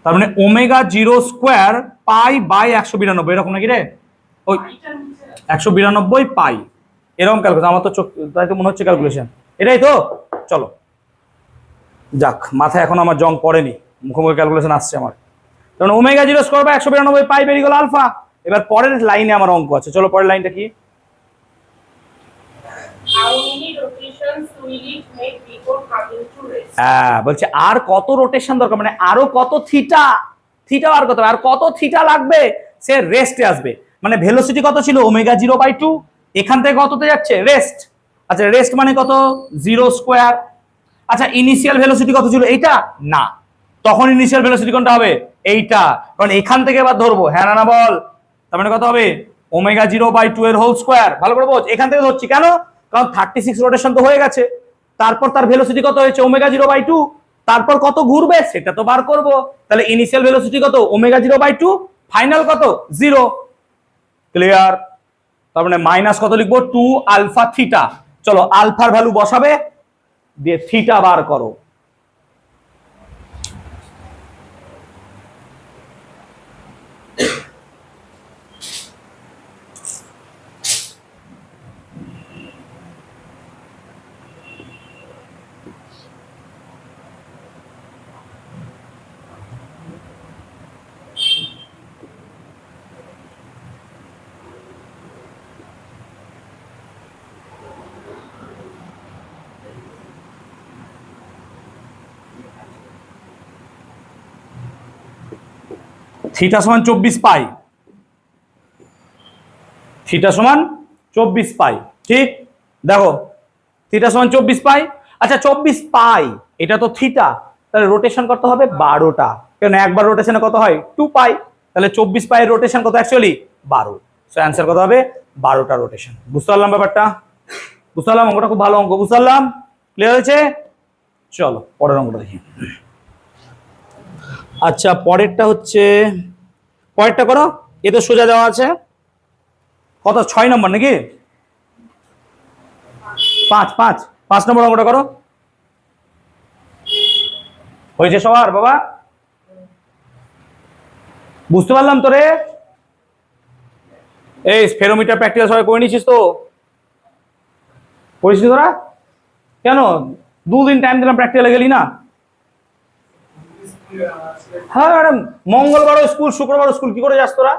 তার মানে ওমেগা 0 স্কোয়ার পাই বাই 192 এরকম নাকি রে? ওই 192 পাই এরকম ক্যালকুলেশন, আমার তো চোখ তাই তো মনে হচ্ছে ক্যালকুলেশন এটাই তো। চলো যাক, মাথায় এখন আমার জং পড়েনি, মুখোমুখি ক্যালকুলেশন আসছে আমার। কারণ ওমেগা 0 স্কোয়ার বাই 192 পাই বেরিয়ে গেল আলফা। এবার পরের লাইনে আমার অঙ্ক আছে, চলো পরের লাইনটা কি? হ্যাঁ বলছে আর কত রোটেশন দরকার, মানে আরো কত থিটা, থিটা আর কত, আর কত থিটা লাগবে সে রেস্টে আসবে। মানে ভেলোসিটি কত ছিল? ওমেগা 0/2, এখান থেকে কততে যাচ্ছে? রেস্ট। আচ্ছা রেস্ট মানে কত? 0 স্কোয়ার। আচ্ছা ইনিশিয়াল ভেলোসিটি কত ছিল? এইটা না, তখন ইনিশিয়াল ভেলোসিটি কোনটা হবে? এইটা, কারণ এখান থেকে এবার ধরবো। হ্যাঁ না বল? তার মানে কত হবে? ওমেগা 0/2 এর হোল স্কোয়ার। ভালো করে বোঝ, এখান থেকে ধরছি কেন? কারণ 36 রোটেশন তো হয়ে গেছে, তারপর তার ভেলোসিটি কত হয়েছে? ওমেগা 0/2, তারপর কত ঘুরবে সেটা তো বার করব। তাহলে ইনিশিয়াল ভেলোসিটি কত? ওমেগা 0/2, ফাইনাল কত? 0। ক্লিয়ার? তার মানে মাইনাস কত লিখবো? 2 আলফা থিটা। চলো আলফার ভ্যালু বসাবে, দিয়ে থিটা বার করো। থিটা সমান 24 পাই, থিটা সমান 24 পাই, ঠিক? দেখো থিটা সমান 24 পাই। আচ্ছা 24 পাই এটা তো থিটা, তাহলে রোটেশন করতে হবে 12টা, কারণ একবার রোটেশনে কত হয়? 2 পাই। তাহলে 24 পাইয়ের রোটেশন কত? অ্যাকচুয়ালি 12। সো অ্যান্সার কত হবে? 12টা রোটেশন। বুঝতে পারলাম ব্যাপারটা? বুঝতে পারলাম? অঙ্কটা খুব ভালো অঙ্ক, বুঝতে পারলাম? ক্লিয়ার হয়েছে? চলো পরের অঙ্কটা দেখি। আচ্ছা পরেরটা হচ্ছে, পরেরটা করো, এ তো সোজা দেওয়া আছে। কত? 6 নম্বর নাকি? 5 5 5 নম্বর অঙ্কটা করো। হয়েছে সবার বাবা? বুঝতে পারলাম তোরে? এই স্ফেরোমিটার প্র্যাকটিক্যাল সবাই করে নিছিস তো? করেছিস তোরা? কেন 2 দিন টাইম দিলাম, প্র্যাকটিক্যালে গেলি না? হ্যাঁ ম্যাডাম, মঙ্গলবারও স্কুল, শুক্রবারও স্কুল, কি করে যাস তোরা?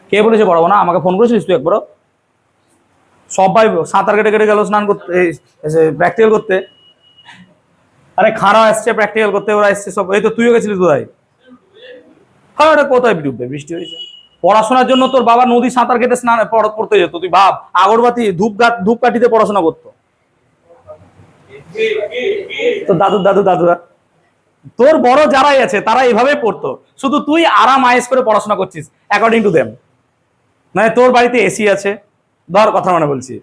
কে বলেছে পড়াবো না? আমাকে ফোন করেছিলিস তুই একবারও? সবাই সাঁতার কেটে কেটে গেল স্নান করতে, প্র্যাকটিক্যাল করতে। আরে খারাপ আসছে প্র্যাকটিক্যাল করতে, ওরা এসছে সব। এই তো তুইও গেছিলিস কোথায়? হ্যাঁ ওটা কোথায় ডুববে, বৃষ্টি হয়েছে। পড়াশোনার জন্য তোর বাবা নদী সাঁতার কেটে স্নান পড়তে যেত, তুই ভাব। আগরবাতি ধূপকাঠিতে পড়াশোনা করতো তো দাদুরা। তোর বড় যারাই আছে তারা এইভাবে পড়তো, শুধু তুই আরাম আয়েস করে পড়াশোনা করছিস অ্যাকর্ডিং টু দেম। মানে তোর বাড়িতে এসি আছে, ধর কথা মনে বলছি,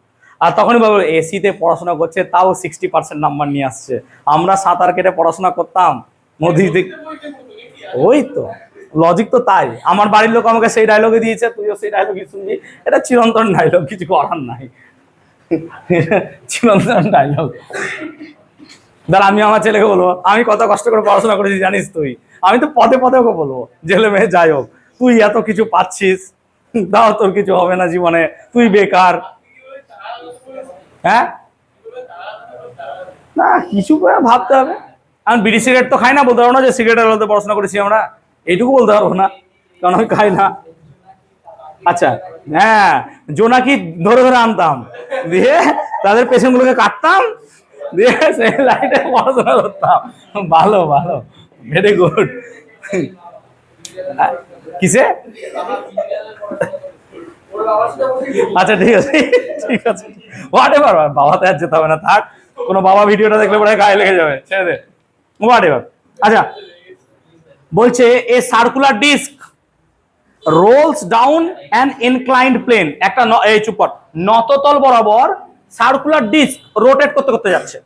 আর তখনই বলবো এসিতে পড়াশোনা করছে, তাও 60% নাম্বার নিয়ে আসছে। আমরা সাঁতার কেটে পড়াশোনা করতাম নদীতে। ওই তো লজিক তো তাই। আমার বাড়ির লোক আমাকে সেই ডায়লগে দিয়েছে, তুইও সেই ডায়লগই শুনবি। এটা চিরন্তন ডায়লগ, কিছু করার নাই। চিরন্তন ডায়লগ। ধর আমি আমার ছেলেকে বলবো, আমি কত কষ্ট করে পড়াশোনা করেছি জানিস তুই? আমি তো পদে পদে ওকে বলবো, জেলে মেয়ে যাই হোক, তুই এত কিছু পাচ্ছিস, দাও তোর কিছু হবে না জীবনে, তুই বেকার। হ্যাঁ না, কিছু করে ভাবতে হবে। আমি বিড়ি সিগারেট তো খাই না, বলতে পারবো না যে সিগারেটের আলোতে পড়াশোনা করেছি আমরা, এইটুকু বলতে পারবো না, কারণ আমি খাই না। আচ্ছা হ্যাঁ, জোনাকি ধরে ধরে আনতাম, দিয়ে তাদের পেছনগুলোকে কাটতাম, দিয়ে সেই লাইটে পড়াশোনা করতাম। ভালো ভালো, ভেরি গুড। কিসে? আচ্ছা ঠিক আছে ঠিক আছে, হোয়াট এভার। বাবাতে আর যেতে হবে না, থাক। কোনো বাবা ভিডিওটা দেখলে পরে গায়ে লেগে যাবে, ছেড়ে দে, হোয়াট এভার। আচ্ছা বলছে a circular disc rolls down an inclined plane. একটা এই চুপ কর, নততল বরাবর সার্কুলার ডিস্ক রোটেট করতে করতে যাচ্ছে।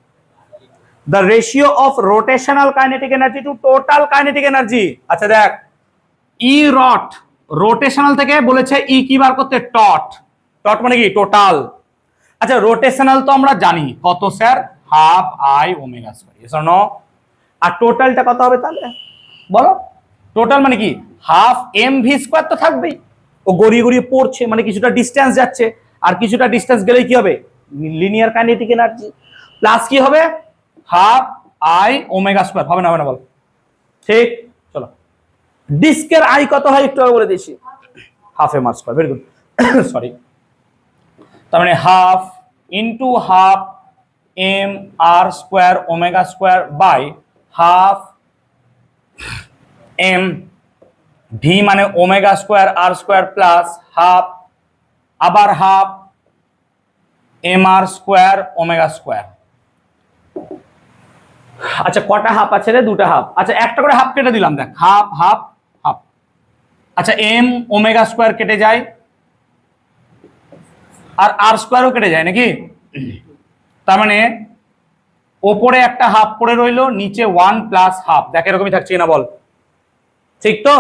The ratio of rotational kinetic energy to total kinetic energy. আচ্ছা দেখ, ই রট, রোটেশনাল থেকে বলেছে ই কি বার করতে, টট। টট মানে কি? টোটাল। আচ্ছা রোটেশনাল তো আমরা জানি কত sir, half I omega square. আর টোটালটা কত হবে তাহলে বলো? টোটাল মানে কি? হাফ এম ভি স্কয়ার তো থাকবেই, ও গড়িয়ে গড়িয়ে পড়ছে, মানে কিছুটা ডিস্টেন্স যাচ্ছে, আর কিছুটা ডিস্টেন্স গেলেই কি হবে? Linear kinetic energy. প্লাস কি হবে? Half I omega square. হবে না? হবে না বল? ঠিক, চলো। ডিস্কের আই কত হয় একটু আগে বলে দিয়েছি, half M R square. Very good, sorry. তার মানে half into half M R square omega square by half M V মানে omega square R square plus half, আবার half M R square omega square. আচ্ছা কটা half আছে রে? দুটা half. আচ্ছা একটা করে হাফ কেটে দিলাম, দেখ, হাফ হাফ হাফ। আচ্ছা এম ওমেগা স্কয়ার কেটে যায়, আর আর স্কয়ারও কেটে যায় নাকি? তার মানে ওপরে একটা হাফ পড়ে রইলো, নিচে 1 প্লাস হাফ। দেখ এরকমই থাকছে না বল? ঠিক তো?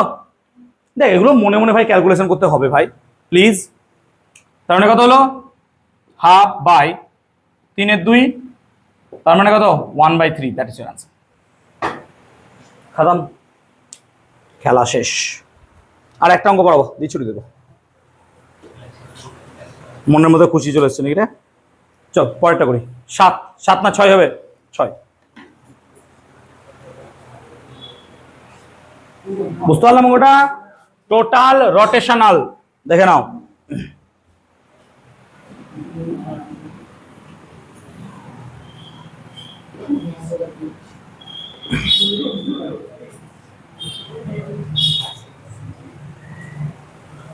দেখ এগুলো মনে মনে ভাই ক্যালকুলেশন করতে হবে ভাই, প্লিজ। তার মানে কত হলো? হাফ বাই 3/2, তার মানে কত? 1/3। That is your answer. খাতাম, খেলা শেষ। আর একটা অঙ্ক পড়াবো, দিয়ে ছুটি দেবো। মনের মধ্যে খুশি চলে এসছে নাকি রে? চল পরেরটা করি। 7 7 না 6 হবে? 6। বুঝতে পারলাম ওটা? টোটাল রোটেশনাল, দেখে নাও।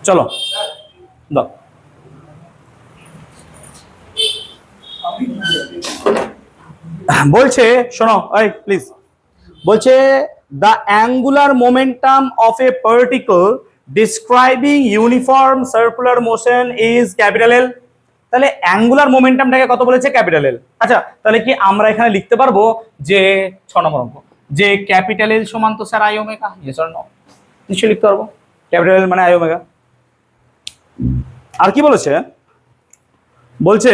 চলো দাও। বলছে শোনো, এই প্লিজ, বলছে the angular momentum of A particle describing uniform circular motion is capital এল। তাহলে অ্যাঙ্গুলার মোমেন্টামটাকে কত বলেছে? ক্যাপিটাল এল। আচ্ছা তাহলে কি আমরা এখানে লিখতে পারবো যে 6 নম্বর অঙ্ক, যে ক্যাপিটাল এল সমান তো sir I omega? Yes or no? নিশ্চয়ই লিখতে পারবো, ক্যাপিটাল এল মানে আই ওমেগা। আর কি বলেছে? বলছে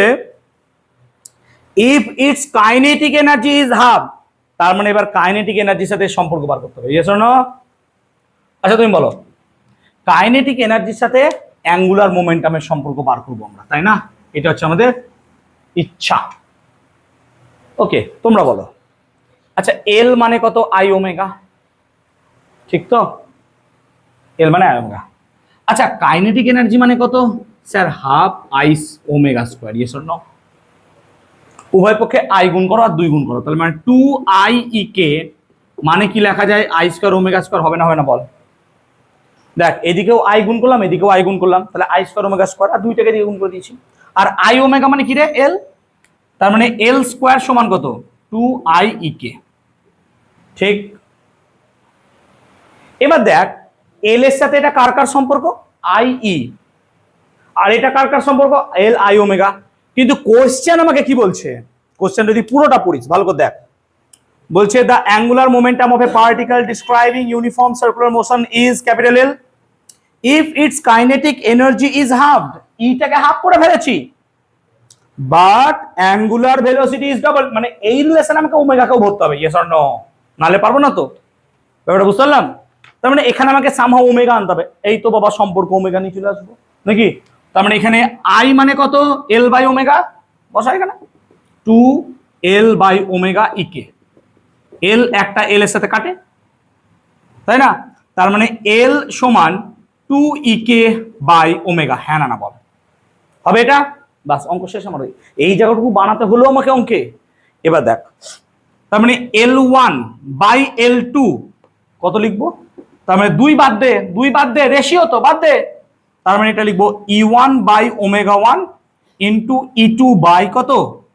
if its kinetic energy is half, তার মানে এবার কাইনেটিক এনার্জির সাথে সম্পর্ক বার করতে হবে, ইয়েস অর নো? আচ্ছা তুমি বলো, কাইনেটিক এনার্জির সাথে অ্যাঙ্গুলার মোমেন্টামের সম্পর্ক বার করবো আমরা, তাই না? এটা হচ্ছে আমাদের ইচ্ছা। ওকে, তোমরা বলো। আচ্ছা এল মানে কত? আই ওমেগা, ঠিক তো? এল মানে আই ওমেগা। আচ্ছা কাইনেটিক এনার্জি মানে কত sir? Half I's omega square, yes or no? উভয় পক্ষে আই গুণ করো আর 2 গুণ করো, তাহলে মানে 2i e কে মানে কি লেখা যায়? আই স্কোয়ার ওমেগা স্কোয়ার, হবে না? হবে না বল? দেখ এদিকেও আই গুণ করলাম, এদিকেও আই গুণ করলাম, তাহলে আই স্কোয়ার ওমেগা স্কোয়ার, আর 2টাকে দিয়ে গুণ করে দিয়েছি। আর আই ওমেগা মানে কি রে? এল। তার মানে এল স্কোয়ার সমান কত? 2i e কে, ঠিক? এবার দেখ এল এর সাথে এটা কার কার সম্পর্ক? I E. আর এটা কার কার সম্পর্ক? L I omega. কিন্তু কোশ্চেন আমাকে কি বলছে? কোশ্চেন যদি পুরোটা পড়িস ভালো করে দেখ, বলছে the angular momentum of a particle describing uniform circular motion is capital L if its kinetic energy is halved. ইটাকে হাফ করে ফেলেছি, but angular velocity is double, মানে এই রিলেশন আমাকে ওমেগাকেও ধরতে হবে, ইয়েস অর নো? নালে পারবো না তো। ব্যাপারটা বুঝতে পারলাম? তার মানে এখানে আমাকে সামহাও ওমেগা আনতে হবে। এই তো বাবা সম্পর্ক, ওমেগা নিয়ে চলে আসবো নাকি? তার মানে এখানে আই মানে কত? এল বাই ওমেগা, বসা এখানে 2l বাই ওমেগা ই কে। এল একটা এল এর সাথে কাটে, তাই না? তার মানে এল সমান 2e কে বাই ওমেগা, হ্যাঁ না না বল? হবে এটা? বাস অঙ্ক শেষ আমার। এই জায়গাটুকু বানাতে হলো আমাকে অঙ্কে। এবার দেখ, তার মানে L1 বাই L2 কত লিখবো? তার মানে 2 বাদ দে, 2 বাদ দে, রেশিও তো বাদ দে। তার মানে এটা লিখবো E1 by omega 1 into E2 by কত?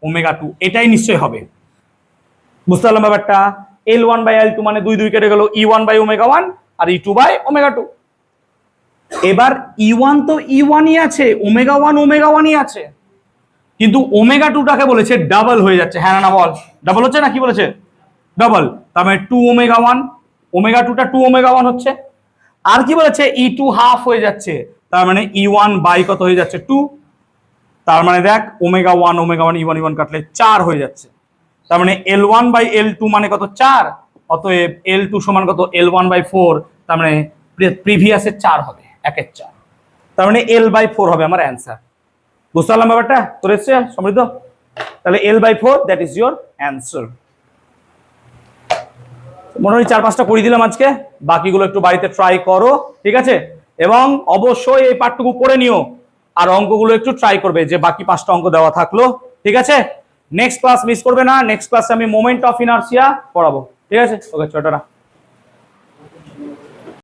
ওমেগা 2। এটাই নিশ্চয়ই হবে। বুঝতে পারলাম ব্যাপারটা? L1 বাই L2 মানে 2 2 কেটে গেল, E1 বাই ওমেগা 1 আর E2 বাই ওমেগা 2। এবার E1 তো E1ই আছে, ওমেগা 1ই আছে, কিন্তু ওমেগা 2টাকে বলেছে ডাবল হয়ে যাচ্ছে, হ্যাঁ না বল? ডাবল হচ্ছে না? কি বলেছে? ডাবল। তার মানে 2 ওমেগা 1, ওমেগা 2টা 2 ওমেগা 1 হচ্ছে। আর কি বলেছে? E2 হাফ হয়ে যাচ্ছে, তার মানে E1 বাই কত হয়ে যাচ্ছে? 2। তার মানে দেখ ওমেগা 1 E1 E1 কাটলে 4 হয়ে যাচ্ছে। তার মানে L1 বাই L2 মানে কত? 4। অতএব L2 সমান কত? L1 by 4। তার মানে প্রিভিয়াসের 4 হবে, 1/4। তার মানে L বাই 4 হবে আমার অ্যান্সার। বুঝতে পারলাম ব্যাপারটা? তোর এসছে সমৃদ্ধ? তাহলে L by 4 that is your answer. মনে হয় 4-5টা করে দিলাম আজকে, বাকিগুলো একটু বাড়িতে ট্রাই করো, ঠিক আছে? এবং অবশ্যই এই পার্টটুকু করে নিও, আর অঙ্কগুলো একটু ট্রাই করবে, যে বাকি 5টা অঙ্ক দেওয়া থাকলো, ঠিক আছে? নেক্সট ক্লাস মিস করবে না, নেক্সট ক্লাসে আমি মোমেন্ট অফ ইনার্সিয়া পড়াবো, ঠিক আছে? ওকে, টাটা।